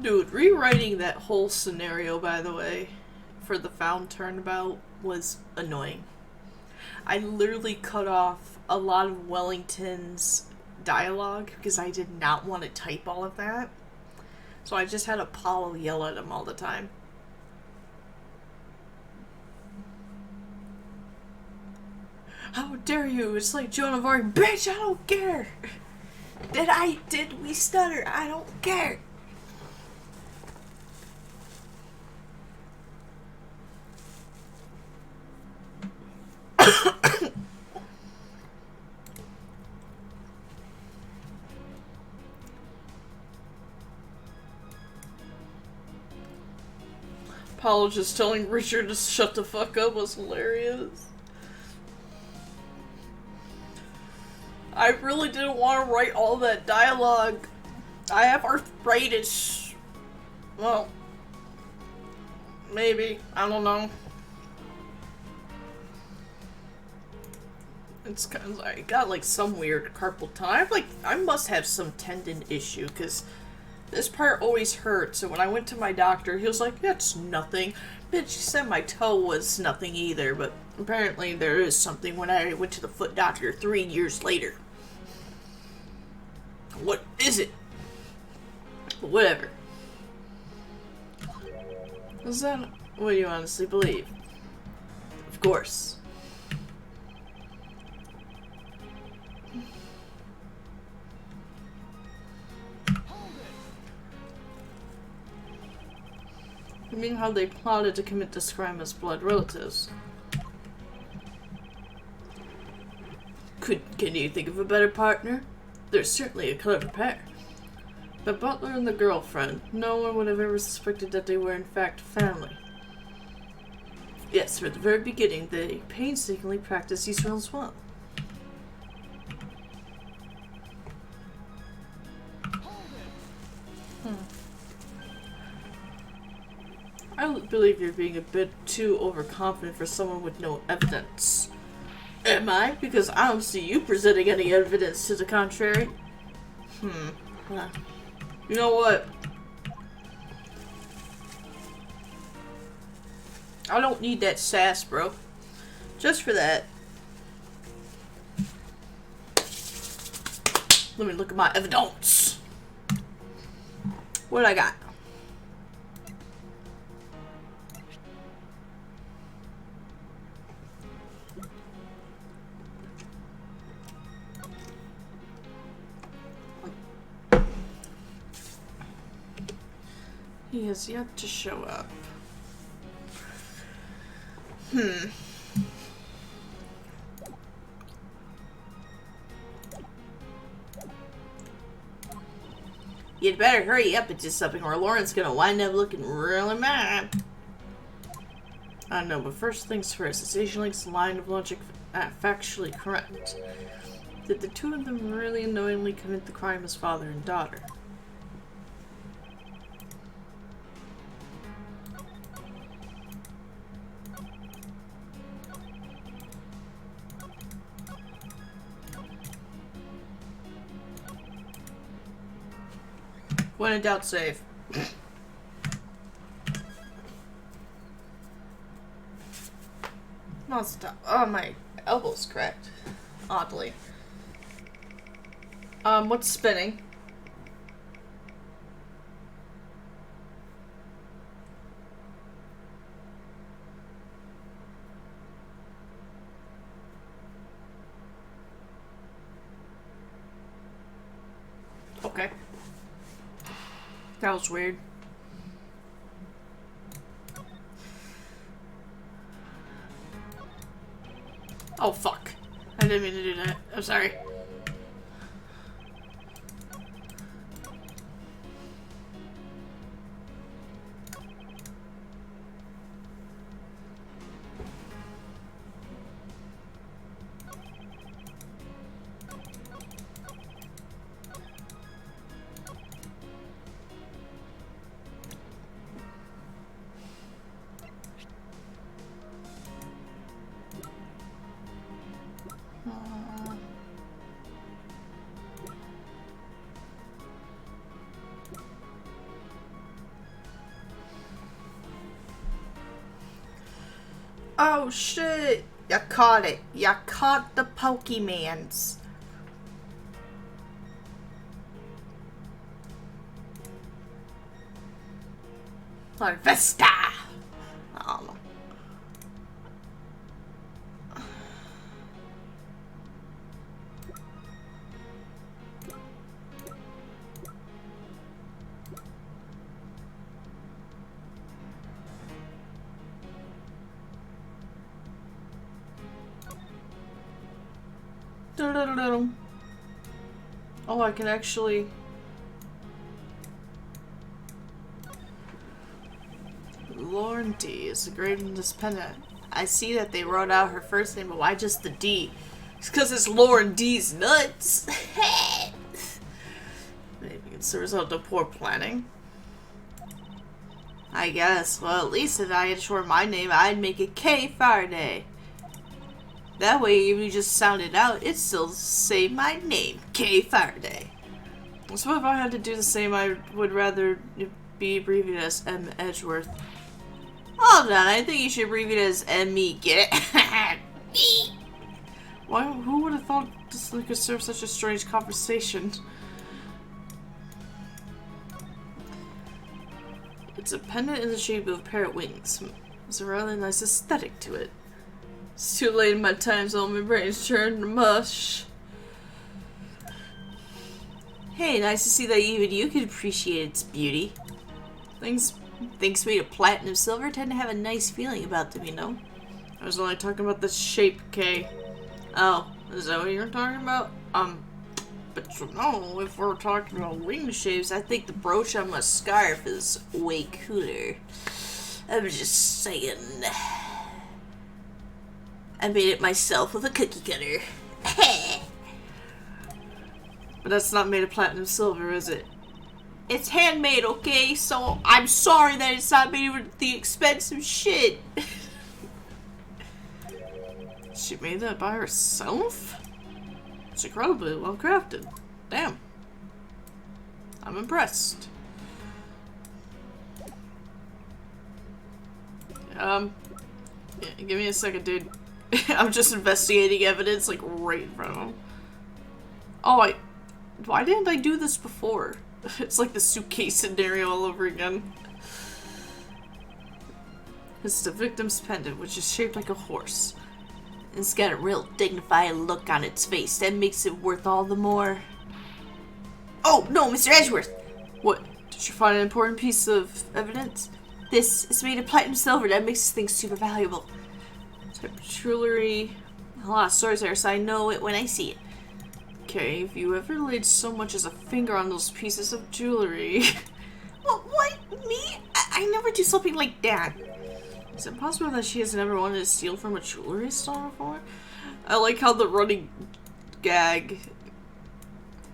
Speaker 1: Dude, rewriting that whole scenario, by the way, for the found turnabout was annoying. I literally cut off a lot of Wellington's dialogue because I did not want to type all of that. So I just had Apollo yell at him all the time.
Speaker 5: How dare you? It's like Joan of Arc. Bitch, I don't care. Did we stutter? I don't care. Apollo just telling Richard to shut the fuck up was hilarious. I really didn't want to write all that dialogue. I have arthritis. Well, maybe. I don't know. It's kind of, I got like some weird carpal tunnel. I must have some tendon issue because this part always hurts. So when I went to my doctor, he was like, "That's nothing." Bitch, he said my toe was nothing either, but apparently there is something when I went to the foot doctor 3 years later. What is it? Whatever. Is that what you honestly believe? Of course. You mean how they plotted to commit this crime as blood relatives? Can you think of a better partner? They're certainly a clever pair. The butler and the girlfriend, no one would have ever suspected that they were in fact family. Yes, from the very beginning, they painstakingly practiced these roles well. I believe you're being a bit too overconfident for someone with no evidence. Am I? Because I don't see you presenting any evidence to the contrary. You know what? I don't need that sass, bro. Just for that. Let me look at my evidence. What I got? He has yet to show up. You'd better hurry up into something or Lauren's gonna wind up looking really mad. I don't know, but first things first, is Asian-Link's line of logic factually correct? Did the two of them really knowingly commit the crime as father and daughter? When in doubt, save. No, stop. Oh, my elbow's cracked. Oddly. What's spinning? Okay. That was weird. Oh, fuck. I didn't mean to do that. I'm sorry. Oh shit! You caught it. You caught the Pokemans. Vesta! I don't know.
Speaker 1: Oh, I can actually... Lauren D is a great independent. I see that they wrote out her first name, but why just the D? It's because it's Lauren D's nuts. Maybe it's the result of poor planning. I guess. Well, at least if I had shortened my name, I'd make it K Faraday. That way, if you just sound it out, it'd still say my name, K Faraday. So if I had to do the same, I would rather be abbreviated as M. Edgeworth. Hold on, I think you should abbreviate it as M.E. Get it? Why? Who would have thought this could serve such a strange conversation? It's a pendant in the shape of parrot wings. There's a rather nice aesthetic to it. It's too late in my time, so my brain's turned to mush. Hey, nice to see that even you can appreciate its beauty. Things made of platinum silver tend to have a nice feeling about them, you know? I was only talking about the shape, K. Oh, is that what you're talking about? But you know, if we're talking about wing shapes, I think the brooch on my scarf is way cooler. I'm just saying. I made it myself with a cookie cutter. But that's not made of platinum silver, is it? It's handmade, okay? So I'm sorry that it's not made with the expensive shit. She made that by herself? It's incredibly well crafted. Damn. I'm impressed. Yeah, give me a second, dude. I'm just investigating evidence, like, right in front of him. Oh, why didn't I do this before? It's like the suitcase scenario all over again. It's the victim's pendant, which is shaped like a horse. It's got a real dignified look on its face. That makes it worth all the more. Oh, no, Mr. Edgeworth! What? Did you find an important piece of evidence? This is made of platinum silver. That makes this thing super valuable. Type of jewelry. A lot of stories there, so I know it when I see it. Okay, if you ever laid so much as a finger on those pieces of jewelry... What? Me? I never do something like that. Is it possible that she has never wanted to steal from a jewelry store before? I like how the running gag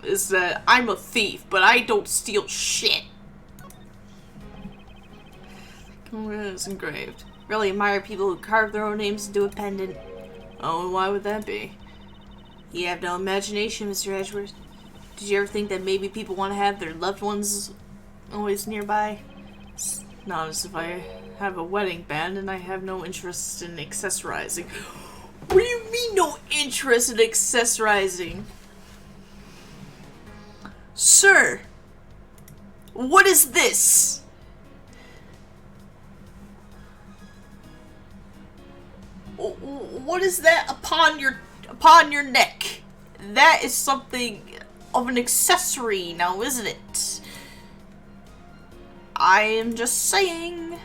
Speaker 1: is that I'm a thief, but I don't steal shit. Oh, it's engraved. Really admire people who carve their own names into a pendant. Oh, and why would that be? You have no imagination, Mr. Edgeworth. Did you ever think that maybe people want to have their loved ones always nearby? It's not as if I have a wedding band and I have no interest in accessorizing. What do you mean no interest in accessorizing? Sir, what is this? What is that upon your neck? That is something of an accessory now, isn't it? I am just saying.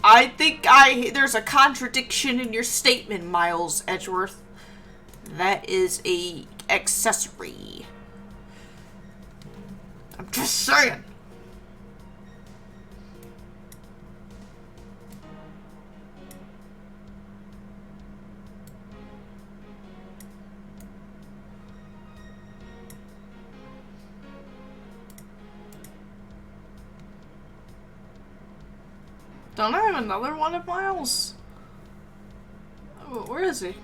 Speaker 1: I think there's a contradiction in your statement, Miles Edgeworth. That is a accessory. I'm just saying. Don't I have another one of Miles? Oh, where is he?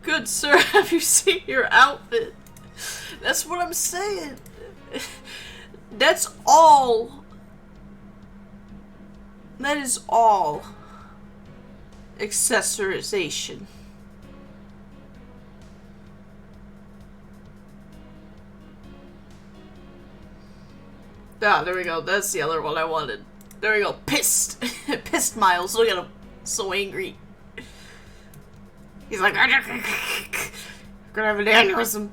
Speaker 1: Good sir, have you seen your outfit? That's what I'm saying. That's all. That is all. Accessorization. Ah, there we go. That's the other one I wanted. There we go. Pissed. Pissed Miles. Look at him. So angry. He's like, gonna have an aneurysm.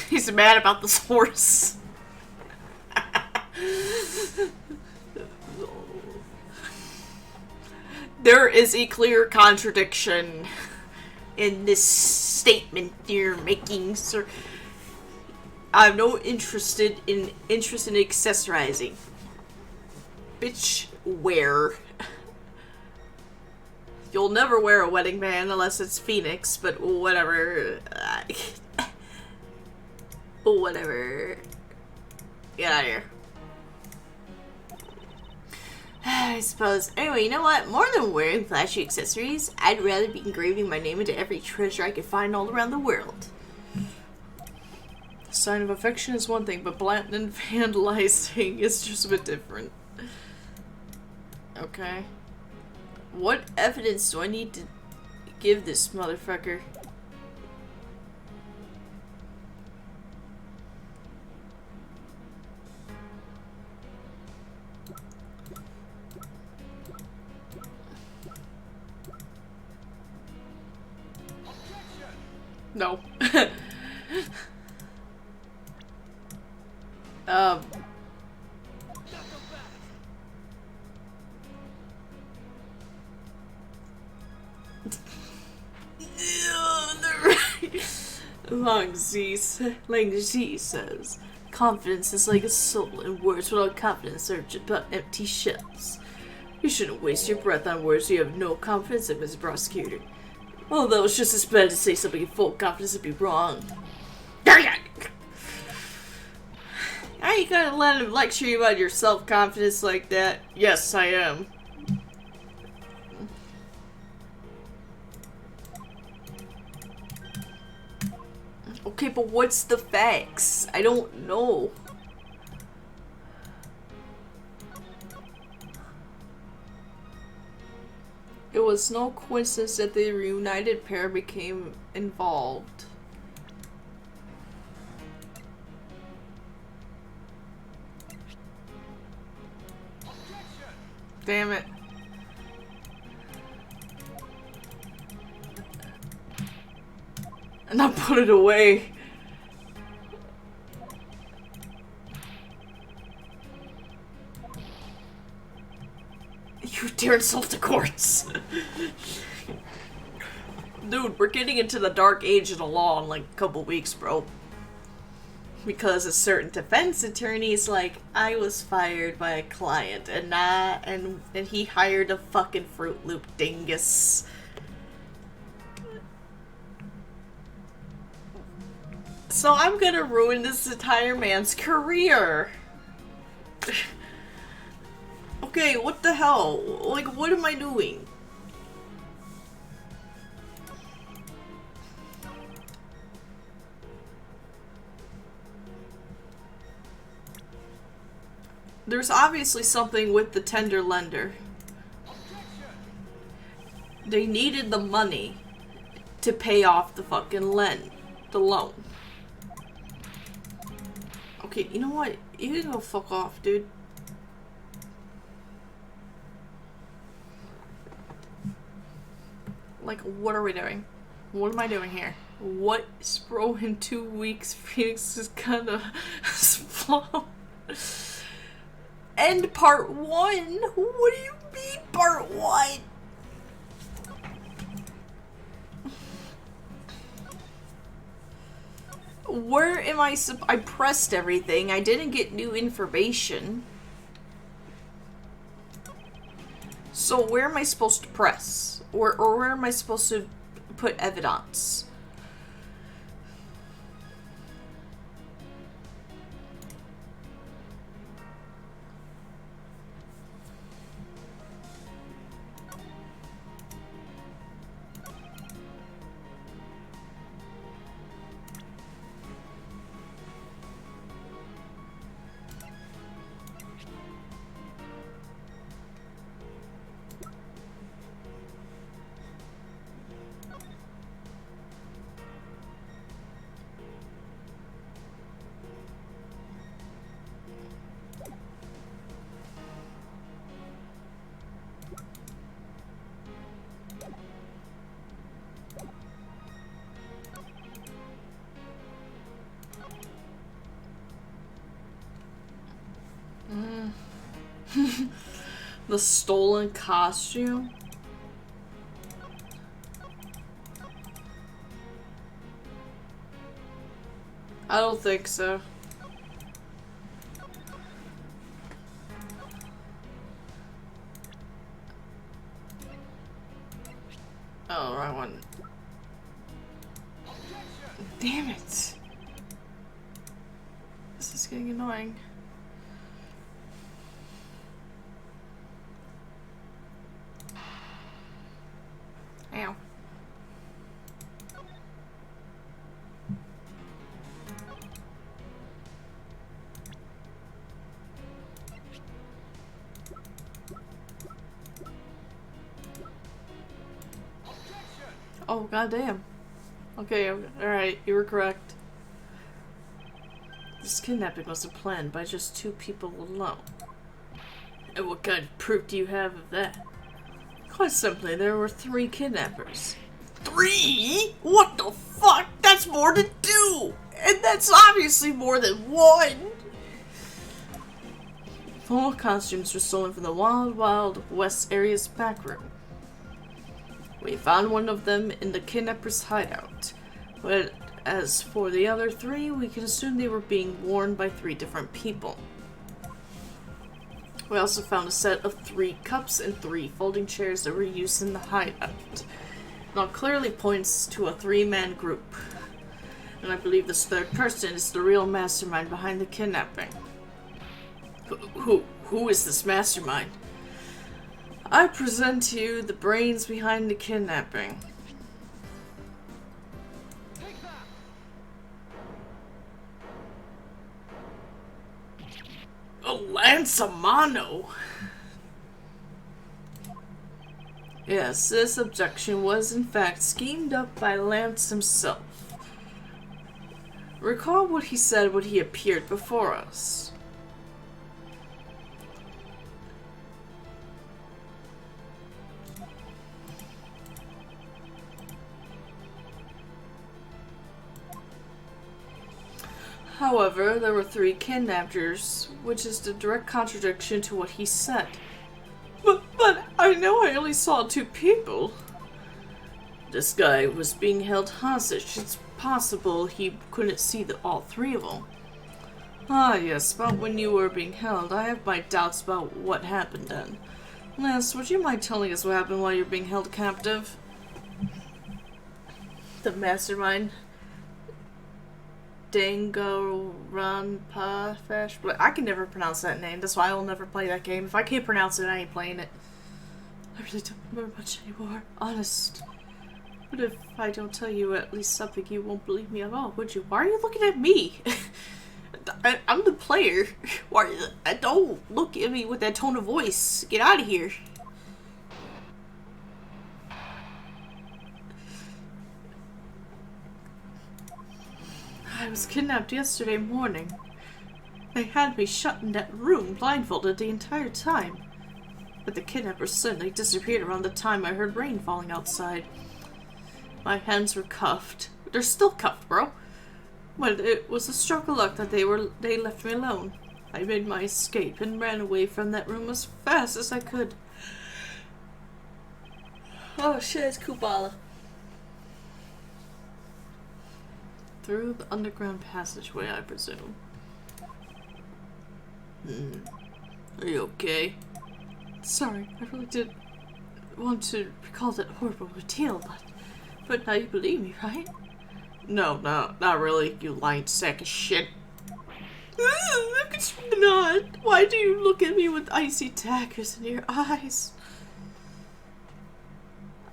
Speaker 1: He's mad about this horse.
Speaker 5: There is a clear contradiction in this statement you're making, sir. I'm no interested in accessorizing. Bitch, wear. You'll never wear a wedding band unless it's Phoenix, but whatever. Whatever. Get out of here. I suppose. Anyway, you know what? More than wearing flashy accessories, I'd rather be engraving my name into every treasure I could find all around the world. Sign of affection is one thing, but blatant vandalizing is just a bit different. Okay. What evidence do I need to give this motherfucker? No. Lang Zi says, confidence is like a soul, and words without confidence are just but empty shells. You shouldn't waste your breath on words you have no confidence in, Mrs. Prosecutor. Although it's just as bad to say something in full confidence and be wrong. I ain't gonna let him lecture you about your self-confidence like that. Yes, I am. Okay, but what's the facts? I don't know. It was no coincidence that the reunited pair became involved. Damn it. And I put it away. You dare insult the courts! Dude, we're getting into the dark age of the law in like a couple weeks, bro. Because a certain defense attorney's like, I was fired by a client and he hired a fucking Fruit Loop dingus. So I'm gonna ruin this entire man's career. Okay, what the hell? Like, what am I doing? There's obviously something with the tender lender. They needed the money to pay off the fucking the loan. Okay, you know what? You can go fuck off, dude. Like, what are we doing? What am I doing here? What, bro, in 2 weeks, Phoenix is gonna explode? End part 1? What do you mean part 1? Where am I I pressed everything. I didn't get new information. So where am I supposed to press? Or where am I supposed to put evidence? The stolen costume?
Speaker 1: I don't think so. Oh, wrong one. Damn it. This is getting annoying. Ow. Oh, goddamn. Okay, alright, you were correct. This kidnapping wasn't planned by just 2 people alone. And what kind of proof do you have of that? Quite simply, there were 3 kidnappers. 3? What the fuck? That's more than 2! And that's obviously more than 1! Full costumes were stolen from the Wild Wild West area's back room. We found one of them in the kidnapper's hideout. But as for the other 3, we can assume they were being worn by 3 different people. We also found a set of 3 cups and 3 folding chairs that were used in the hideout. Now clearly points to a 3-man group. And I believe this 3rd person is the real mastermind behind the kidnapping. Who is this mastermind? I present to you the brains behind the kidnapping. A Lansamano! Yes, this objection was in fact schemed up by Lance himself. Recall what he said when he appeared before us. However, there were 3 kidnappers, which is the direct contradiction to what he said. But I know I only saw 2 people. This guy was being held hostage. It's possible he couldn't see all 3 of them. Ah yes, but when you were being held, I have my doubts about what happened then. Lance, would you mind telling us what happened while you're being held captive? The mastermind? Dango Ranpa Fesh. I can never pronounce that name. That's why I will never play that game. If I can't pronounce it, I ain't playing it. I really don't remember much anymore. Honest. But if I don't tell you at least something, you won't believe me at all, would you? Why are you looking at me? I'm the player. Why? Don't look at me with that tone of voice. Get out of here. I was kidnapped yesterday morning. They had me shut in that room, blindfolded the entire time. But the kidnappers suddenly disappeared around the time I heard rain falling outside. My hands were cuffed. They're still cuffed, bro. But it was a stroke of luck that they left me alone. I made my escape and ran away from that room as fast as I could. Oh shit, it's Kubala. Through the underground passageway, I presume. Are you okay? Sorry, I really did want to recall that horrible ordeal, but now you believe me, right? No, not really, you lying sack of shit. How could you not? Why do you look at me with icy daggers in your eyes?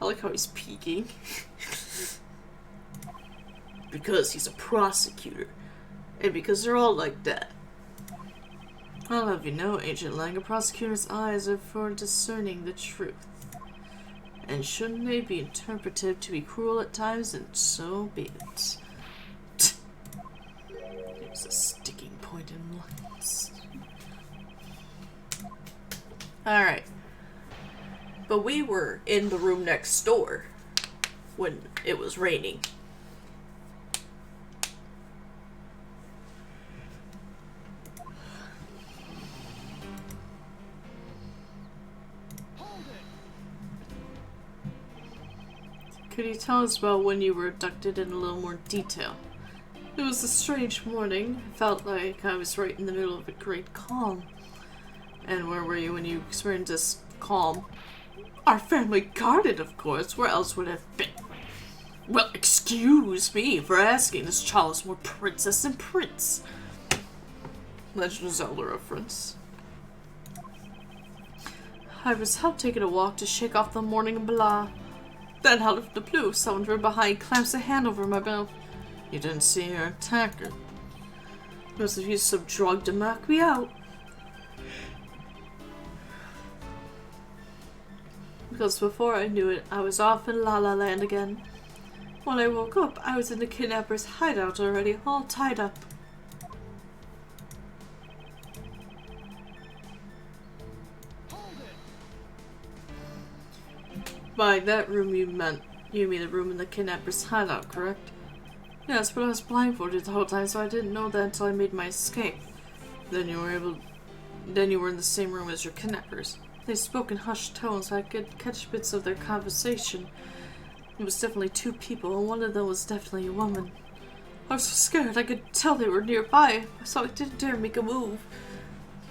Speaker 1: I like how he's peeking. Because he's a prosecutor. And because they're all like that. I'll have you know, Agent Lang, a prosecutor's eyes are for discerning the truth. And shouldn't they be interpreted to be cruel at times, and so be it. There's a sticking point in Lance. Alright. But we were in the room next door when it was raining. Could you tell us about when you were abducted in a little more detail?
Speaker 5: It was a strange morning. I felt like I was right in the middle of a great calm. And where were you when you experienced this calm? Our family garden, of course. Where else would it have been? Well, excuse me for asking. This child is more princess than prince. Legend of Zelda reference. I was out taking a walk to shake off the morning blah. Then out of the blue, someone from behind clamps a hand over my mouth. You didn't see her attacker. Must have used some drug to knock me out. Because before I knew it, I was off in La La Land again. When I woke up, I was in the kidnapper's hideout already, all tied up. By that room you mean the room in the kidnapper's hideout, correct? Yes, but I was blindfolded the whole time, so I didn't know that until I made my escape. Then you were in the same room as your kidnappers. They spoke in hushed tones, so I could catch bits of their conversation. It was definitely two people, and one of them was definitely a woman. I was so scared I could tell they were nearby, so I didn't dare make a move.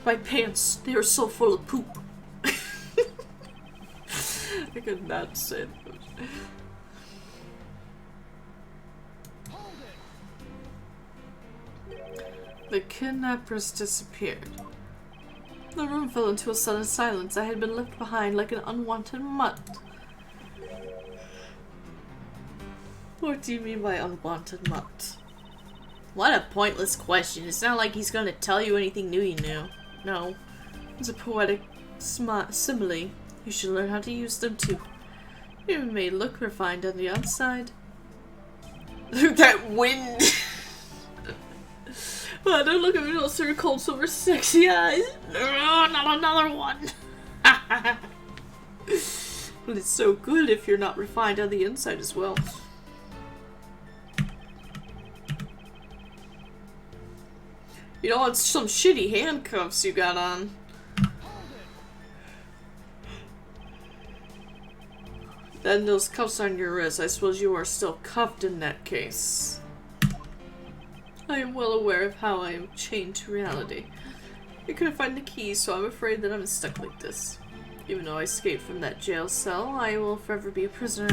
Speaker 5: My pants, they were so full of poop. I could not say it. The kidnappers disappeared. The room fell into a sudden silence. I had been left behind like an unwanted mutt. What do you mean by unwanted mutt? What a pointless question. It's not like he's gonna tell you anything new you knew. No. It's a poetic simile. You should learn how to use them too. You may look refined on the outside. That wind! Oh, don't look at me with those sort of cold, silver, sexy eyes. No, not another one. But it's so good if you're not refined on the inside as well. You know, it's some shitty handcuffs you got on. Then those cuffs on your wrist, I suppose you are still cuffed in that case. I am well aware of how I am chained to reality. I couldn't find the keys, so I'm afraid that I'm stuck like this. Even though I escaped from that jail cell, I will forever be a prisoner.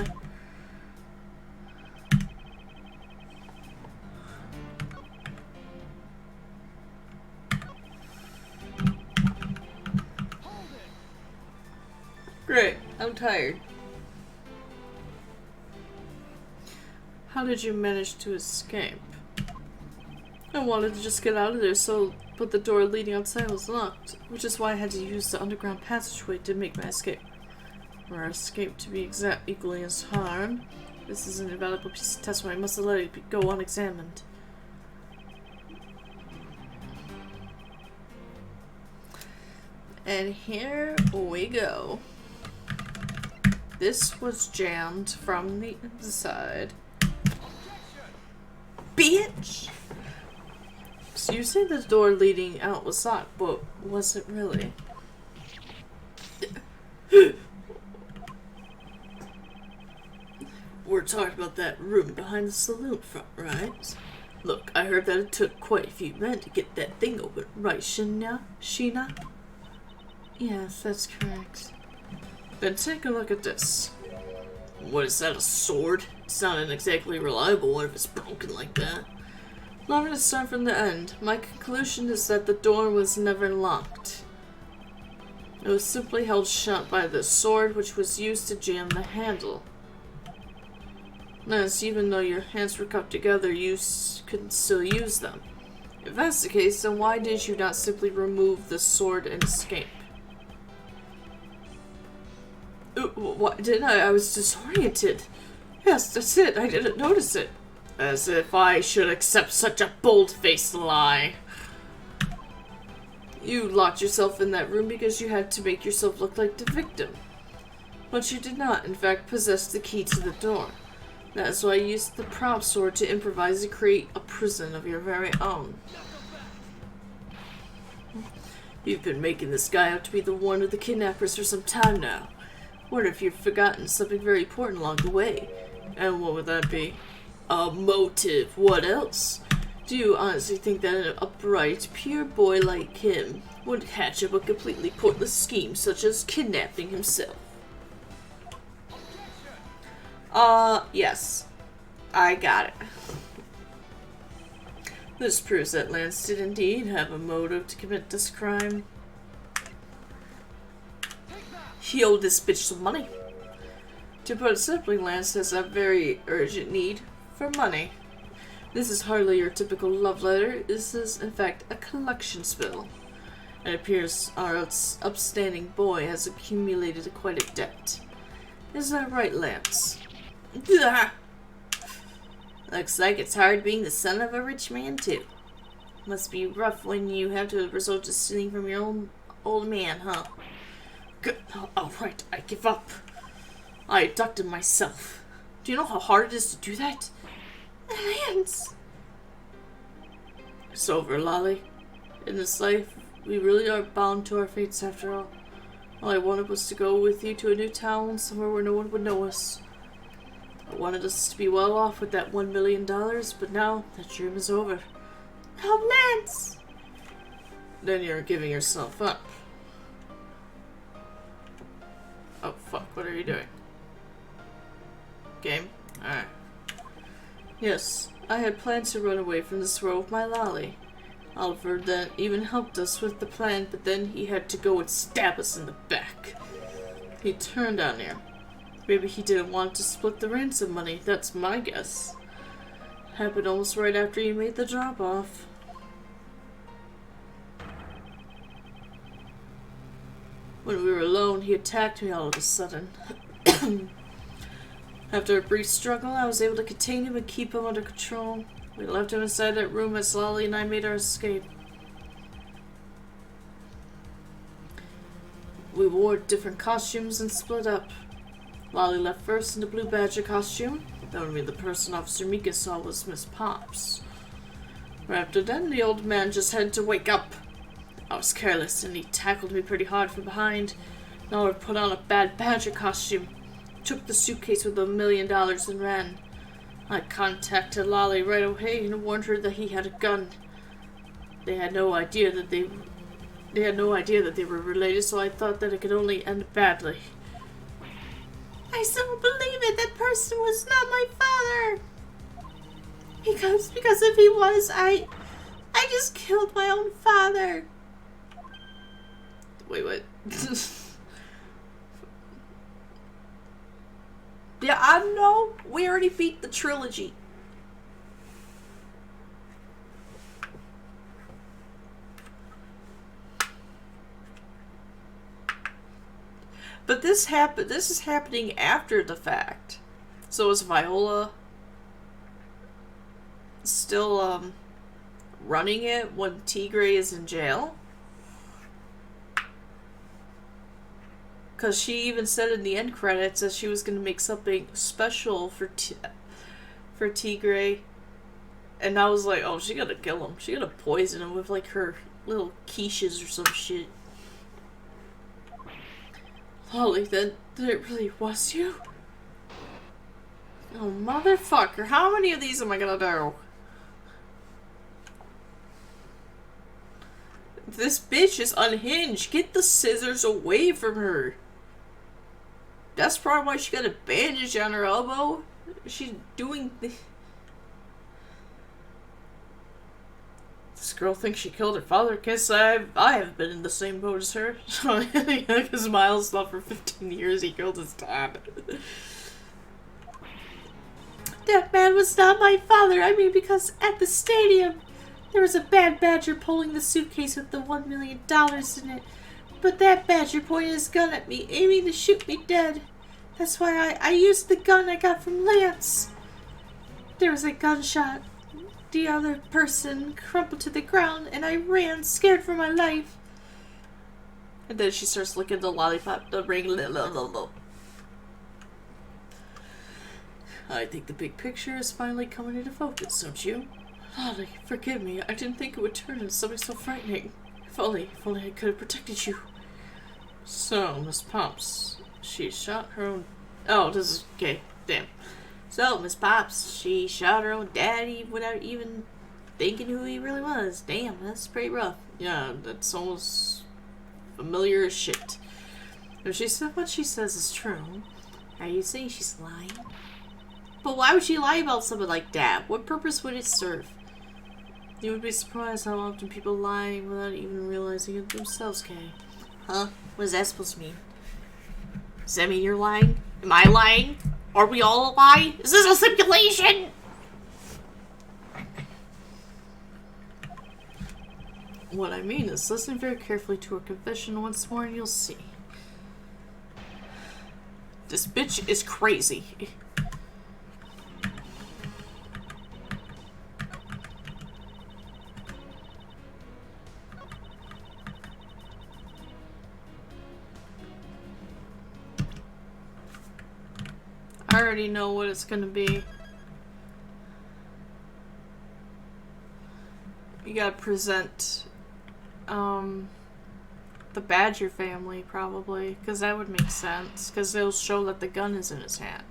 Speaker 5: Great, I'm tired. How did you manage to escape? I wanted to just get out of there, but the door leading outside was locked, which is why I had to use the underground passageway to make my escape. For our escape to be equally as hard, this is an invaluable piece of testimony. I must have let it go unexamined. And here we go. This was jammed from the inside. Bitch! So you say the door leading out was locked, but was it really? We're talking about that room behind the saloon front, right? Look, I heard that it took quite a few men to get that thing open, right, Sheena? Yes, that's correct. Then take a look at this. What is that, a sword? It's not an exactly reliable one if it's broken like that. Now I'm going to start from the end. My conclusion is that the door was never locked. It was simply held shut by the sword, which was used to jam the handle. Thus, even though your hands were cupped together, you could still use them. If that's the case, then why did you not simply remove the sword and escape? What didn't I? I was disoriented. Yes, that's it. I didn't notice it. As if I should accept such a bold-faced lie. You locked yourself in that room because you had to make yourself look like the victim. But you did not, in fact, possess the key to the door. That's why you used the prop sword to improvise and create a prison of your very own. You've been making this guy out to be the one of the kidnappers for some time now. Wonder if you've forgotten something very important along the way. And what would that be? A motive. What else? Do you honestly think that a bright, pure boy like him would hatch up a completely pointless scheme such as kidnapping himself? Yes. I got it. This proves that Lance did indeed have a motive to commit this crime. He owed this bitch some money. To put it simply, Lance has a very urgent need for money. This is hardly your typical love letter. This is, in fact, a collection spill. It appears our upstanding boy has accumulated quite a debt. Is that right, Lance? Ugh. Looks like it's hard being the son of a rich man, too. Must be rough when you have to resort to stealing from your own old man, huh? Good. Alright, I give up. I abducted myself. Do you know how hard it is to do that? Lance! It's over, Lolly. In this life, we really are bound to our fates after all. All I wanted was to go with you to a new town, somewhere where no one would know us. I wanted us to be well off with that $1 million, but now that dream is over. Oh, Lance! Then you're giving yourself up. Oh, fuck, what are you doing? Game? Alright. Yes, I had planned to run away from this world with my Lolly. Oliver then even helped us with the plan, but then he had to go and stab us in the back. He turned on you. Maybe he didn't want to split the ransom money, that's my guess. Happened almost right after you made the drop-off. When we were alone, he attacked me all of a sudden. After a brief struggle, I was able to contain him and keep him under control. We left him inside that room as Lolly and I made our escape. We wore different costumes and split up. Lolly left first in the Blue Badger costume. That would mean the person Officer Mika saw was Miss Pops. Right after then, the old man just had to wake up. I was careless and he tackled me pretty hard from behind. Now I put on a bad Badger costume. Took the suitcase with $1 million and ran. I contacted Lolly right away and warned her that he had a gun. They had no idea that they were related, so I thought that it could only end badly. I still don't believe it. That person was not my father. Because if he was, I just killed my own father. Wait, what? Yeah, I know. We already beat the trilogy. But this is happening after the fact. So is Viola still running it when Tigre is in jail? Because she even said in the end credits that she was going to make something special for Tigre. And I was like, oh, she gotta kill him. She gotta poison him with like her little quiches or some shit. Lolly, then it really was you? Oh, motherfucker. How many of these am I gonna do? This bitch is unhinged. Get the scissors away from her. That's probably why she got a bandage on her elbow. She's doing This girl thinks she killed her father. Guess I have been in the same boat as her. Because Miles thought for 15 years he killed his dad. That man was not my father. I mean, because at the stadium, there was a bad badger pulling the suitcase with the $1 million in it. But that badger pointed his gun at me, aiming to shoot me dead. That's why I used the gun I got from Lance. There was a gunshot. The other person crumpled to the ground, and I ran, scared for my life. And then she starts licking the lollipop, the ring. I think the big picture is finally coming into focus, don't you? Lolly, forgive me. I didn't think it would turn into something so frightening. If only I could have protected you. So, Miss Pops, she shot her own... Oh, this is... Okay, damn. So, Miss Pops, she shot her own daddy without even
Speaker 3: thinking who he really was. Damn, that's pretty rough.
Speaker 5: Yeah, that's almost familiar as shit. If she said what she says is true,
Speaker 3: Are you saying she's lying?
Speaker 5: but why would she lie about something like that? What purpose would it serve? You would be surprised how often people lie without even realizing it themselves, Kay.
Speaker 3: Huh? What is that supposed to mean?
Speaker 5: Does that mean you're lying? Am I lying? Are we all a lie? Is this a simulation? What I mean is, listen very carefully to her confession once more and you'll see. This bitch is crazy. I already know what it's gonna be. You gotta present the Badger family, probably, because that would make sense, because they'll show that the gun is in his hand.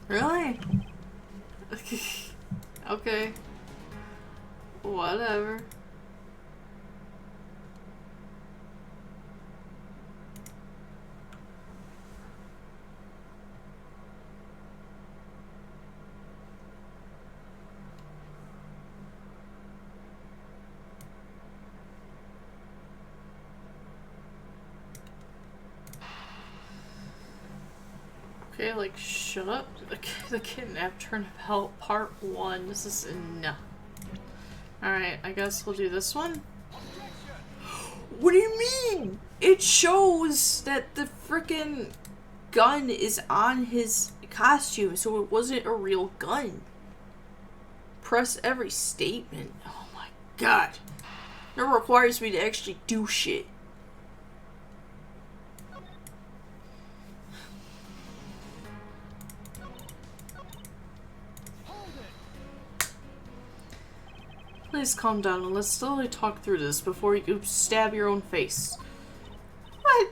Speaker 5: Really? Okay. Whatever. Okay, like, shut up. The Kidnap Turn of Hell Part 1. This is enough. Alright, I guess we'll do this one. What do you mean? It shows that the frickin' gun is on his costume, so it wasn't a real gun. Press every statement. Oh my god. It requires me to actually do shit. Please calm down and let's slowly talk through this before you stab your own face. What?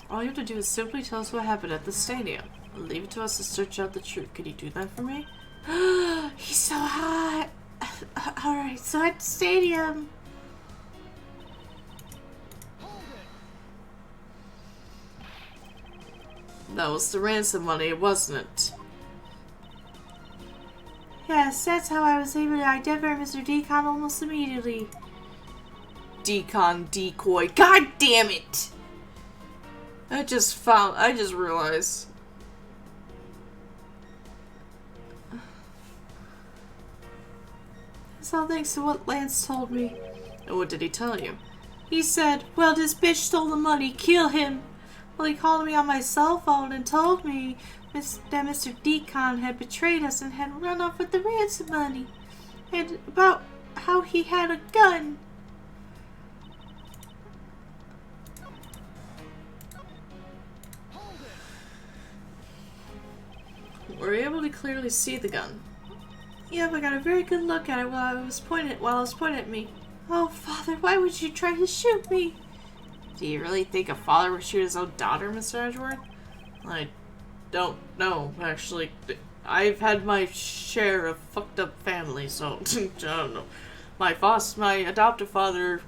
Speaker 5: All you have to do is simply tell us what happened at the stadium. Leave it to us to search out the truth. Could you do that for me? He's so hot! Alright, so at the stadium... That was the ransom money, wasn't it? Yes, that's how I was able to identify Mr. Decon almost immediately. Decon decoy. God damn it! I just realized. It's all thanks to what Lance told me. And what did he tell you? He said, well, this bitch stole the money, kill him. Well, he called me on my cell phone and told me that Mr. Decon had betrayed us and had run off with the ransom money. And about how he had a gun. Were you able to clearly see the gun? Yep, I got a very good look at it while it was pointed at me. Oh, Father, why would you try to shoot me? Do you really think a father would shoot his own daughter, Mr. Edgeworth? I don't know, actually. I've had my share of fucked up families, so I don't know. My adoptive father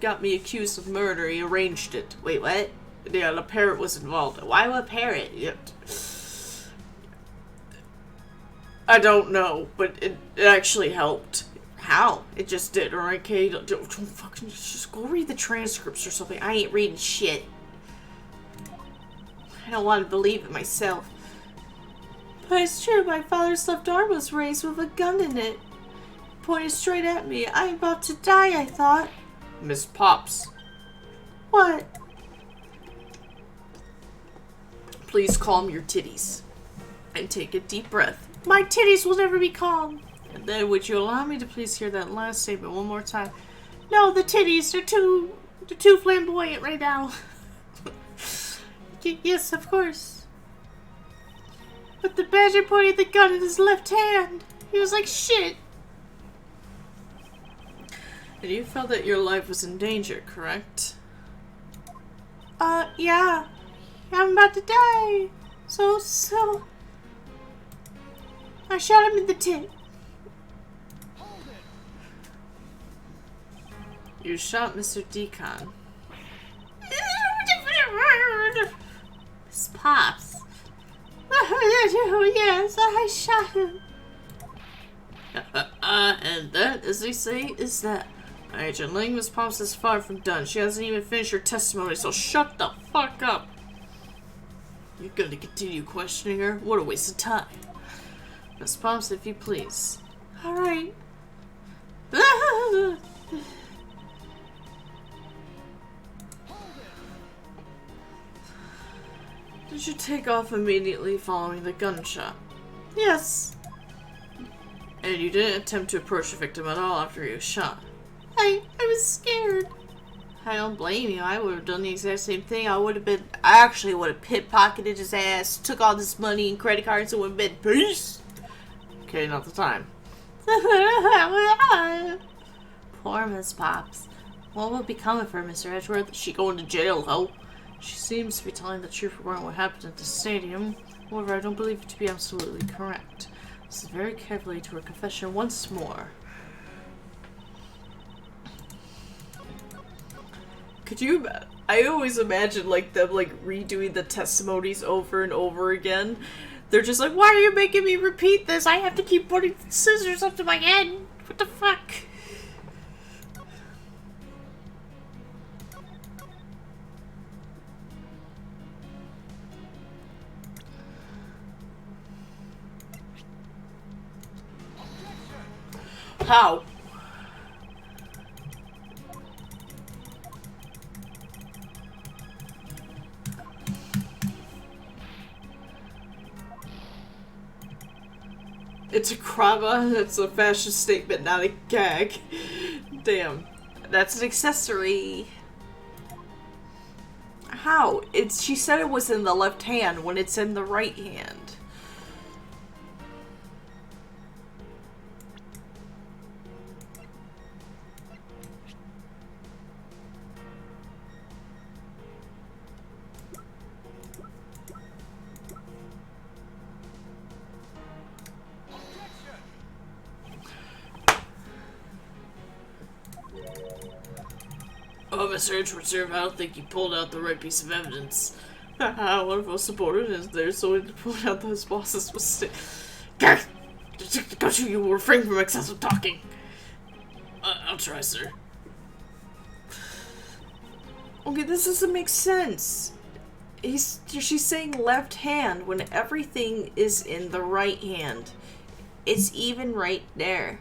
Speaker 5: got me accused of murder. He arranged it. Wait, what? Yeah, the parrot was involved. Why a parrot? I don't know, but it actually helped. How? It just did, alright, Kay? Don't fucking just go read the transcripts or something. I ain't reading shit. I don't want to believe it myself. But it's true, my father's left arm was raised with a gun in it. Pointed straight at me. I'm about to die, I thought. Miss Pops. What? Please calm your titties. And take a deep breath. My titties will never be calm. And then would you allow me to please hear that last statement one more time? No, the titties, they're too flamboyant right now. Yes, of course. But the badger pointed the gun in his left hand. He was like, shit. And you felt that your life was in danger, correct?
Speaker 3: Yeah. I'm about to die. So, I shot him in the tit.
Speaker 5: You shot Mr. Deacon.
Speaker 3: Miss Pops. Yes, I shot him.
Speaker 5: And that, as they say, is that. Agent Ling, Miss Pops is far from done. She hasn't even finished her testimony, so shut the fuck up. You're gonna continue questioning her? What a waste of time. Miss Pops, if you please.
Speaker 3: Alright.
Speaker 5: Did you take off immediately following the gunshot?
Speaker 3: Yes.
Speaker 5: And you didn't attempt to approach the victim at all after he was shot?
Speaker 3: I was scared.
Speaker 5: I don't blame you. I would have done the exact same thing.
Speaker 3: I actually would have pickpocketed his ass, took all this money and credit cards and would have been peace.
Speaker 5: Okay, not the time.
Speaker 3: Poor Miss Pops. What will become of her, Mr. Edgeworth? Is she going to jail, ho?
Speaker 5: She seems to be telling the truth regarding what happened at the stadium. However, I don't believe it to be absolutely correct. Listen very carefully to her confession once more. Could you? I always imagine like them like redoing the testimonies over and over again. They're just like, why are you making me repeat this? I have to keep putting scissors up to my head. What the fuck? How? It's a crama, it's a fashion statement, not a gag. Damn. That's an accessory. How? She said it was in the left hand when it's in the right hand. Oh, Mr. Edgeworth, sir, I don't think you pulled out the right piece of evidence. One of our supporters is there, so we pulled out those boss's mistake. Don't you refrain from excessive talking. I'll try, sir. Okay, this doesn't make sense. She's saying left hand when everything is in the right hand. It's even right there.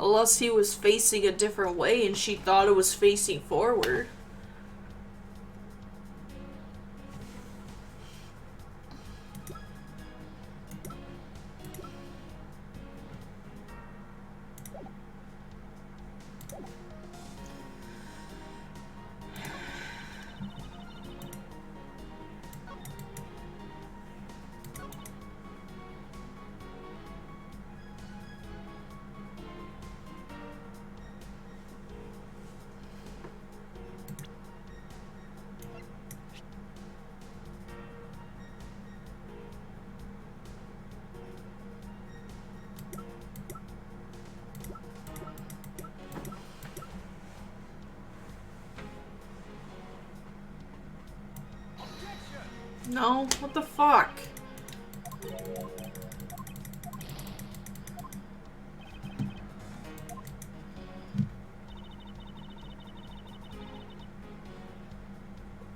Speaker 5: Unless he was facing a different way and she thought it was facing forward. No, what the fuck?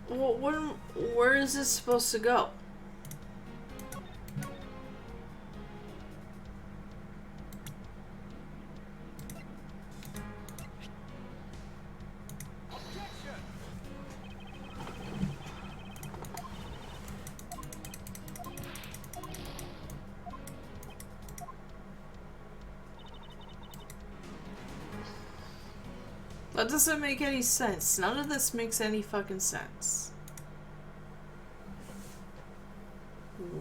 Speaker 5: Well, where is this supposed to go? That doesn't make any sense. None of this makes any fucking sense.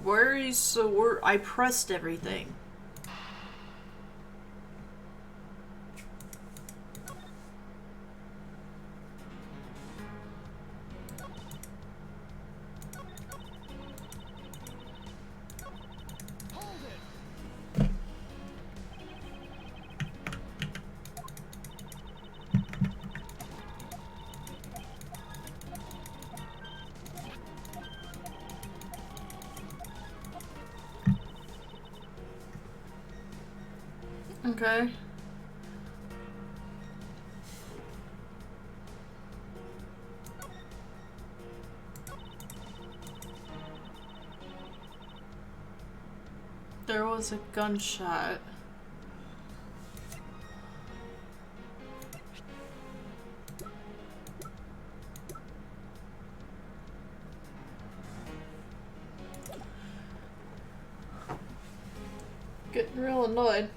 Speaker 5: worries, so I pressed everything. Okay. There was a gunshot. Getting real annoyed.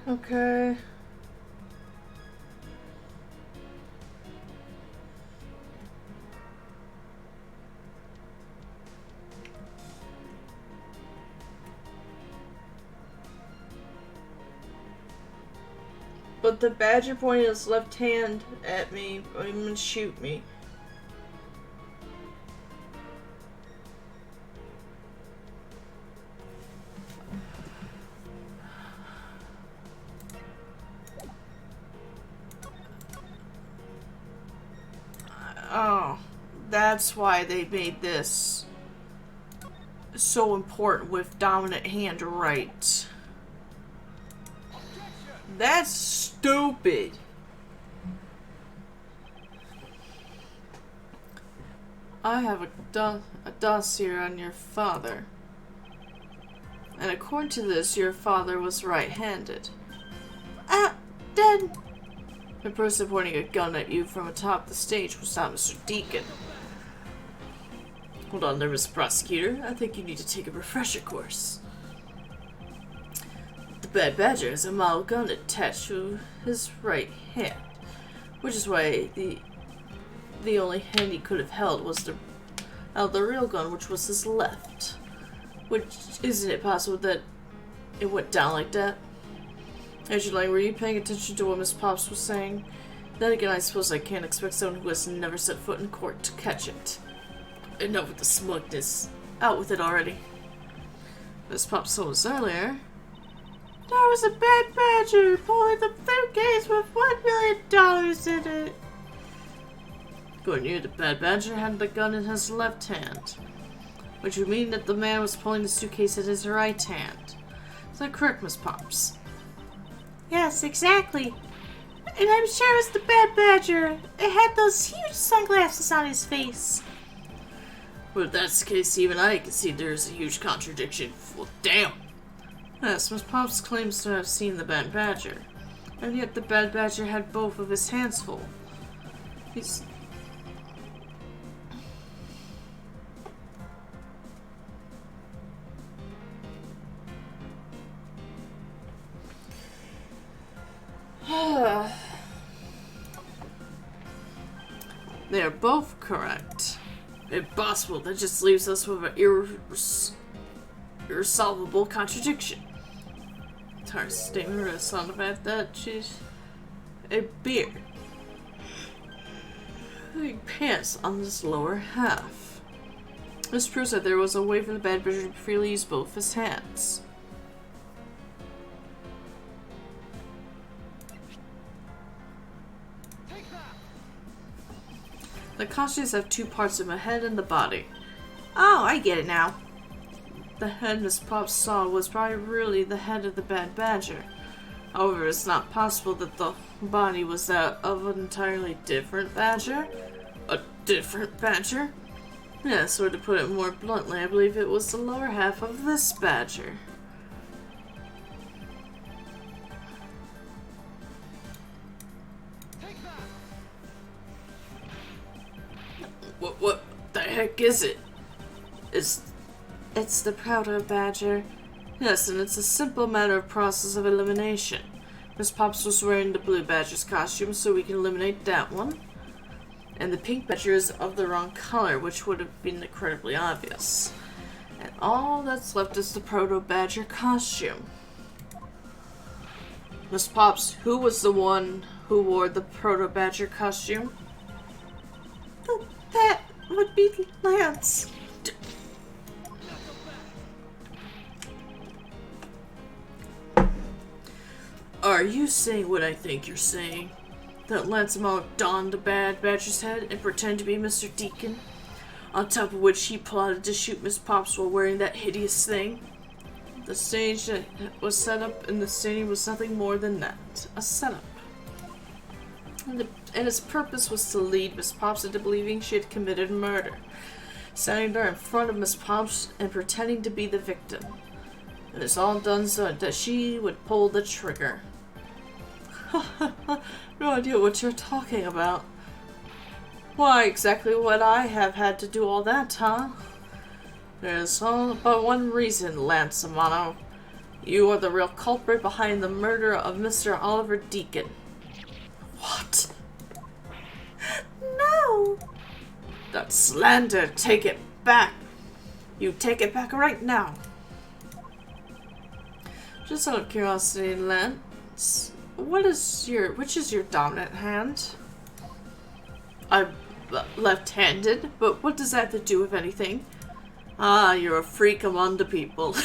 Speaker 5: Okay. But the badger pointed his left hand at me and gonna shoot me. Oh, that's why they made this so important with dominant hand right. That's stupid. I have a dossier on your father. And according to this, your father was right-handed. Then the person pointing a gun at you from atop the stage was not Mr. Deacon. Hold on there, Mr. Prosecutor. I think you need to take a refresher course. The Bad Badger has a model gun attached to his right hand, which is why the only hand he could have held was the real gun, which was his left. Which, isn't it possible that it went down like that? Actually, were you paying attention to what Miss Pops was saying? Then again, I suppose I can't expect someone who has never set foot in court to catch it. Enough with the smugness. Out with it already. Miss Pops told us earlier. There was a bad badger pulling the suitcase with $1 million in it. Going near, the bad badger had the gun in his left hand, which would mean that the man was pulling the suitcase in his right hand. Is that correct, Miss Pops? Yes, exactly. And I'm sure it was the bad badger. It had those huge sunglasses on his face. Well, if that's the case, even I can see there's a huge contradiction. Well, damn. Yes, Miss Pops claims to have seen the bad badger, and yet the bad badger had both of his hands full. He's... They are both correct. Impossible. That just leaves us with an irresolvable contradiction. Entire statement rests on the fact that she's a beard. Pants on this lower half. This proves that there was a way for the bad badger to freely use both his hands. The costumes have two parts of the head and the body. Oh, I get it now. The head Miss Pops saw was probably really the head of the bad badger. However, it's not possible that the body was that of an entirely different badger. A different badger? Yes, or to put it more bluntly, I believe it was the lower half of this badger. heck is it?
Speaker 3: It's the Proto Badger.
Speaker 5: Yes, and it's a simple matter of process of elimination. Miss Pops was wearing the blue badger's costume, so we can eliminate that one. And the pink badger is of the wrong color, which would have been incredibly obvious. And all that's left is the Proto Badger costume. Miss Pops, who was the one who wore the Proto Badger costume?
Speaker 3: That would be Lance.
Speaker 5: Are you saying what I think you're saying? That Lancelot donned the bad badger's head and pretended to be Mr. Deacon? On top of which he plotted to shoot Miss Pops while wearing that hideous thing? The stage that was set up in the stadium was nothing more than that. A setup. And its purpose was to lead Miss Pops into believing she had committed murder. Standing there in front of Miss Pops and pretending to be the victim. It was all done so that she would pull the trigger. No idea what you're talking about. Why, exactly what I have had to do all that, huh? There's all but one reason, Lance Amano. You are the real culprit behind the murder of Mr. Oliver Deacon. What?
Speaker 3: No!
Speaker 5: That's slander. Take it back. You take it back right now. Just out of curiosity, Lance, which is your dominant hand? I'm left-handed, but what does that have to do with anything? Ah, you're a freak among the people.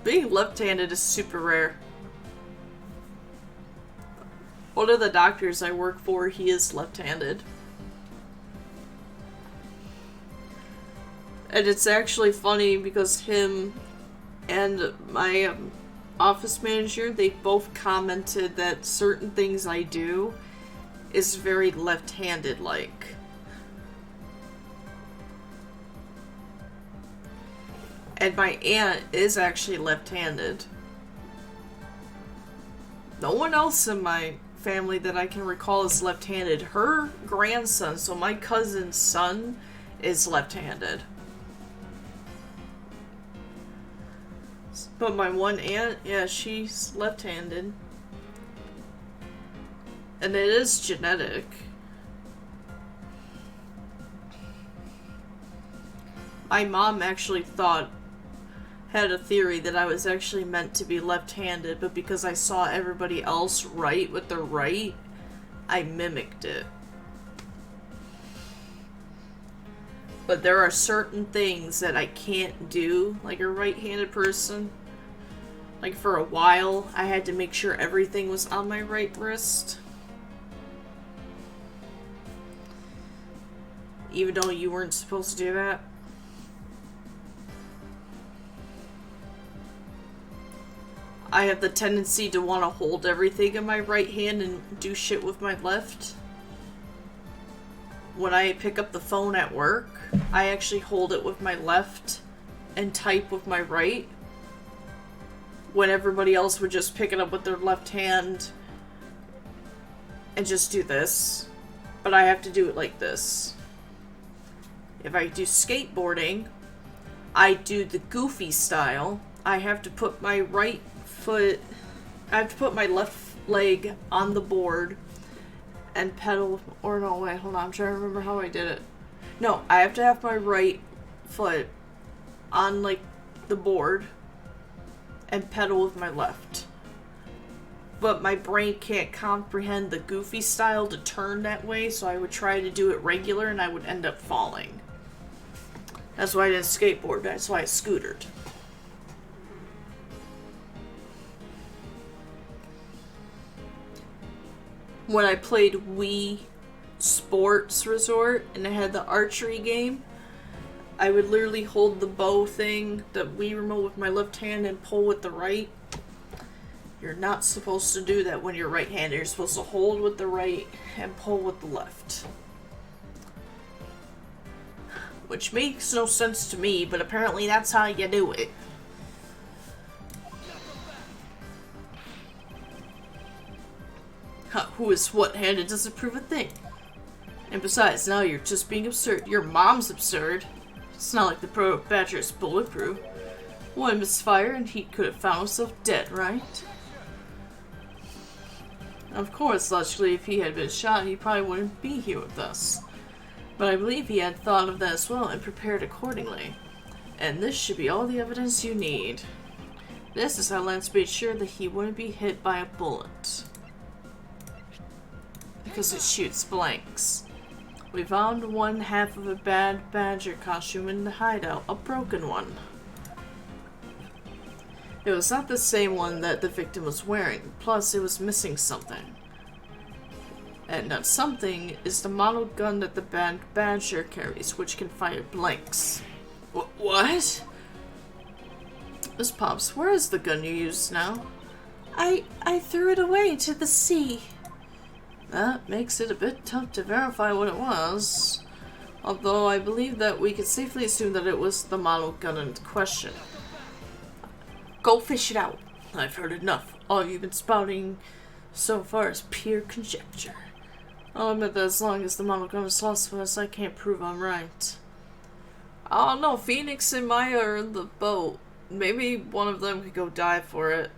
Speaker 5: Being left-handed is super rare. One of the doctors I work for, he is left-handed. And it's actually funny because him and my office manager, they both commented that certain things I do is very left-handed like. And my aunt is actually left-handed. No one else in my family that I can recall is left-handed. Her grandson, so my cousin's son, is left-handed. But my one aunt, yeah, she's left-handed. And it is genetic. My mom actually had a theory that I was actually meant to be left-handed, but because I saw everybody else write with their right, I mimicked it. But there are certain things that I can't do, like a right-handed person. Like for a while, I had to make sure everything was on my right wrist. Even though you weren't supposed to do that. I have the tendency to want to hold everything in my right hand and do shit with my left. When I pick up the phone at work, I actually hold it with my left and type with my right. When everybody else would just pick it up with their left hand and just do this. But I have to do it like this. If I do skateboarding, I do the goofy style. I have to put my right foot, I have to put my left leg on the board and pedal, or no, wait, hold on, I'm trying to remember how I did it. No, I have to have my right foot on, like, the board and pedal with my left. But my brain can't comprehend the goofy style to turn that way, so I would try to do it regular and I would end up falling. That's why I didn't skateboard, that's why I scootered. When I played Wii Sports Resort and I had the archery game, I would literally hold the bow thing, the Wii remote with my left hand and pull with the right. You're not supposed to do that when you're right-handed. You're supposed to hold with the right and pull with the left. Which makes no sense to me, but apparently that's how you do it. who is what-handed doesn't prove a thing. And besides, now you're just being absurd. Your mom's absurd. It's not like the Pro Badger is bulletproof. One misfire and he could have found himself dead, right? Of course, logically, if he had been shot, he probably wouldn't be here with us. But I believe he had thought of that as well and prepared accordingly. And this should be all the evidence you need. This is how Lance made sure that he wouldn't be hit by a bullet. Because it shoots blanks. We found one half of a bad badger costume in the hideout, a broken one. It was not the same one that the victim was wearing, plus it was missing something. And that something is the model gun that the bad badger carries, which can fire blanks. What? Miss Pops, where is the gun you use now?
Speaker 3: I threw it away into the sea.
Speaker 5: That makes it a bit tough to verify what it was. Although I believe that we could safely assume that it was the model gun in question.
Speaker 3: Go fish it out.
Speaker 5: I've heard enough. All you've been spouting so far is pure conjecture. I'll admit that as long as the model gun is lost to us, I can't prove I'm right. I don't know, Phoenix and Maya are in the boat. Maybe one of them could go dive for it.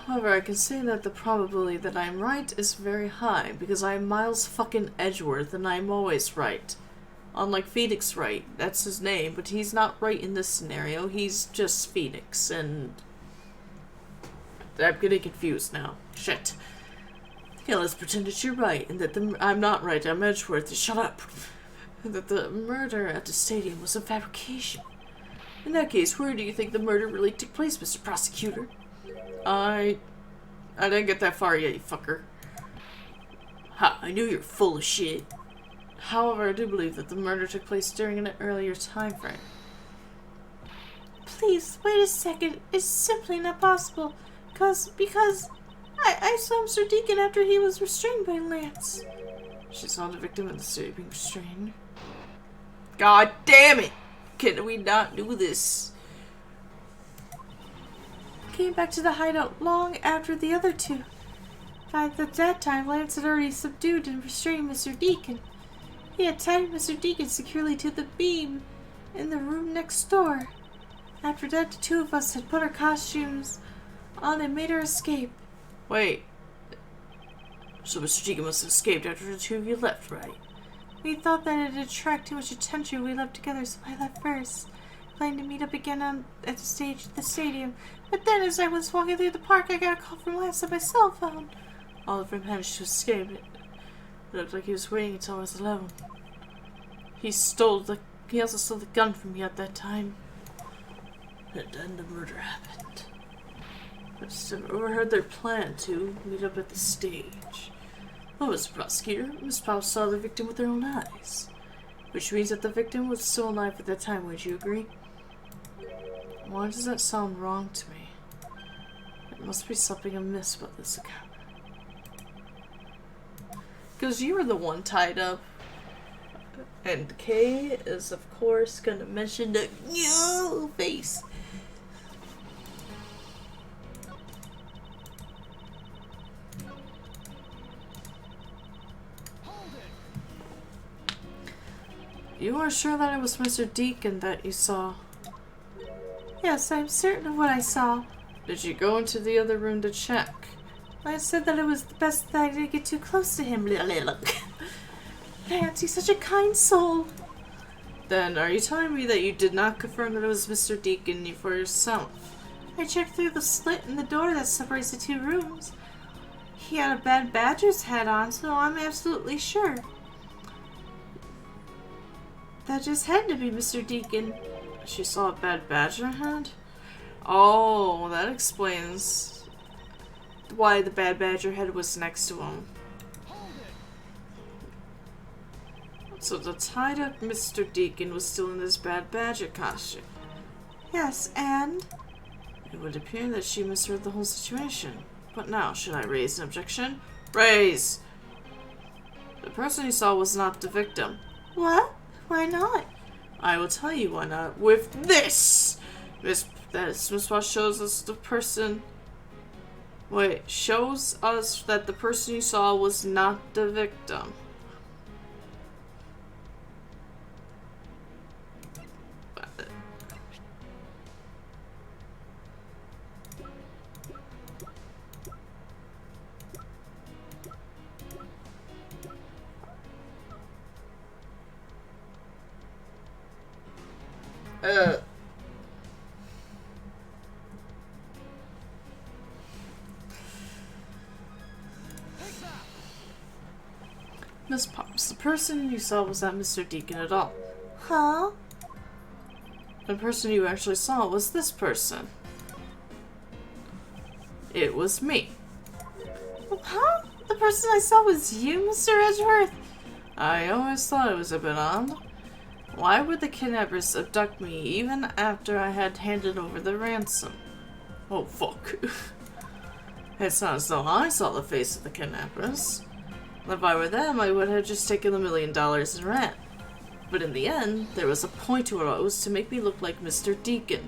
Speaker 5: However, I can say that the probability that I'm right is very high, because I'm Miles fucking Edgeworth and I'm always right. Unlike Phoenix Wright, that's his name, but he's not right in this scenario, he's just Phoenix, and... I'm getting confused now. Shit. Okay, let's pretend that you're right, and that I'm not right, I'm Edgeworth, shut up. And that the murder at the stadium was a fabrication. In that case, where do you think the murder really took place, Mr. Prosecutor? I didn't get that far yet, you fucker. Ha, I knew you're full of shit. However, I do believe that the murder took place during an earlier time frame.
Speaker 3: Please, wait a second. It's simply not possible. Because I saw Mr. Deacon after he was restrained by Lance.
Speaker 5: She saw the victim in the city being restrained. God damn it! Can we not do this?
Speaker 3: Came back to the hideout long after the other two. By that time, Lance had already subdued and restrained Mr. Deacon. He had tied Mr. Deacon securely to the beam in the room next door. After that, the two of us had put our costumes on and made our escape.
Speaker 5: Wait. So Mr. Deacon must have escaped after the two of you left, right?
Speaker 3: We thought that it would attract too much attention we left together, so I left first, planning to meet up again at the stadium. But then, as I was walking through the park, I got a call from Lance on my cell phone.
Speaker 5: All of them managed to escape. It looked like he was waiting until I was alone. He also stole the gun from me at that time. And then the murder happened. I just overheard their plan to meet up at the stage. Oh, Mr. Prosecutor, Miss Powell saw the victim with her own eyes. Which means that the victim was still alive at that time, would you agree? Why does that sound wrong to me? There must be something amiss about this account. Because you were the one tied up. And Kay is, of course, gonna mention the new face. You are sure that it was Mr. Deacon that you saw?
Speaker 3: Yes, I'm certain of what I saw.
Speaker 5: Did you go into the other room to check?
Speaker 3: Lance said that it was the best that I didn't get too close to him. Lance, he's such a kind soul.
Speaker 5: Then, are you telling me that you did not confirm that it was Mr. Deacon for yourself?
Speaker 3: I checked through the slit in the door that separates the two rooms. He had a bad badger's hat on, so I'm absolutely sure. That just had to be Mr. Deacon.
Speaker 5: She saw a bad badger head? Oh, that explains why the bad badger head was next to him. So the tied up Mr. Deacon was still in this bad badger costume.
Speaker 3: Yes, and?
Speaker 5: It would appear that she misread the whole situation. But now, should I raise an objection? Raise! The person you saw was not the victim.
Speaker 3: What? Why not?
Speaker 5: I will tell you why not. With this! Miss
Speaker 1: This what shows us the person. Wait, shows us that the person you saw was not the victim. Miss Pops, the person you saw was not Mr. Deacon at all.
Speaker 3: Huh?
Speaker 1: The person you actually saw was this person. It was me.
Speaker 3: Huh? The person I saw was you, Mr. Edgeworth?
Speaker 1: I always thought it was a bit odd. Why would the kidnappers abduct me even after I had handed over the ransom? Oh, fuck. It's not as though I saw the face of the kidnappers. If I were them, I would have just taken the $1 million and ran. But in the end, there was a point to it all. It was to make me look like Mr. Deacon.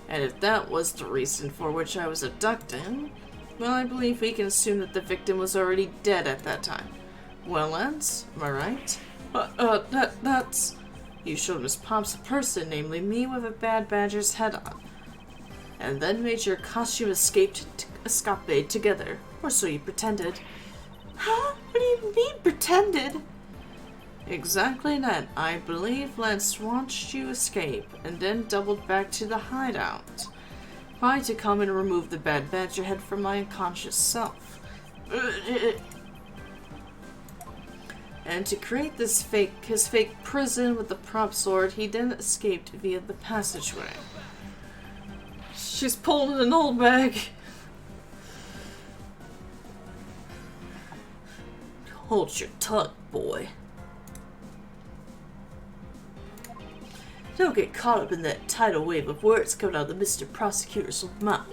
Speaker 1: And if that was the reason for which I was abducted, well, I believe we can assume that the victim was already dead at that time. Well, lads, am I right? That's... You showed Miss Pops a person, namely me, with a bad badger's head on. And then made your costume escape together. Or so you pretended.
Speaker 3: Huh? What do you mean, pretended?
Speaker 1: Exactly that. I believe Lance watched you escape, and then doubled back to the hideout. Tried to come and remove the bad badger head from my unconscious self. And to create his fake prison with the prop sword, he then escaped via the passageway. She's pulling an old bag. Hold your tongue, boy. Don't get caught up in that tidal wave of words coming out of the Mr. Prosecutor's mouth.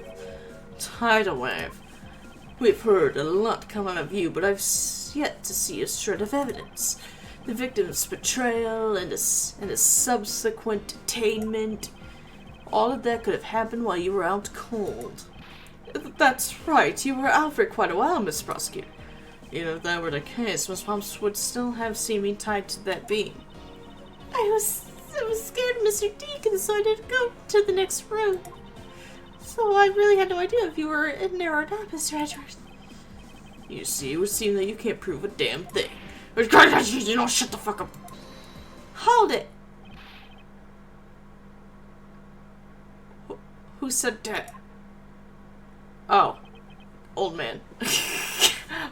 Speaker 1: Tidal wave. We've heard a lot come out of you, but I've yet to see a shred of evidence. The victim's betrayal and his subsequent detainment. All of that could have happened while you were out cold. That's right, you were out for quite a while, Mr. Prosecutor. If that were the case, Miss Pops would still have seen me tied to that beam.
Speaker 3: I was scared of Mr. Deacon, so I didn't go to the next room. So I really had no idea if you were in there or not, Mr. Edgeworth.
Speaker 1: You see, it would seem that you can't prove a damn thing. Shut the fuck up.
Speaker 3: Hold it!
Speaker 1: Who said that? Oh. Old man.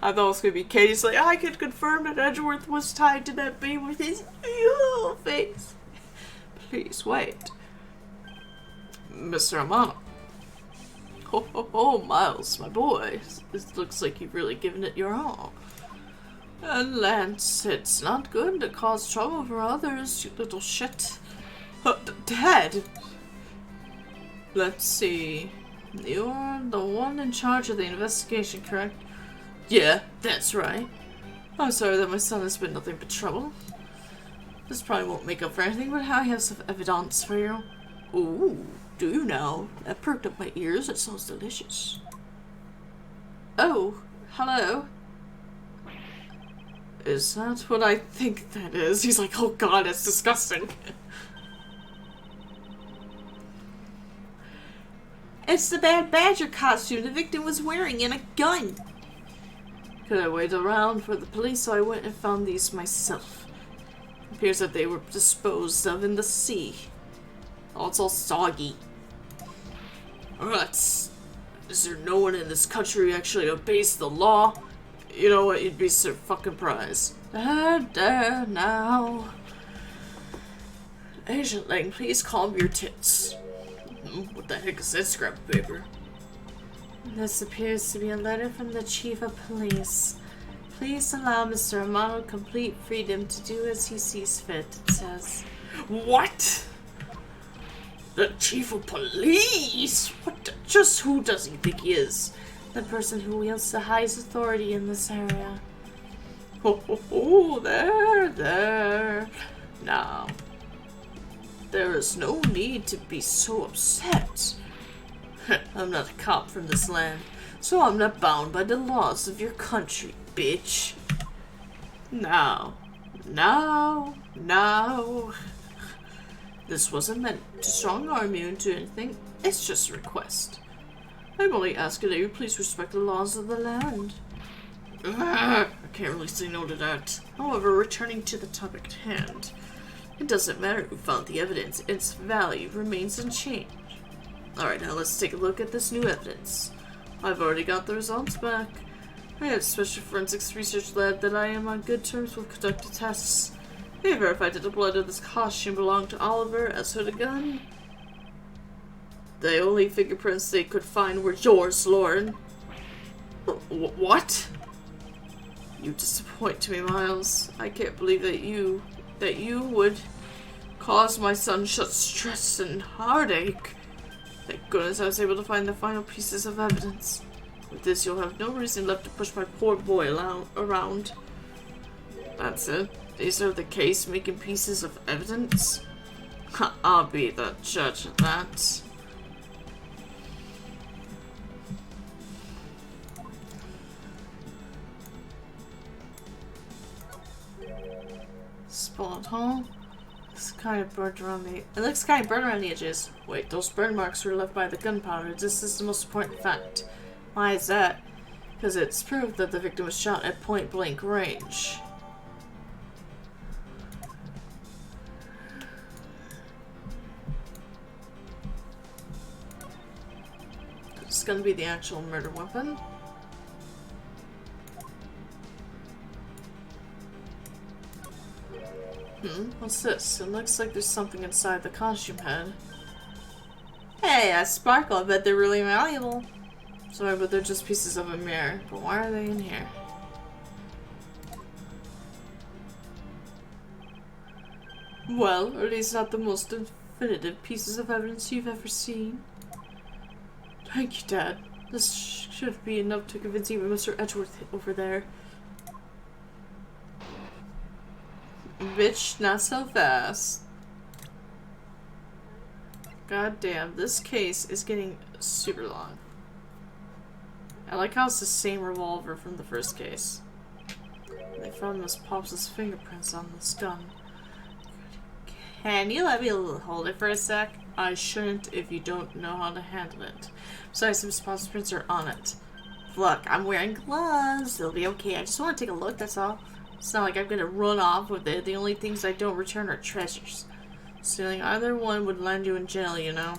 Speaker 1: I thought it was going to be Katie's like, I could confirm that Edgeworth was tied to that beam with his evil face. Please wait. Mr. Amano. Oh, Miles, my boy. This looks like you've really given it your all. And Lance, it's not good to cause trouble for others, you little shit. Dad! Let's see. You're the one in charge of the investigation, correct? Yeah, that's right. I'm sorry that my son has been nothing but trouble. This probably won't make up for anything, but I have some evidence for you. Ooh, do you now? That perked up my ears. It sounds delicious. Oh, hello. Is that what I think that is? He's like, oh god, it's disgusting.
Speaker 3: It's the bad badger costume the victim was wearing and a gun.
Speaker 1: Could I wait around for the police, so I went and found these myself. It appears that they were disposed of in the sea. Oh, it's all soggy. Is there no one in this country who actually obeys the law? You know what, you'd be so fucking surprised. There, now. Agent Lang, please calm your tits. What the heck is this scrap of paper?
Speaker 3: This appears to be a letter from the Chief of Police. Please allow Mr. Amano complete freedom to do as he sees fit, it says.
Speaker 1: What? The Chief of Police? Just who does he think he is?
Speaker 3: The person who wields the highest authority in this area.
Speaker 1: Oh, there. Now.
Speaker 5: There is no need to be so upset. I'm not a cop from this land, so I'm not bound by the laws of your country, bitch. Now. This wasn't meant to strong-arm you into anything. It's just a request. I'm only asking that you please respect the laws of the land. I can't really say no to that. However, returning to the topic at hand, it doesn't matter who found the evidence, its value remains unchanged. Alright, now let's take a look at this new evidence. I've already got the results back. I have a special forensics research lab that I am on good terms with conducted tests. They verified that the blood of this costume belonged to Oliver, as for the gun. The only fingerprints they could find were yours, Lauren. What? You disappoint me, Miles. I can't believe that you would cause my son such stress and heartache. Thank goodness I was able to find the final pieces of evidence. With this, you'll have no reason left to push my poor boy around. That's it. These are the case-making pieces of evidence? I'll be the judge of that. Spot, huh? It's kind of burnt around the. It looks kind of burnt around the edges. Wait, those burn marks were left by the gunpowder. This is the most important fact. Why is that? Because it's proof that the victim was shot at point-blank range. It's gonna be the actual murder weapon. What's this? It looks like there's something inside the costume head. Hey, a sparkle. I bet they're really valuable. Sorry, but they're just pieces of a mirror. But why are they in here? Well, are these not the most definitive pieces of evidence you've ever seen? Thank you, Dad. This should be enough to convince even Mr. Edgeworth over there. Bitch, not so fast. God damn, this case is getting super long. I like how it's the same revolver from the first case. They found Miss Pops' fingerprints on this gun. Can you let me hold it for a sec? I shouldn't if you don't know how to handle it. Besides, Miss Pops' prints are on it. Look, I'm wearing gloves. It'll be okay. I just want to take a look, that's all. It's not like I'm gonna run off with it. The only things I don't return are treasures. Stealing either one would land you in jail, you know.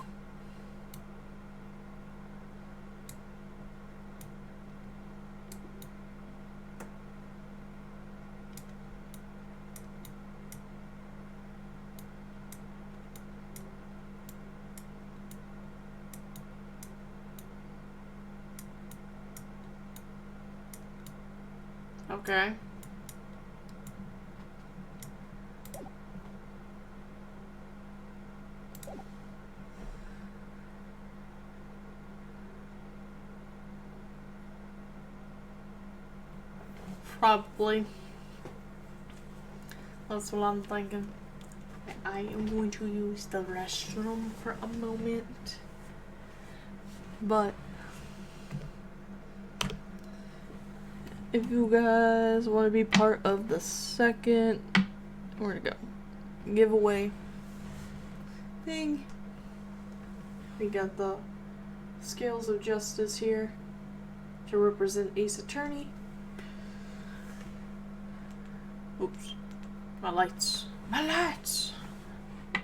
Speaker 5: Okay. Probably. That's what I'm thinking. I am going to use the restroom for a moment. But if you guys want to be part of the second, where'd it go? Giveaway thing. We got the Scales of Justice here to represent Ace Attorney. Oops. My lights. My lights!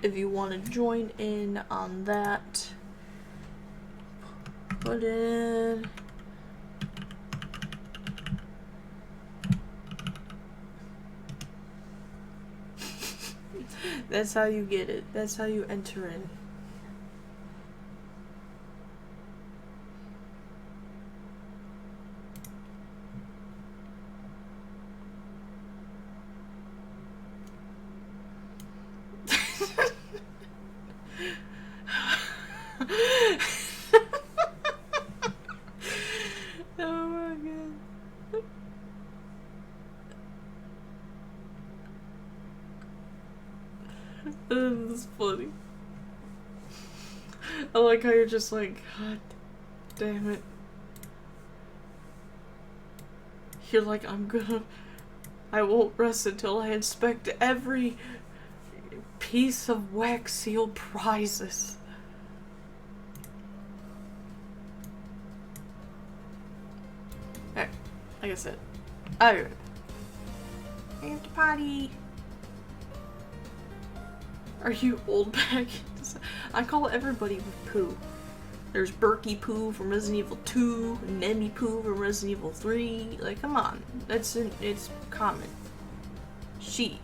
Speaker 5: If you want to join in on that, put in. That's how you get it. That's how you enter in. Oh my god.
Speaker 1: That's funny. I like how you're just like, God damn it. You're like, I won't rest until I inspect every piece of wax seal prizes. Alright, like I said, I have to potty. Are you old bag? I call everybody with poo. There's Berkey Poo from Resident Evil 2, Nemi Poo from Resident Evil 3. Like, come on. It's common. She.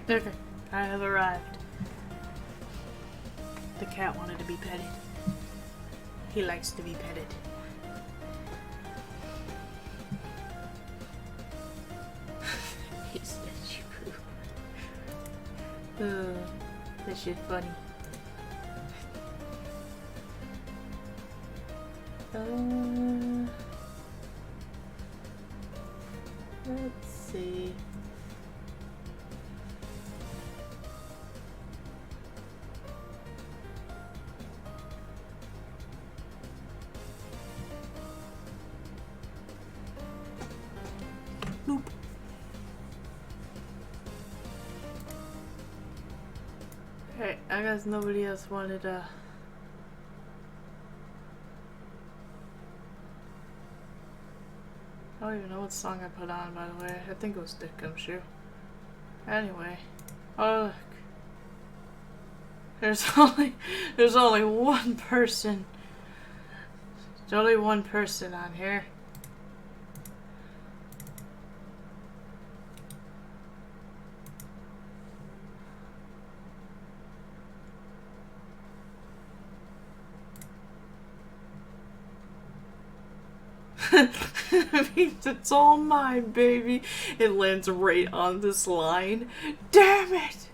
Speaker 1: Okay, I have arrived. The cat wanted to be petted. He likes to be petted.
Speaker 3: He said you poo.
Speaker 1: This shit funny.
Speaker 3: Let's see.
Speaker 1: Boop. Hey, I guess nobody else wanted I don't even know what song I put on, by the way. I think it was Dick Gumshoe. Anyway. Oh, look. There's only one person. There's only one person on here. It's all mine, baby. It lands right on this line. Damn it!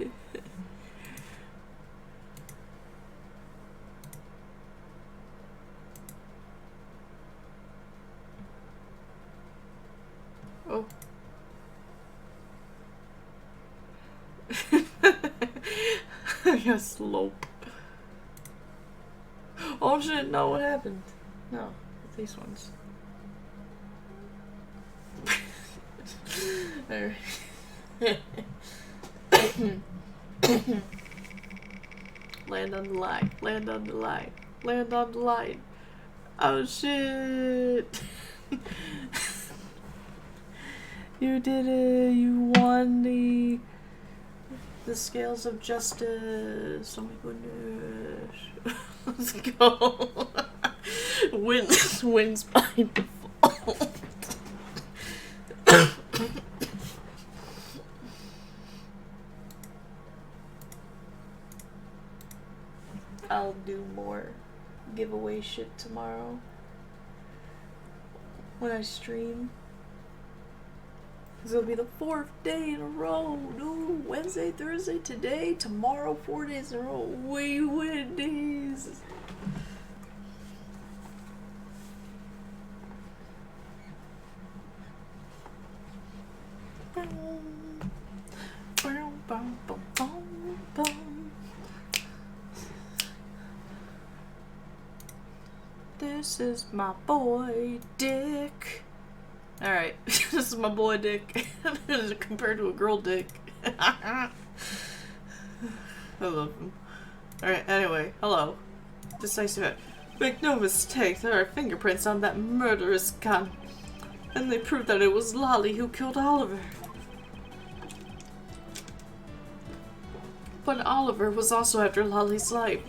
Speaker 1: Oh. I got slope. Oh shit, no, what happened? No, it's these ones. Alright. Land on the line. Land on the line. Land on the line. Oh shit. You did it. You won the scales of justice. Oh my goodness. Let's go. Wins by default. I'll do more giveaway shit tomorrow when I stream. Because it'll be the 4th day in a row. Ooh, Wednesday, Thursday, today, tomorrow, 4 days in a row. We win these. This is my boy, Dick. Alright, this is my boy, Dick. Compared to a girl, Dick. I love him. Alright, anyway, hello. Decisive. Make no mistake, there are fingerprints on that murderous gun. And they proved that it was Lolly who killed Oliver. But Oliver was also after Lolly's life.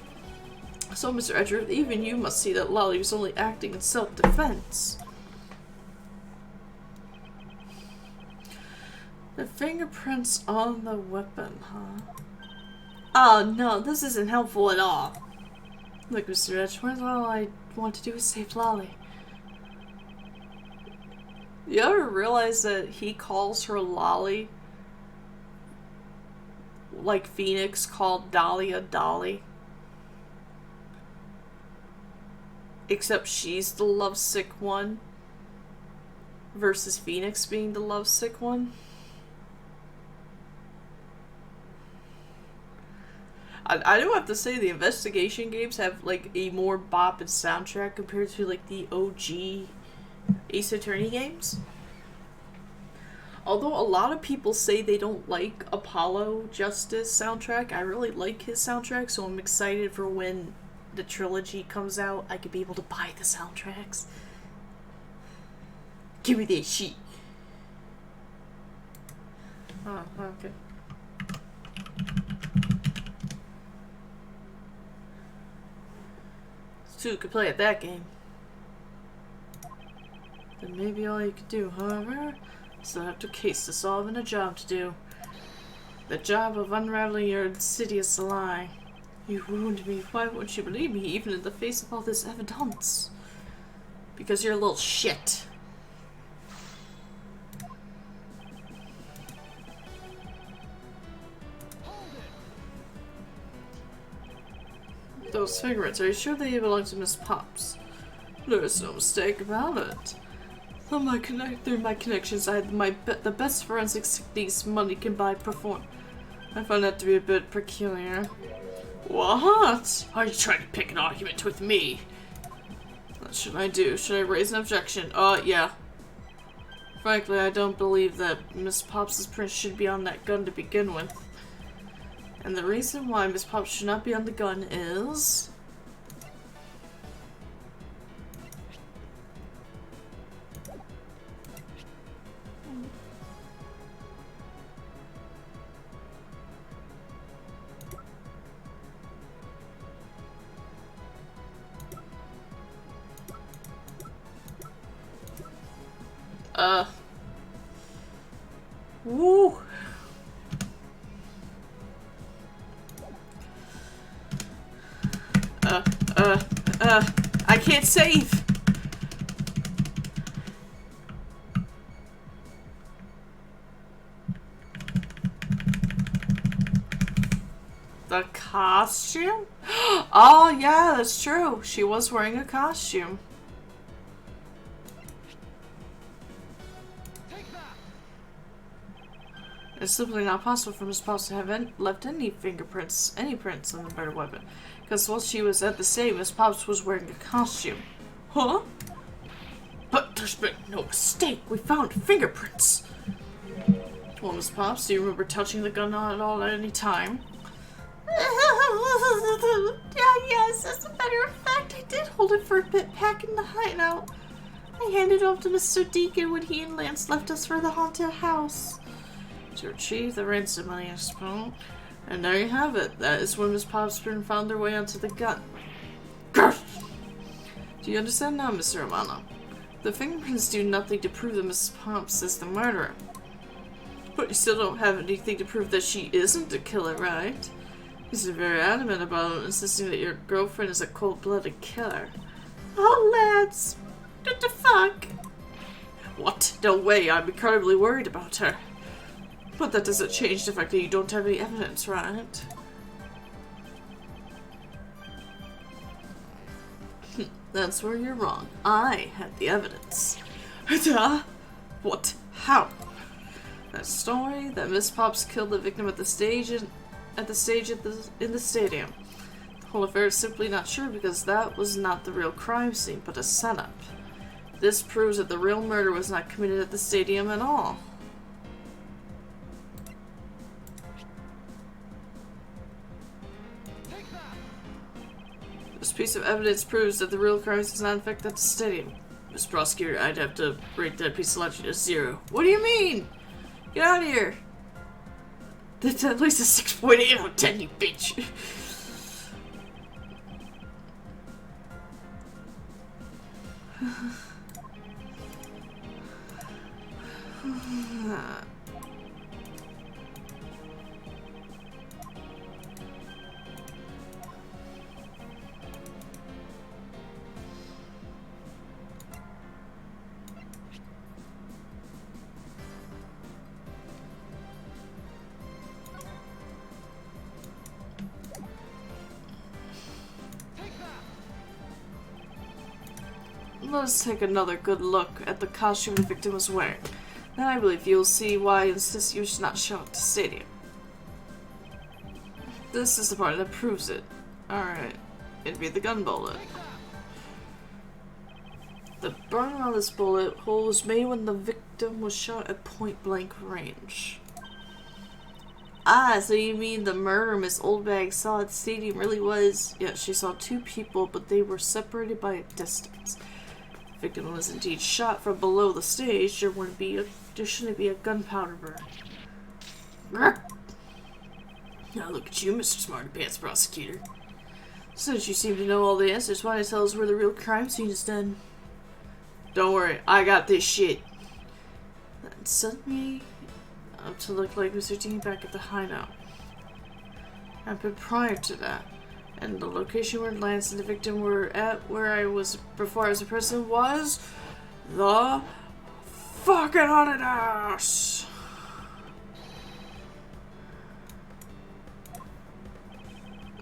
Speaker 1: So, Mr. Edgeworth, even you must see that Lolly was only acting in self-defense. The fingerprints on the weapon, huh? Oh no, this isn't helpful at all. Look, Mr. Edgeworth, all I want to do is save Lolly. You ever realize that he calls her Lolly like Phoenix called Dahlia Dolly? Except she's the lovesick one versus Phoenix being the lovesick one. I do have to say the investigation games have like a more bopping soundtrack compared to like the OG Ace Attorney games. Although a lot of people say they don't like Apollo Justice soundtrack, I really like his soundtrack, so I'm excited for when the trilogy comes out, I could be able to buy the soundtracks. Give me that shit. Oh, okay. Two could play at that game. Then maybe all you could do, however, still have to case to solve and a job to do. The job of unraveling your insidious lie. You ruined me. Why won't you believe me, even in the face of all this evidence? Because you're a little shit. Those fingerprints, are you sure they belong to Miss Pops? There's no mistake about it. Through my connections, I had the best forensic techniques money can buy perform. I find that to be a bit peculiar. What? Are you trying to pick an argument with me? What should I do? Should I raise an objection? Yeah. Frankly, I don't believe that Miss Pops' print should be on that gun to begin with. And the reason why Miss Pops should not be on the gun is... Woo! I can't save! The costume? Oh yeah, that's true. She was wearing a costume. It's simply not possible for Miss Pops to have left any prints on the murder weapon. Because while she was at the stadium, Miss Pops was wearing a costume. Huh? But there's been no mistake. We found fingerprints. Well, Miss Pops, do you remember touching the gun at all at any time? Yes, as a matter of fact, I did hold it for a bit back in the hideout. I handed it off to Mr. Deacon when he and Lance left us for the haunted house. To retrieve the ransom money, I suppose. And there you have it. That is when Miss Popspin found her way onto the gun. Grr! Do you understand now, Mr. Romano? The fingerprints do nothing to prove that Mrs. Pops is the murderer. But you still don't have anything to prove that she isn't the killer, right? He's very adamant about it, insisting that your girlfriend is a cold-blooded killer. Oh, Lance! What the fuck? What? No way, I'm incredibly worried about her. But that doesn't change the fact that you don't have any evidence, right? That's where you're wrong. I had the evidence. What? How? That story that Miss Pops killed the victim at the stage in the stadium. The whole affair is simply not true because that was not the real crime scene, but a setup. This proves that the real murder was not committed at the stadium at all. This piece of evidence proves that the real crime is not in fact at the stadium. Mr. Prosecutor, I'd have to rate that piece of logic as 0. What do you mean? Get out of here! That's at least a 6.8 out of 10, you bitch! Let's take another good look at the costume the victim was wearing. Then I believe you'll see why I insist you should not show up to the stadium. This is the part that proves it. Alright. It'd be the gun bullet. The burn around this bullet hole was made when the victim was shot at point-blank range. Ah, so you mean the murder Miss Oldbag saw at the stadium really was... Yeah, she saw 2 people, but they were separated by a distance. The victim was indeed shot from below the stage. There shouldn't be a gunpowder burn. Now look at you, Mr. Smarty Pants Prosecutor. Since you seem to know all the answers, why not tell us where the real crime scene is done? Don't worry, I got this shit. Then suddenly, to look like Mr. Dean back at the hideout. But prior to that, and the location where Lance and the victim were at, where I was before I was a person, was the fucking haunted house.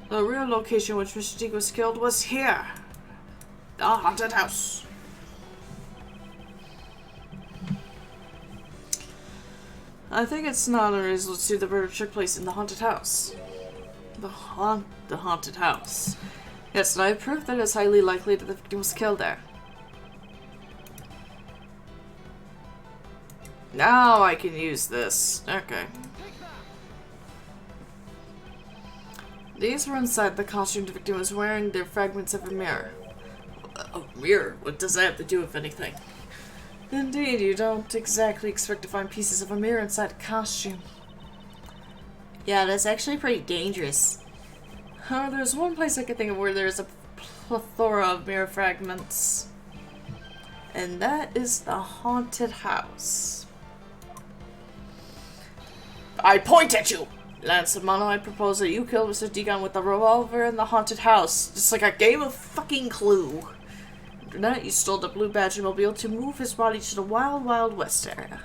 Speaker 1: The real location which Mr. Dean was killed was here, the haunted house. I think it's not unreasonable to see the murder took place in the haunted house. The haunted house. Yes, and I have proof that it's highly likely that the victim was killed there. Now I can use this. Okay. These were inside the costume the victim was wearing. They're fragments of a mirror. A mirror? What does that have to do with anything? Indeed, you don't exactly expect to find pieces of a mirror inside a costume.
Speaker 3: Yeah, that's actually pretty dangerous.
Speaker 1: There's one place I can think of where there's a plethora of mirror fragments. And that is the haunted house. I point at you! Lance Amano, I propose that you kill Mr. Deacon with a revolver in the haunted house. Just like a game of fucking Clue. After that, you stole the blue Badger-mobile to move his body to the Wild Wild West area.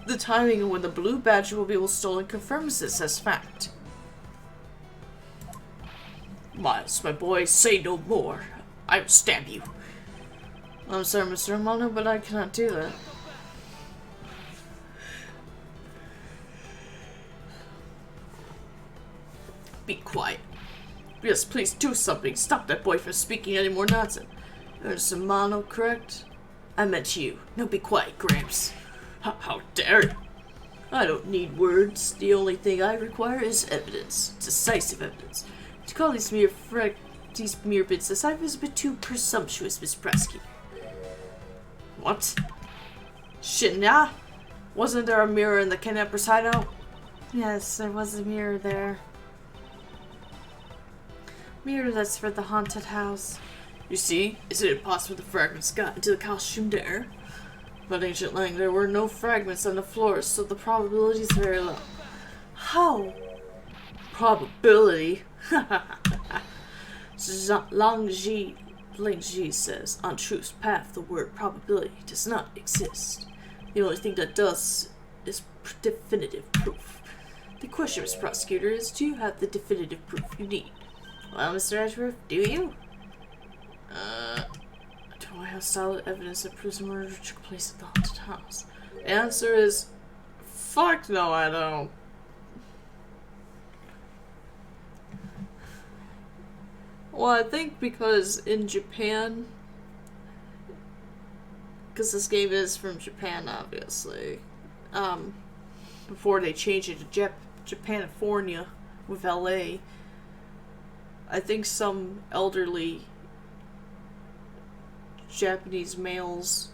Speaker 1: The timing of when the blue Badger-mobile was stolen confirms this as fact. Miles, my boy, say no more. I will stab you. I'm sorry, Mr. Amano, but I cannot do that. Be quiet. Yes, please do something. Stop that boy from speaking any more nonsense. Ernest Amano, correct? I meant you. Now be quiet, Gramps. How dare you? I don't need words. The only thing I require is evidence. Decisive evidence. To call these mere bits aside is a bit too presumptuous, Miss Presky. What? Shinya? Wasn't there a mirror in the kidnapper's hideout? Yes, there was a mirror there. Mirror that's for the haunted house. You see, is it impossible the fragments got into the costume there? But Ancient Lang, there were no fragments on the floor, so the probability is very low. How? Probability? Langji says, on Truth's path, the word probability does not exist. The only thing that does is definitive proof. The question, Mr. Prosecutor, is do you have the definitive proof you need? Well, Mr. Edgeworth, do you? Do I have solid evidence that proves the murder took place at the haunted house? The answer is, fuck no, I don't. Well, I think because in Japan, because this game is from Japan, obviously, before they changed it to Japanifornia with LA, I think some elderly Japanese males,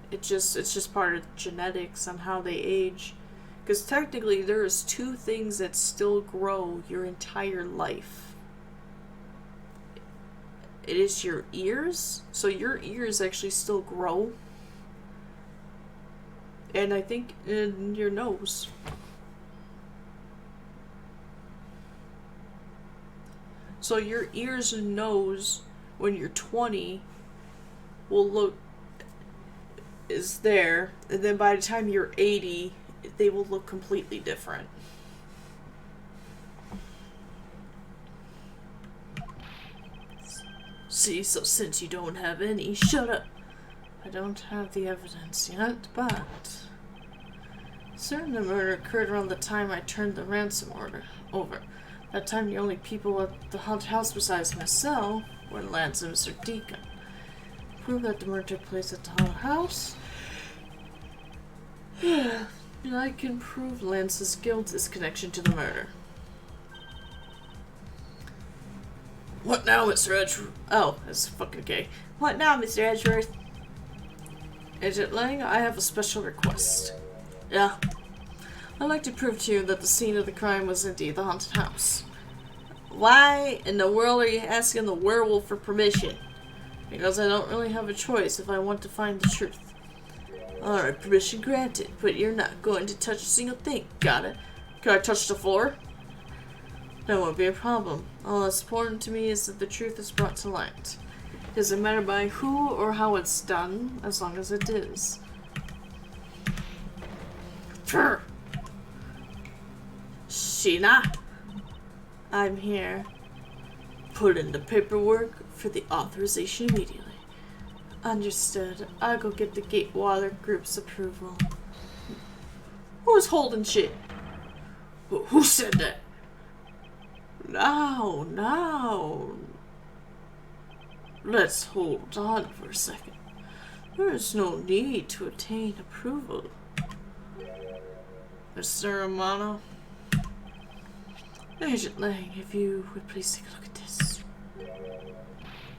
Speaker 1: it's just part of genetics on how they age. Because technically there's two things that still grow your entire life. It is your ears, so your ears actually still grow. And I think in your nose. So your ears and nose, when you're 20, will look is there, and then by the time you're 80, they will look completely different. See, so since you don't have any, shut up. I don't have the evidence yet, but certain the murder occurred around the time I turned the ransom order over. That time the only people at the haunted house besides myself were Lance and Mr. Deacon. Prove that the murder took place at the haunted house. And I can prove Lance's guilt is connection to the murder. What now, Mr. Edgeworth? Oh, that's fucking gay. What now, Mr. Edgeworth? Agent Lang, I have a special request. Yeah. I'd like to prove to you that the scene of the crime was indeed the haunted house. Why in the world are you asking the werewolf for permission? Because I don't really have a choice if I want to find the truth.
Speaker 5: Alright, permission granted, but you're not going to touch a single thing, got it? Can I touch the floor? That won't be a problem. All that's important to me is that the truth is brought to light. It doesn't matter by who or how it's done, as long as it is. Sure. Sheena, I'm here. Put in the paperwork for the authorization immediately. Understood. I'll go get the Gatewater Group's approval. Who's holding shit? Who said that? Now. Let's hold on for a second. There is no need to obtain approval. Mr. Romano? Agent Lang, if you would please take a look at this.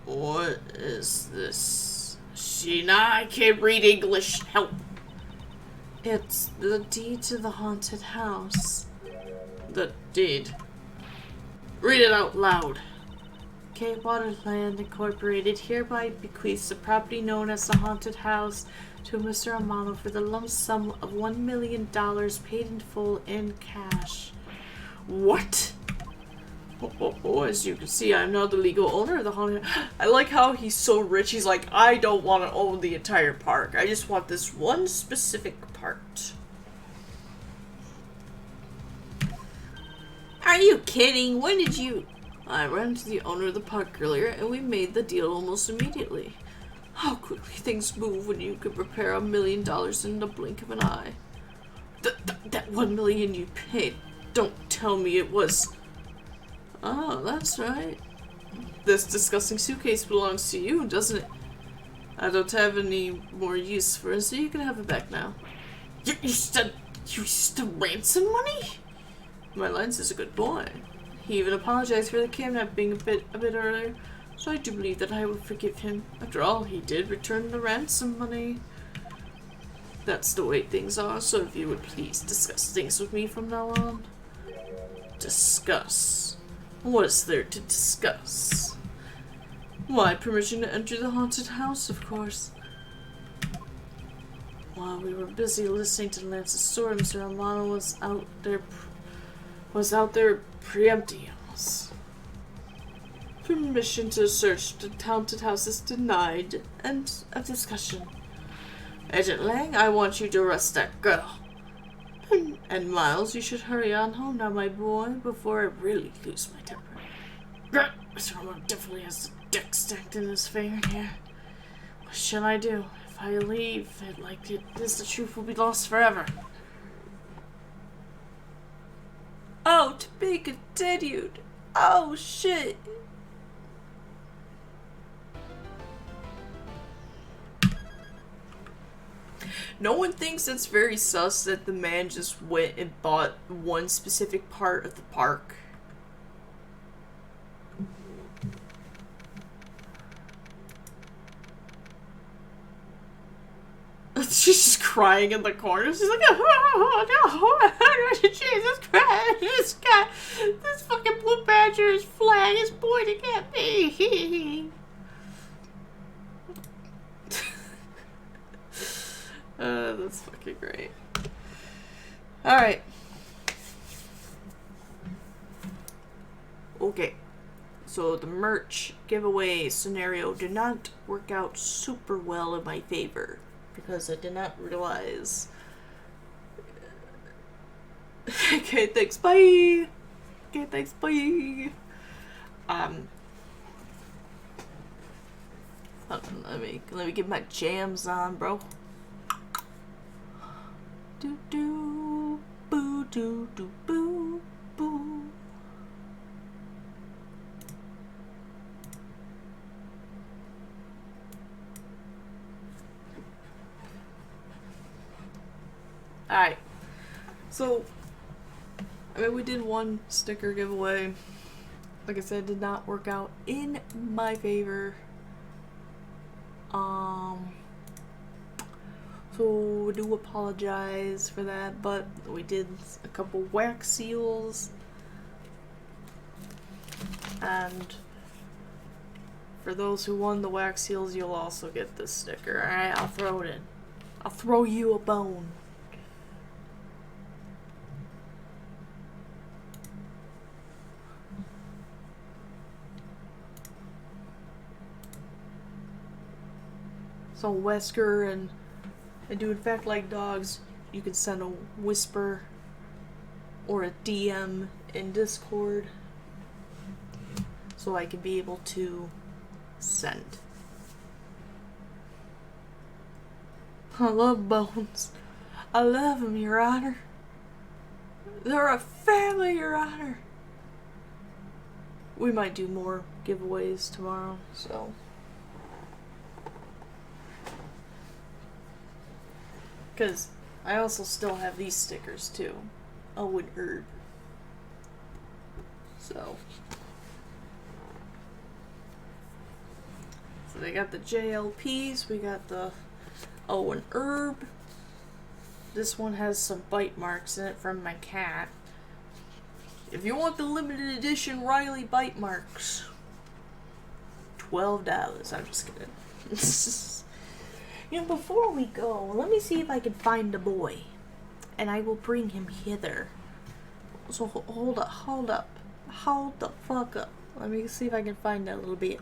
Speaker 5: What is this? Sheena, I can't read English. Help. It's the deed to the haunted house. The deed. Read it out loud. Gatewater Land Incorporated hereby bequeaths the property known as the haunted house to Mr. Romano for the lump sum of $1 million paid in full in cash. What? Oh, as you can see, I'm now the legal owner of the haunted. I like how he's so rich. He's like, I don't want to own the entire park. I just want this one specific part. Are you kidding? When did you... I ran to the owner of the park earlier, and we made the deal almost immediately. How quickly things move when you can prepare $1 million in the blink of an eye. That $1 million you paid. Don't tell me it was... Oh, that's right. This disgusting suitcase belongs to you, doesn't it? I don't have any more use for it, so you can have it back now. You said ransom money? My Lance is a good boy. He even apologized for the kidnapping a bit earlier, so I do believe that I will forgive him. After all, he did return the ransom money. That's the way things are, so if you would please discuss things with me from now on. Discuss? What is there to discuss? Why, permission to enter the haunted house, of course. While we were busy listening to Lance's story, Mr. Romano was out there preempting us. Permission to search the haunted house is denied. End of discussion. Agent Lang, I want you to arrest that girl. And Miles, you should hurry on home now, my boy, before I really lose my temper. Mr. Romano definitely has the dick stacked in his favor here. What shall I do? If I leave it like it is, the truth will be lost forever. Oh, to be continued. Oh, shit. No one thinks it's very sus that the man just went and bought one specific part of the park. She's just crying in the corner. She's like, oh no, Jesus Christ, this fucking blue badger's flag is pointing at me. That's fucking great. Alright. Okay. So the merch giveaway scenario did not work out super well in my favor. Because I did not realize. Okay, thanks, bye! Okay, thanks, bye! Let me get my jams on, bro. Do do boo do do boo boo. Alright, so, I mean, we did one sticker giveaway. Like I said, it did not work out in my favor. So, I do apologize for that, but we did a couple wax seals. And for those who won the wax seals, you'll also get this sticker. Alright, I'll throw it in.
Speaker 1: I'll throw you a bone. So Wesker and do in fact like dogs, you can send a whisper or a DM in Discord so I can be able to send. I love bones. I love them, Your Honor. They're a family, Your Honor. We might do more giveaways tomorrow, so. Because I also still have these stickers too. Owen Herb. So they got the JLPs, we got the Owen Herb. This one has some bite marks in it from my cat. If you want the limited edition Riley bite marks, $12. I'm just kidding. You know, before we go, let me see if I can find a boy. And I will bring him hither. So hold up. Hold the fuck up. Let me see if I can find that little bit.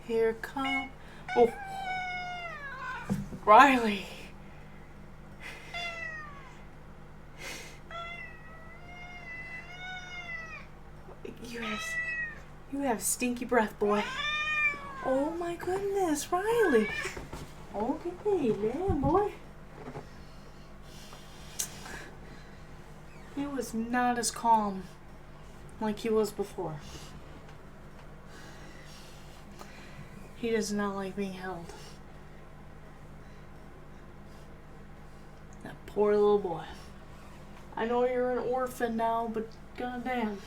Speaker 1: Here come. Oh. Riley. You have stinky breath, boy. Oh my goodness, Riley. Okay, damn, boy. He was not as calm like he was before. He does not like being held. That poor little boy. I know you're an orphan now, but goddamn.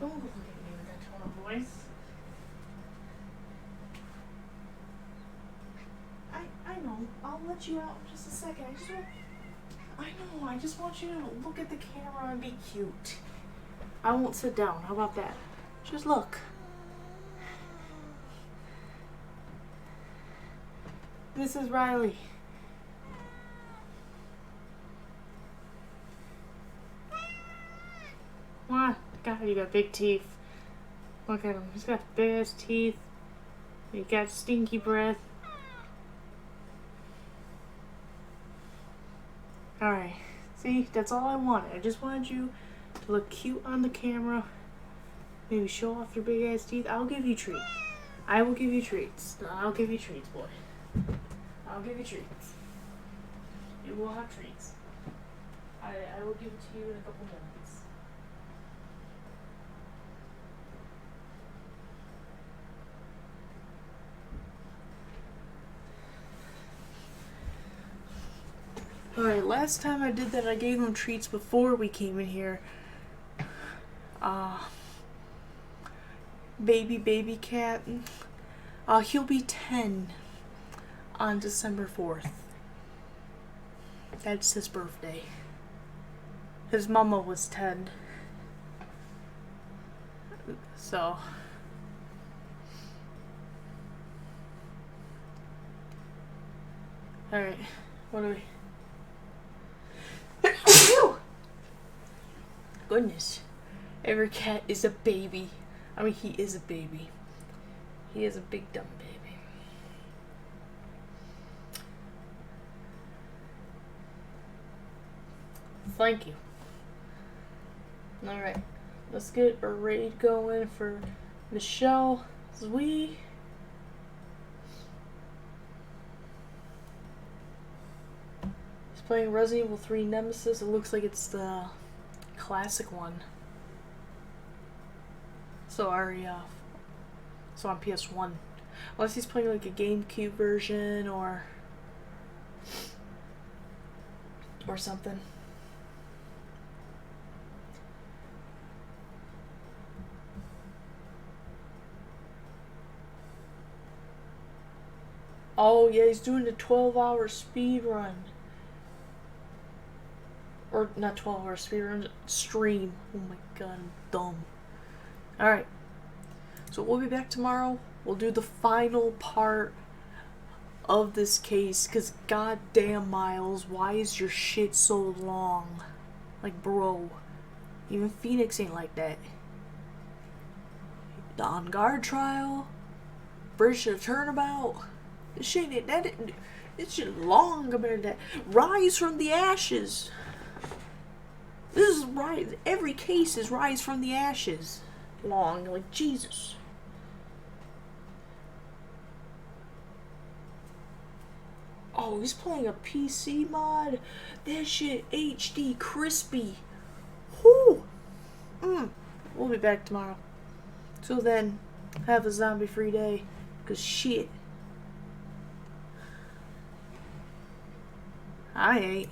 Speaker 1: Don't look at me with that tone of voice. I know. I'll let you out in just a second. I just want you to look at the camera and be cute. I won't sit down. How about that? Just look. This is Riley. What? God, you got big teeth. Look at him. He's got big ass teeth. He got stinky breath. Alright. See, that's all I wanted. I just wanted you to look cute on the camera. Maybe show off your big ass teeth. I'll give you treats. I will give you treats. I'll give you treats, boy. I'll give you treats. You will have treats. I will give it to you in a couple minutes. Alright, last time I did that, I gave him treats before we came in here. Baby cat. He'll be 10 on December 4th. That's his birthday. His mama was 10. So. Alright, what do we... Goodness. Every cat is a baby. I mean, he is a baby. He is a big dumb baby. Thank you. Alright, let's get a raid going for Michelle. He's playing Resident Evil 3 Nemesis. It looks like it's the classic one. So so on PS1. Unless he's playing like a GameCube version or something. Oh yeah, he's doing a 12-hour speed run. Or not 12-hour speed run, stream. Oh my god, I'm dumb. Alright. So we'll be back tomorrow. We'll do the final part of this case. Because goddamn, Miles, why is your shit so long? Like, bro. Even Phoenix ain't like that. The on guard trial. Bridge of Turnabout. This shit ain't that. It's just long compared to that. Rise from the ashes. This is rise. Every case is rise from the ashes. Long, like Jesus. Oh, he's playing a PC mod. That shit HD crispy. Whoo. We'll be back tomorrow. Till then, have a zombie-free day. 'Cause shit. I ain't.